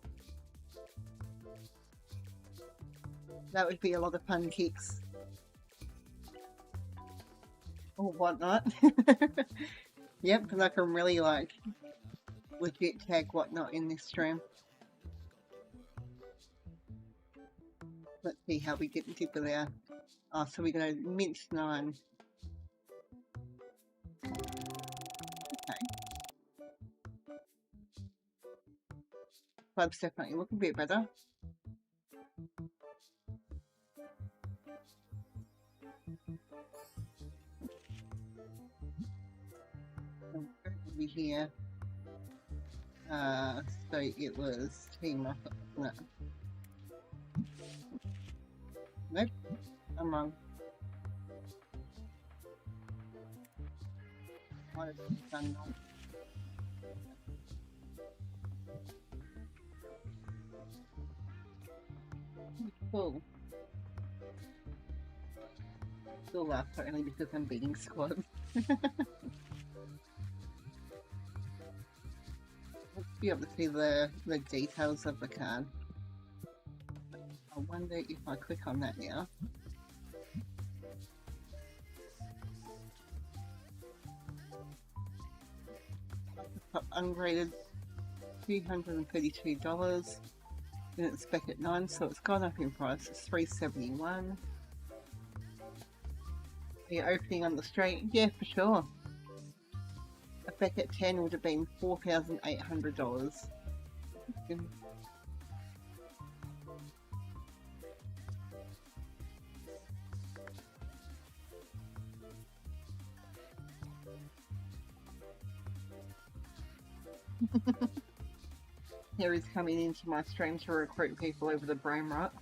That would be a lot of fun kicks. Or whatnot. Yep, because I can really like legit tag whatnot in this stream. Let's see how we did with our... Oh, so we're going to mint 9. Okay. Club's definitely looking a bit better. Over here. So it was Team Rocket, wasn't it? Nope, I'm wrong. Might have done that. Cool. Still laugh only because I'm beating squad. Let's be able to see the details of the card. I wonder if I click on that now. Ungraded $232. And it's back at 9, so it's gone up in price. It's $371. The opening on the straight, yeah, for sure. A back at 10 would have been $4,800. Here he's coming into my stream to recruit people over the brain rot.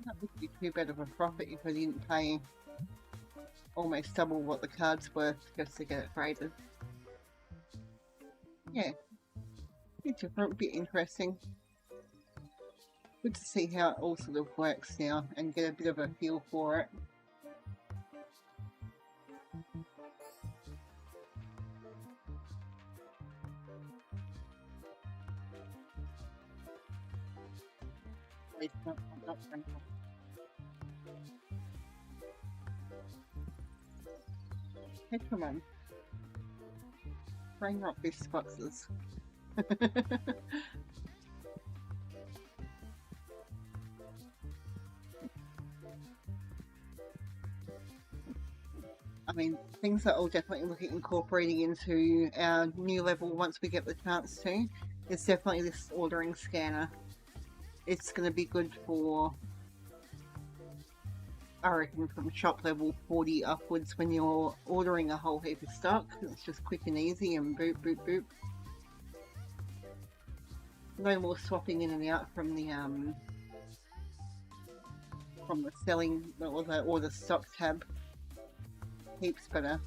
That would be too bad of a profit if I didn't pay almost double what the card's worth just to get it graded. Yeah, bit different, bit interesting. Good to see how it all sort of works now and get a bit of a feel for it. Wait, not Frank. Hey, come on. Brain rot boost boxes. I mean, things that I'll definitely look at incorporating into our new level once we get the chance to is definitely this ordering scanner. It's going to be good for, I reckon, from shop level 40 upwards when you're ordering a whole heap of stock. It's just quick and easy and boop, boop, boop. No more swapping in and out from the selling or the stock tab. Heaps better.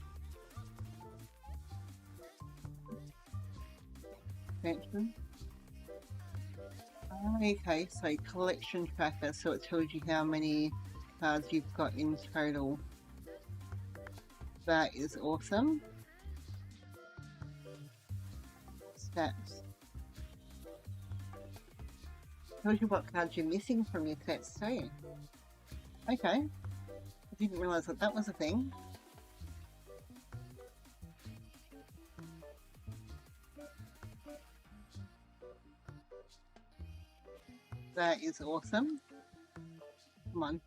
Expansion. Okay, so collection tracker, so it tells you how many cards you've got in total. That is awesome. Stats. Tells you what cards you're missing from your sets too. Okay. I didn't realise that that was a thing. That is awesome. Come on.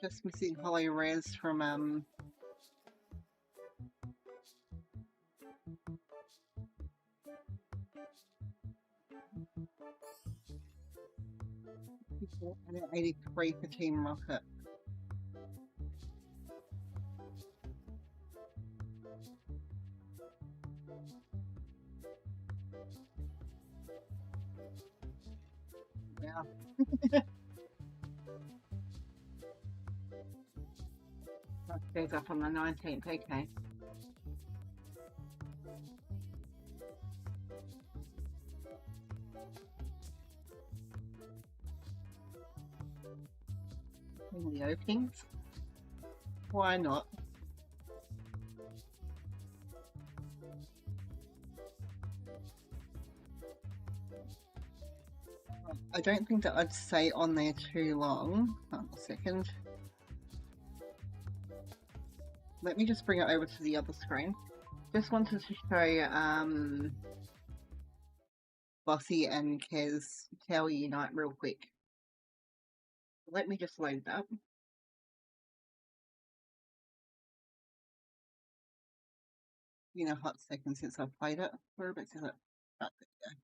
Just missing Hollow Rares from and an 83 for Team Rocket. Wow. That goes up on the 19th, okay. In the openings. Why not? I don't think that I'd stay on there too long. Hold on a second. Let me just bring it over to the other screen. Just wanted to show Bossy and Kez Tower Unite real quick. Let me just load that. Been a hot second since I've played it. Whereabouts is it? Oh, there we go.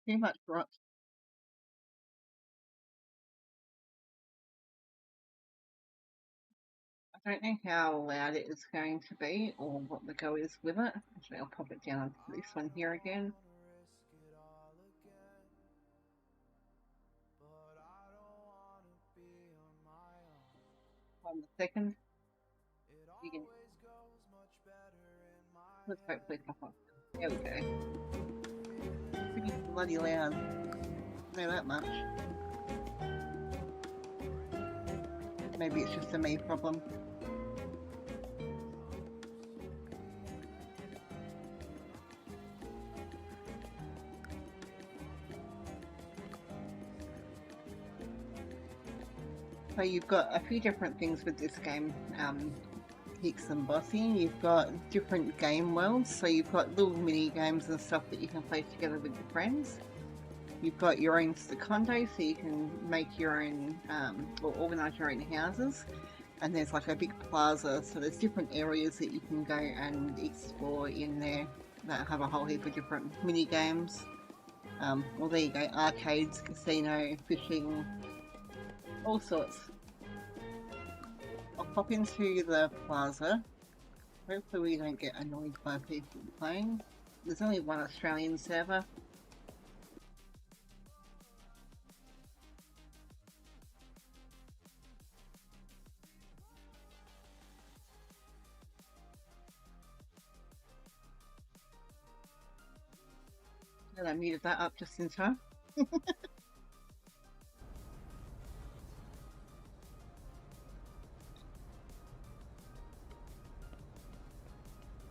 Too much rot. don't know how loud it is going to be or what the go is with it. Actually, I'll pop it down to this one here again. 1 second. You can. Let's hopefully pop up. There we go. Pretty bloody loud. Know that much. Maybe it's just a me problem. So you've got a few different things with this game, Hicks and Bossy. You've got different game worlds, so you've got little mini games and stuff that you can play together with your friends. You've got your own secondo, so you can make your own, or organise your own houses. And there's like a big plaza, so there's different areas that you can go and explore in there that have a whole heap of different mini games. Well, there you go, arcades, casino, fishing, all sorts. I'll pop into the plaza. Hopefully we don't get annoyed by people playing. There's only one Australian server. And I muted that up just in time.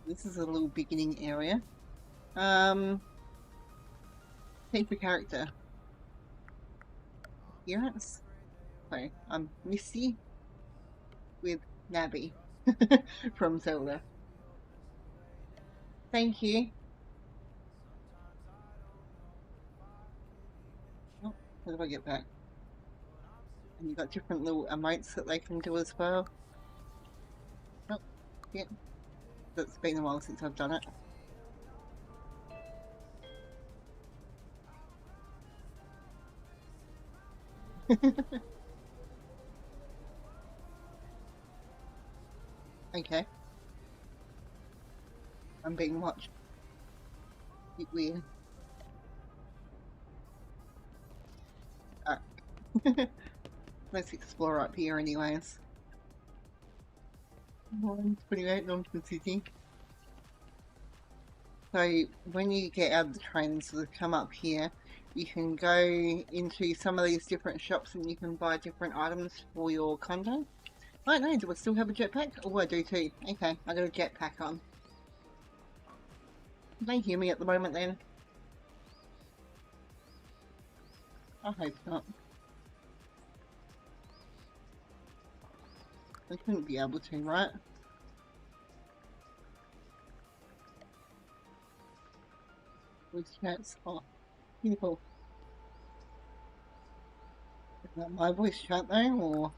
This is a little beginning area. Pick a character. Appearance. Sorry, I'm Misty with Navi from Zelda. Thank you. Oh, how do I get back? And you've got different little emotes that they can do as well. Oh, yeah. It's been a while since I've done it. Okay. I'm being watched. Bit weird. Alright. Let's explore up here anyways. 128 Northern City. So when you get out of the trains that come up here, you can go into some of these different shops and you can buy different items for your condo. I don't know, do I still have a jetpack? Oh, I do too. Okay, I got a jetpack on. Can they hear me at the moment then? I hope not. They couldn't be able to, right? Voice chats. Oh, beautiful. Is that my voice chat though, or?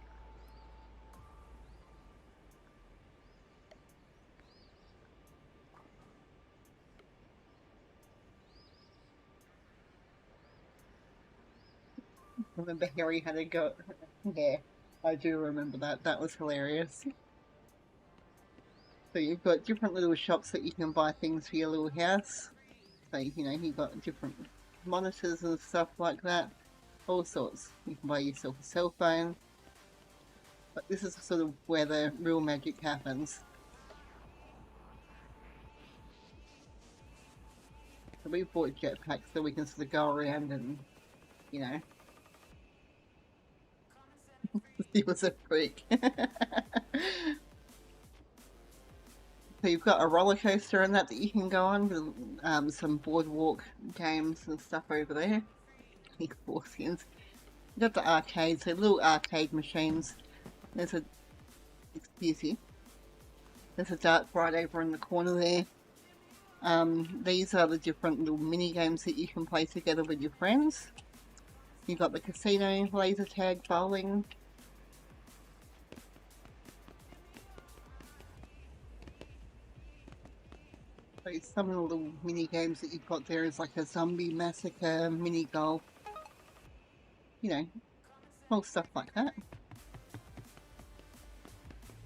Remember Harry had a go? Yeah, I do remember that. That was hilarious. So you've got different little shops that you can buy things for your little house. So, you know, you've got different monitors and stuff like that. All sorts. You can buy yourself a cell phone. But this is sort of where the real magic happens. So we bought jetpacks so we can sort of go around and, you know. He was a freak. So you've got a roller coaster and that you can go on with some boardwalk games and stuff over there. Big foreskins. You've got the arcade, so little arcade machines. There's a, excuse you. There's a dart right over in the corner there. These are the different little mini games that you can play together with your friends. You've got the casino, laser tag, bowling. So some of the little mini games that you've got there is like a zombie massacre, mini golf. You know, small stuff like that.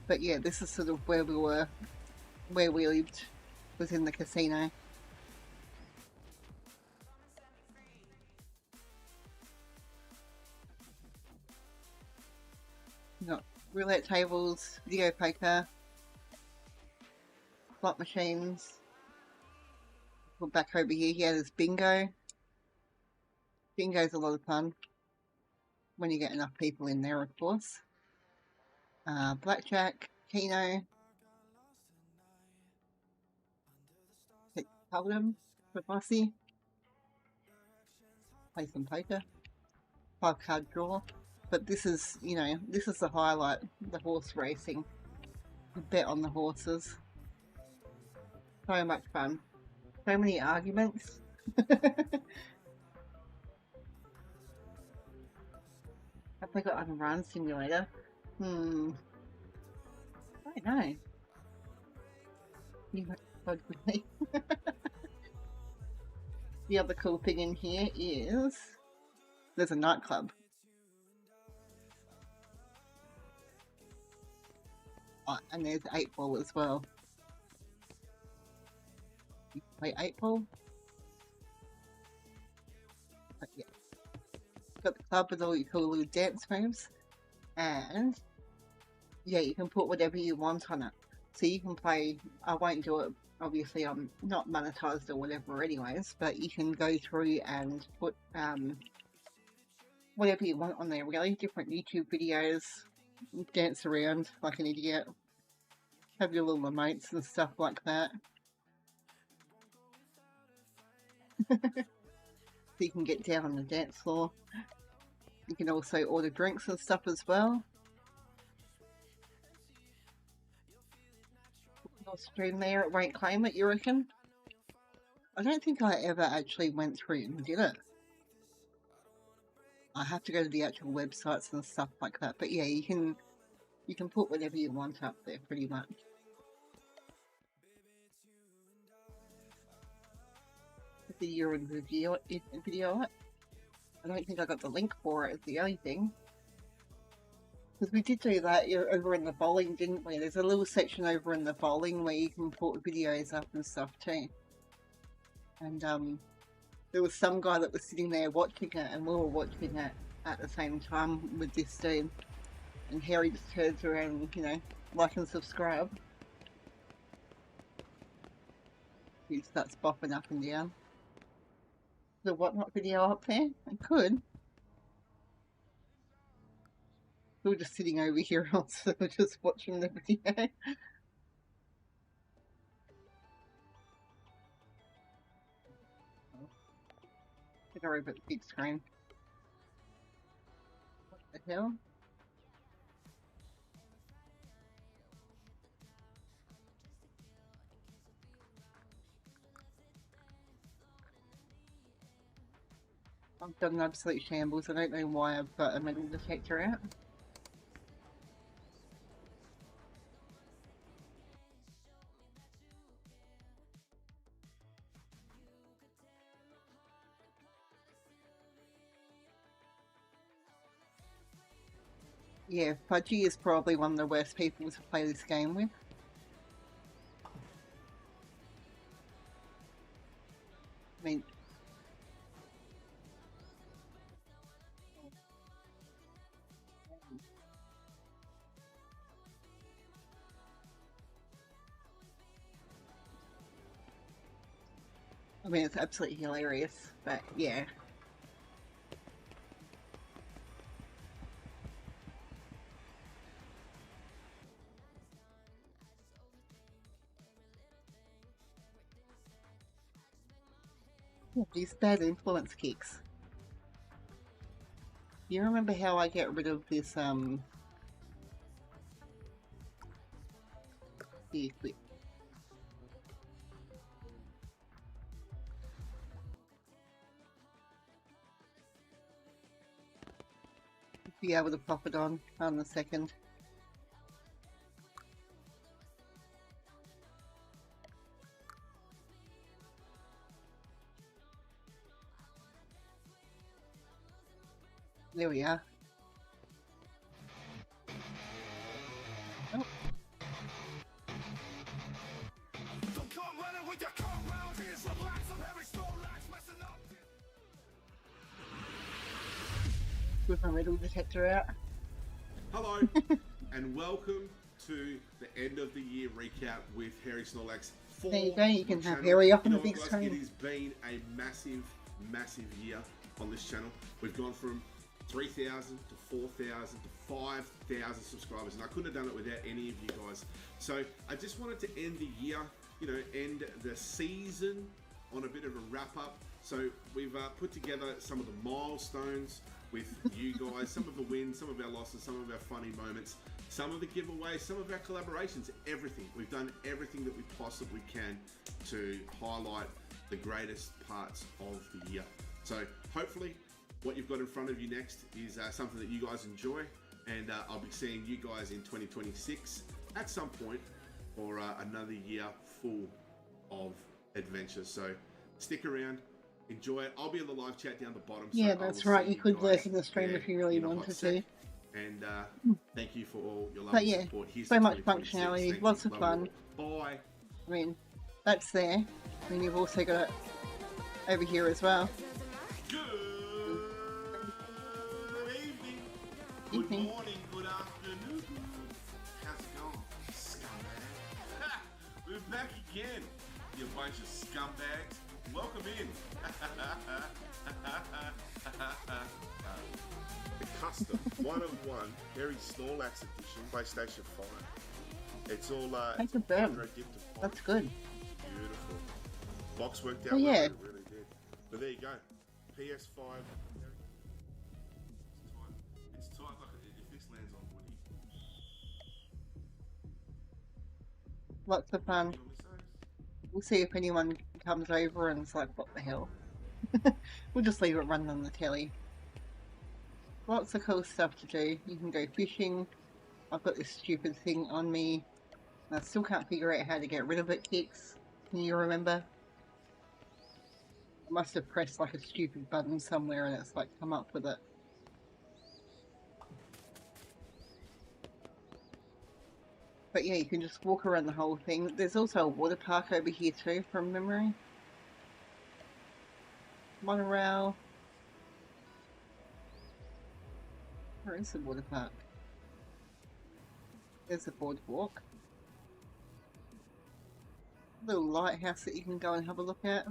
But yeah, this is sort of where we lived, was in the casino. You got roulette tables, video poker, slot machines. Put back over here. Yeah, there's bingo. Bingo's a lot of fun when you get enough people in there, of course. Blackjack, Keno, Paladin for Bossy. Play some poker. 5-card draw. But this is, you know, this is the highlight, the horse racing. You bet on the horses. So much fun. So many arguments. Have they got a run simulator? I don't know. You might with me. The other cool thing in here is there's a nightclub. Oh, and there's 8-ball as well. You can play 8-ball. But yeah. Got the club with all your cool little dance moves. And yeah, you can put whatever you want on it. So you can play, I won't do it, obviously I'm not monetized or whatever anyways, but you can go through and put whatever you want on there, really. Different YouTube videos, dance around like an idiot, have your little emotes and stuff like that. So you can get down on the dance floor. You can also order drinks and stuff as well. I'll stream there, it won't claim it, you reckon? I don't think I ever actually went through and did it. I have to go to the actual websites and stuff like that. But yeah, you can put whatever you want up there pretty much. The year-end video it. I don't think I got the link for it, is the only thing. Because we did do that over in the bowling, didn't we? There's a little section over in the bowling where you can put videos up and stuff too. And there was some guy that was sitting there watching it, and we were watching it at the same time with this dude. And Harry just turns around and, you know, like and subscribe. He starts bopping up and down. The whatnot video up there? I could. We were just sitting over here also, just watching the video. Go over the big screen. What the hell? I've done an absolute shambles. I don't know why I've got a metal detector out. Yeah, Pudgy is probably one of the worst people to play this game with. I mean, it's absolutely hilarious, but yeah. These bad influence kicks. You remember how I get rid of this, the equip? Be able to pop it on the second. There we are. Oh, with my metal detector out. Hello, and welcome to the end of the year recap with Harry Snorlax. There you go, you can have Harry up on the big screen. It has been a massive, massive year on this channel. We've gone from 3,000 to 4,000 to 5,000 subscribers, and I couldn't have done it without any of you guys. So I just wanted to end the year, end the season on a bit of a wrap up. So we've put together some of the milestones with you guys, some of the wins, some of our losses, some of our funny moments, some of the giveaways, some of our collaborations, everything. We've done everything that we possibly can to highlight the greatest parts of the year. So hopefully what you've got in front of you next is something that you guys enjoy, and I'll be seeing you guys in 2026 at some point for another year full of adventures. So stick around. Enjoy it. I'll be in the live chat down the bottom. Yeah, so that's right. You could lurk in the stream if you really wanted to. And thank you for all your love but and yeah, support. Here's so much functionality, lots of fun. Bye. I mean, that's there. I mean, you've also got it over here as well. Good evening. Good morning. Good afternoon. How's it going, scumbag? Ha! We're back again, you bunch of scumbags. Welcome in. The custom 1-of-1 Harry Snorlax edition, PlayStation 5. It's all That's a burn. That's good. Beautiful. Box worked out well, yeah. Yeah. It really did. But there you go. PS5. It's tight like if this lands on Woody. Lots of fun. We'll see if anyone comes over and it's like, what the hell? We'll just leave it running on the telly. Lots of cool stuff to do. You can go fishing. I've got this stupid thing on me. I still can't figure out how to get rid of it, Kix. Can you remember? I must have pressed like a stupid button somewhere and it's like come up with it. But yeah, you can just walk around the whole thing. There's also a water park over here too, from memory. Monorail. Where is the water park? There's a boardwalk. Little lighthouse that you can go and have a look at.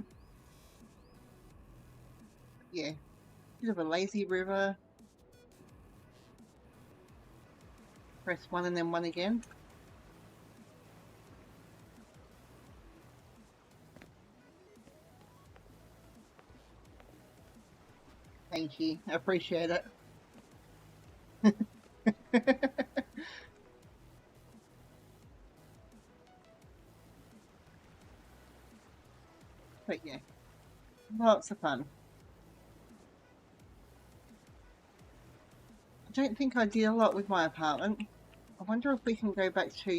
Yeah. Bit of a lazy river. Press 1 and then 1 again. Thank you. I appreciate it. But yeah, lots of fun. I don't think I did a lot with my apartment. I wonder if we can go back to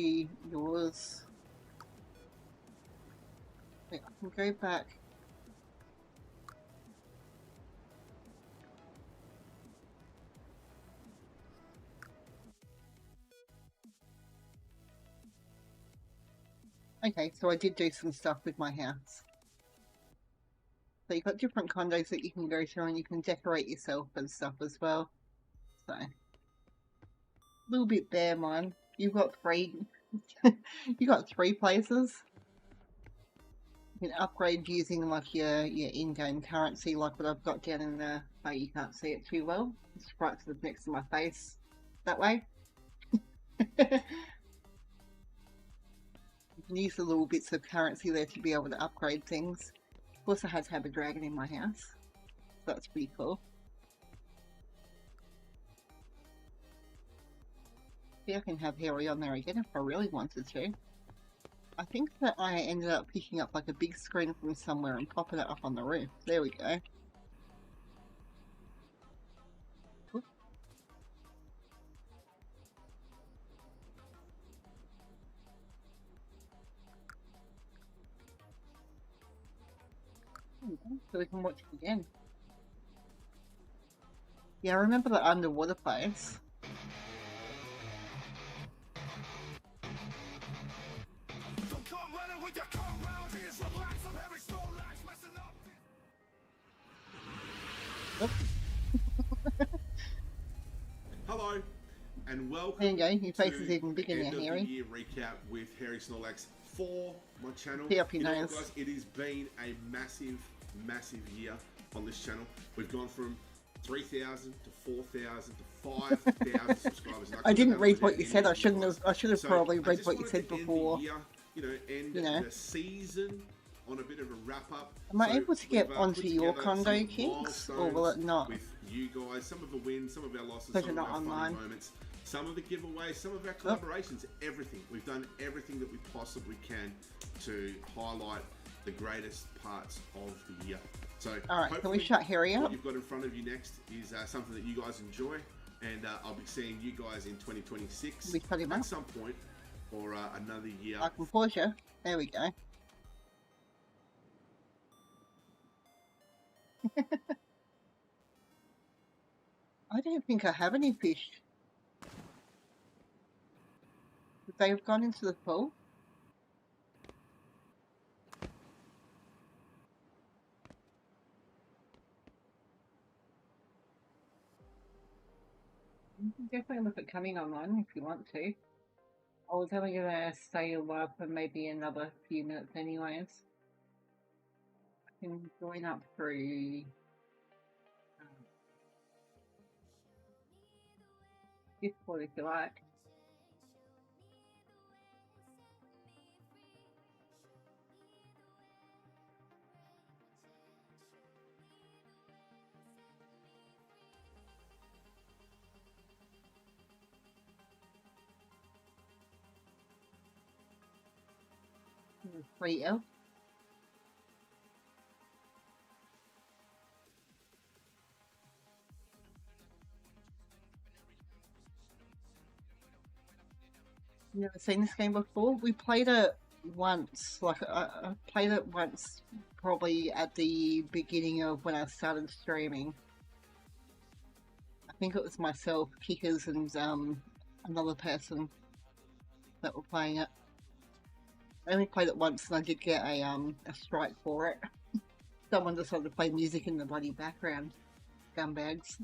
yours. Wait, I can go back. Okay, so I did do some stuff with my house. So you've got different condos that you can go through and you can decorate yourself and stuff as well. So, a little bit bare, mine. You've got 3, you got 3 places. You can upgrade using like your in-game currency, like what I've got down in the, oh, you can't see it too well. It's right to the next to my face. That way. You can use the little bits of currency there to be able to upgrade things. Of course, I had to have a dragon in my house. So that's pretty cool. Yeah, I can have Harry on there again if I really wanted to. I think that I ended up picking up like a big screen from somewhere and popping it up on the roof. There we go. So we can watch it again. Yeah, I remember the underwater place. and welcome. There you go. Your face is to even bigger the now, end of Harry. the year recap with Harry Snorlax for my channel. See up your You know what, nose. guys? It has been a massive year on this channel. We've gone from 3,000 to 4,000 to 5,000 subscribers. And I didn't couldn't read have what done you it said. without I any shouldn't of you have. guys. I should have So probably I read just what you wanted said to end before. the year, end You know. the season on a bit of a wrap up. Am I So able to get we've, onto put your together condo some kicks, or will it milestones not? with you guys, some of the wins, some of our losses, Because some you're of not our funny online. moments, some of the giveaways, some of our collaborations, everything. We've done everything that we possibly can to highlight the greatest parts of the year. So Alright, can we hopefully shut Harry what up? you've got in front of you next is something that you guys enjoy, and I'll be seeing you guys in 2026 We shut him at up. some point, or another year. I can pause you. There we go. I don't think I have any fish. They've gone into the pool. You can definitely look at coming online if you want to. I was only going to stay alive for maybe another few minutes anyways. I can join up through Discord if you like. Free elf. Never seen this game before. We played it once. Like I played it once, probably at the beginning of when I started streaming. I think it was myself, Kickers, and another person that were playing it. I only played it once, and I did get a strike for it. Someone decided to play music in the bloody background. Scumbags.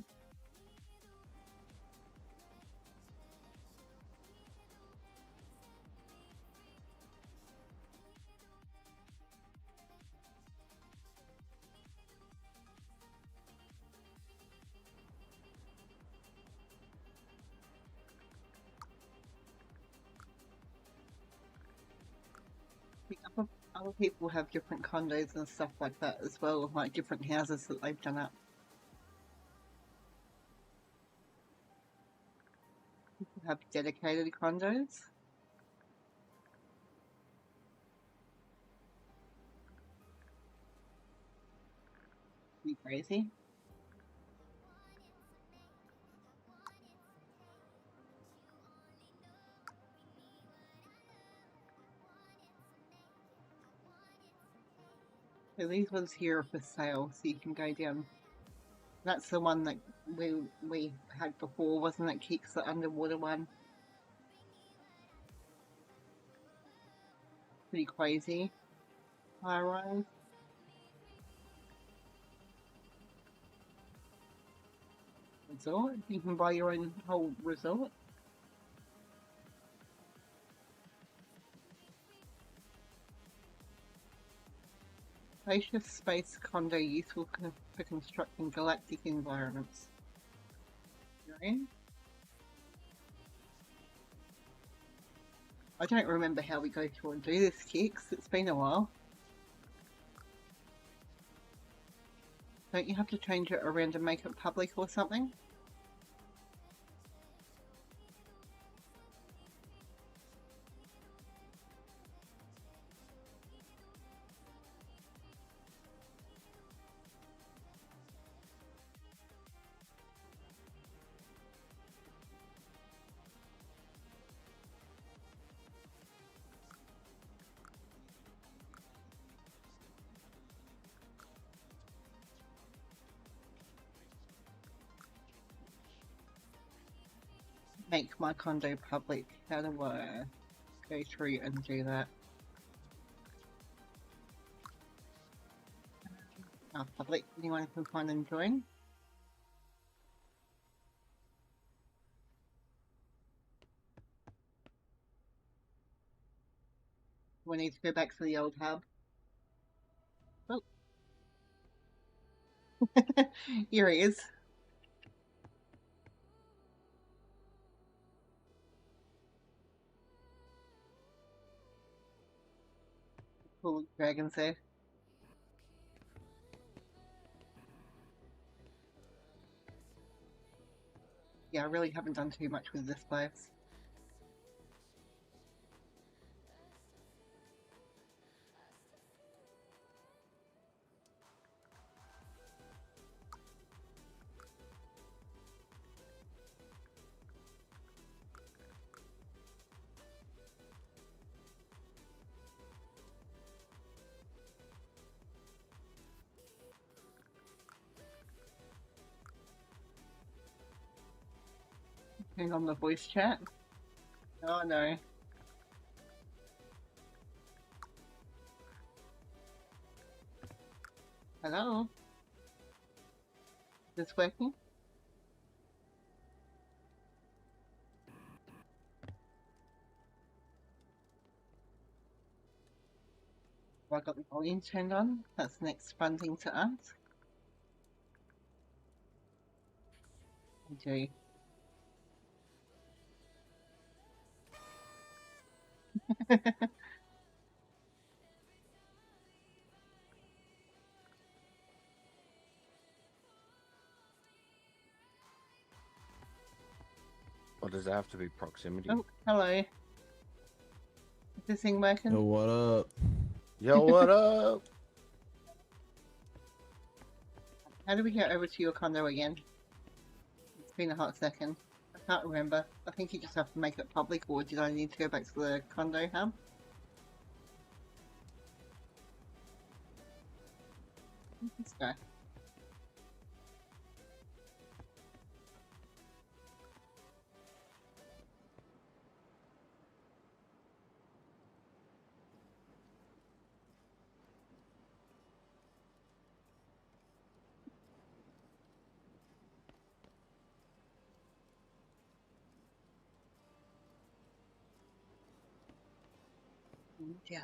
Other people have different condos and stuff like that as well, like different houses that they've done up. People have dedicated condos. Be crazy. So these ones here are for sale, so you can go down. That's the one that we had before, wasn't it? Kicks, the underwater one. Pretty crazy. High rise. Resort. You can buy your own whole resort. Spacious space condo useful for constructing galactic environments. You're in? I don't remember how we go through and do this, Kicks. It's been a while. Don't you have to change it around and make it public or something? Make my condo public. How do I go through and do that? Public. Anyone can find and join. We need to go back to the old hub. Oh. Here he is. Cool dragon's head. Yeah, I really haven't done too much with this place. Turn on the voice chat. Oh no. Hello? Is this working? Have I got the volume turned on? That's the next fun thing to ask. I do. Or does it have to be proximity? Oh, hello. Is this thing working? Yo, what up? Yo, what up? How do we get over to your condo again? It's been a hot second. I can't remember. I think you just have to make it public, or did I need to go back to the condo hub? Let's go. Jelly.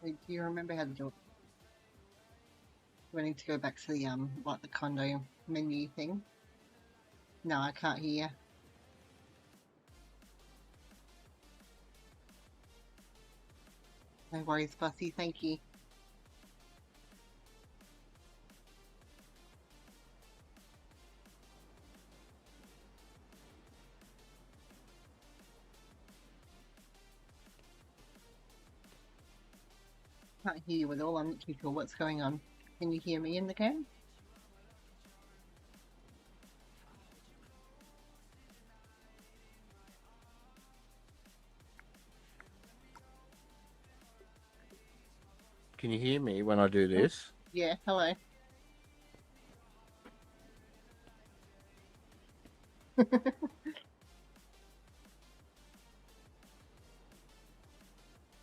Wait, do you remember how to do it? Do I need to go back to the like the condo menu thing? No, I can't hear. No worries, Bussy, thank you. Can't hear you at all, I'm not too sure what's going on. Can you hear me in the game? Can you hear me when I do this? Yeah, hello.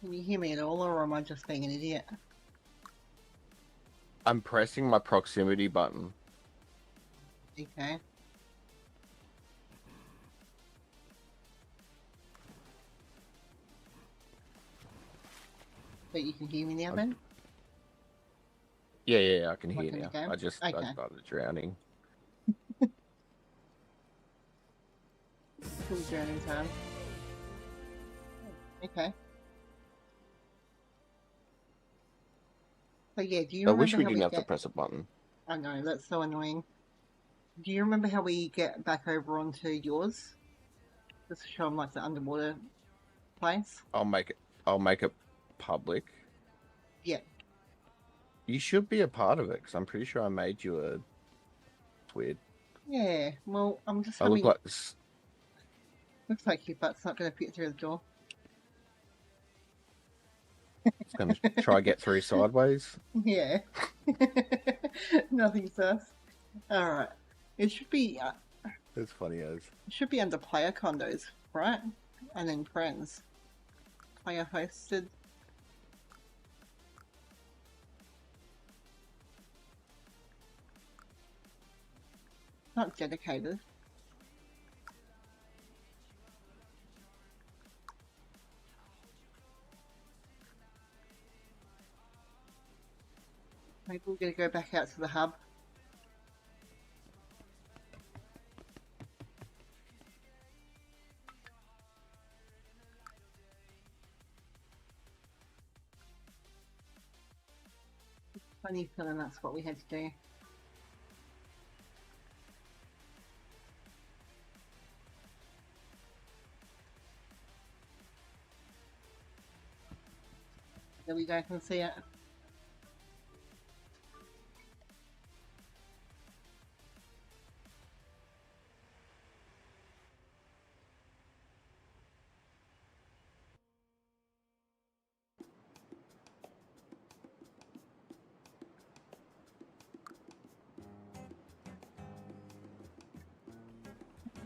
Can you hear me at all, or am I just being an idiot? I'm pressing my proximity button. Okay. But you can hear me now then? Yeah, I can hear Like in the now. game? I Okay. started drowning. Full journey time. Okay. So yeah, do you I remember wish we how didn't we have to get... press a button. I know, that's so annoying. Do you remember how we get back over onto yours? Just to show them like the underwater place? I'll make it public. Yeah. You should be a part of it because I'm pretty sure I made you a. It's weird. Yeah, well, I'm just I look having... like this. Looks like your butt's not going to fit through the door. It's gonna try get through sideways. Yeah. Nothing sus. Alright. It should be It's funny as. it should be under player condos, right? And then friends. Player hosted. Not dedicated. Maybe we're going to go back out to the hub. Funny feeling that's what we had to do. There we go, I can see it.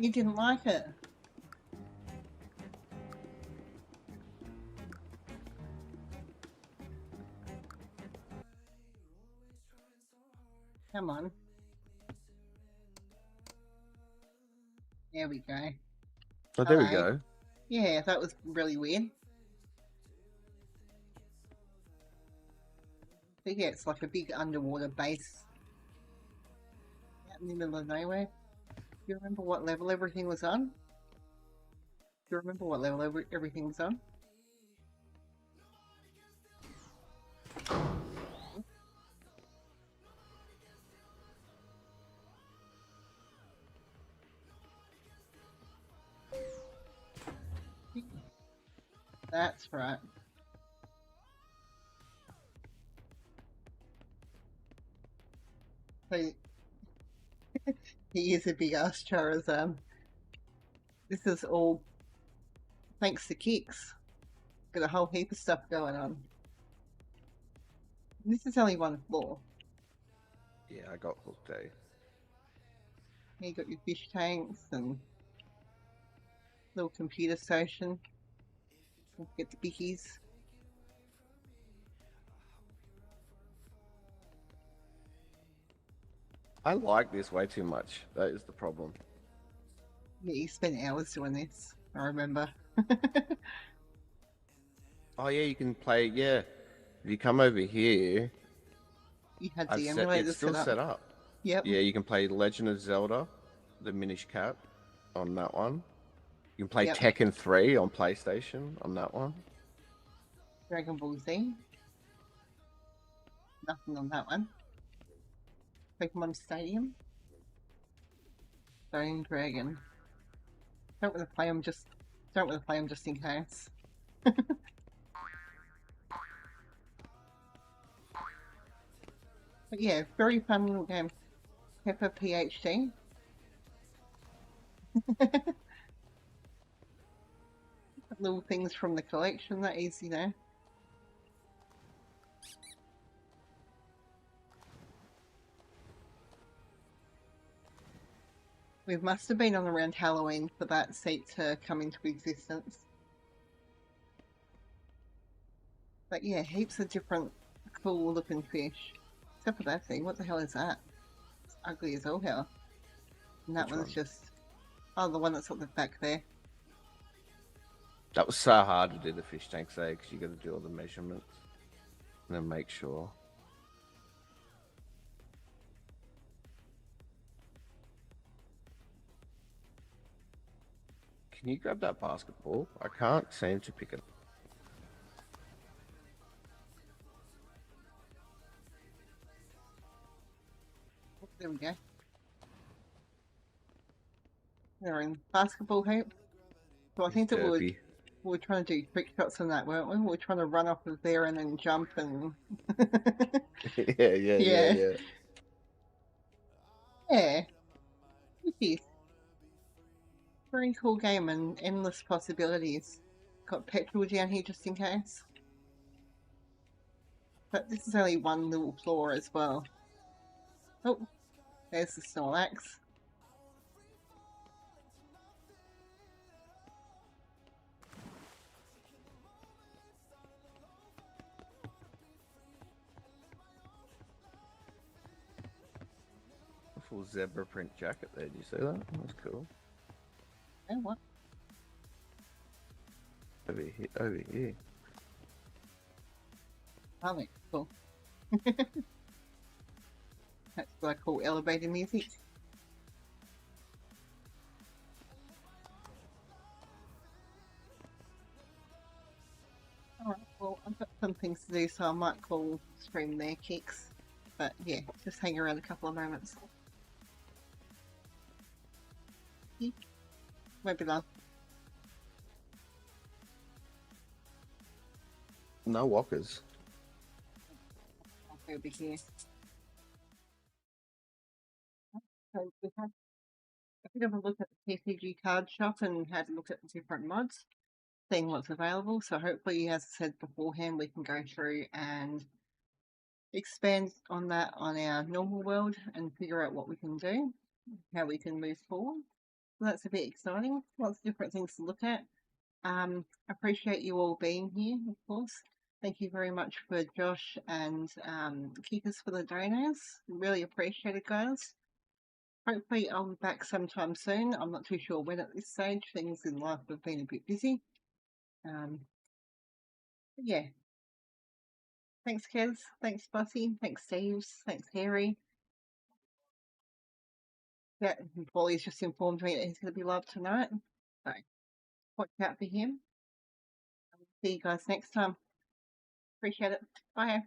You didn't like it. Come on. There we go. Oh, there we Hello. go. Yeah, that was really weird. But yeah, it's like a big underwater base out in the middle of nowhere. Do you remember what level everything was on? Do you remember what level everything was on? That's right. So, he is a big ass Charizard. This is all thanks to Kicks. Got a whole heap of stuff going on. This is only one floor. Yeah, I got hooked, eh? You got your fish tanks and little computer station. Get the bickies. I like this way too much. That is the problem. Yeah, you spent hours doing this. I remember. Oh yeah, you can play. Yeah, if you come over here, You had I've the set. emulator It's still set up. Yep. Yeah, you can play Legend of Zelda, the Minish Cap, on that one. You can play Yep. Tekken 3 on PlayStation on that one. Dragon Ball Z. Nothing on that one. Pokemon Stadium. Stone Dragon. Don't want to play them just in case. But yeah, very fun little game. Pepper PhD. Little things from the collection, that is, you know. We must have been on around Halloween for that seat to come into existence. But yeah, heaps of different cool looking fish. Except for that thing, what the hell is that? It's ugly as all hell. And that Which one's one? just... Oh, the one that's at the back there. That was so hard to do the fish tanks, eh? Because you got to do all the measurements and then make sure. Can you grab that basketball? I can't seem to pick it. There we go. They're in basketball hoop. So I think it would... Derby. We were trying to do trick shots on that, weren't we? We were trying to run off of there and then jump and yeah. yeah. It is. Very cool game and endless possibilities. Got petrol down here just in case. But this is only one little floor as well. Oh, there's the Snorlax. A full zebra print jacket there. Did you see that? That's cool. Oh, what? Over here. Oh, that's cool. That's what I call elevator music. Alright, well, I've got some things to do, so I might call stream there, kicks. But yeah, just hang around a couple of moments. Won't be long. No walkers. I'll go over here. So we had a bit of a look at the TCG Card Shop and had a look at the different mods, seeing what's available. So hopefully, as I said beforehand, we can go through and expand on that on our normal world and figure out what we can do, how we can move forward. So that's a bit exciting. Lots of different things to look at. Appreciate you all being here, of course. Thank you very much for Josh and Kikas for the donors. Really appreciate it, guys. Hopefully I'll be back sometime soon. I'm not too sure when at this stage. Things in life have been a bit busy. But yeah. Thanks, Kez. Thanks, Bossy. Thanks, Steve. Thanks, Harry. Yeah, Wally's just informed me that he's going to be live tonight. So watch out for him. See you guys next time. Appreciate it. Bye.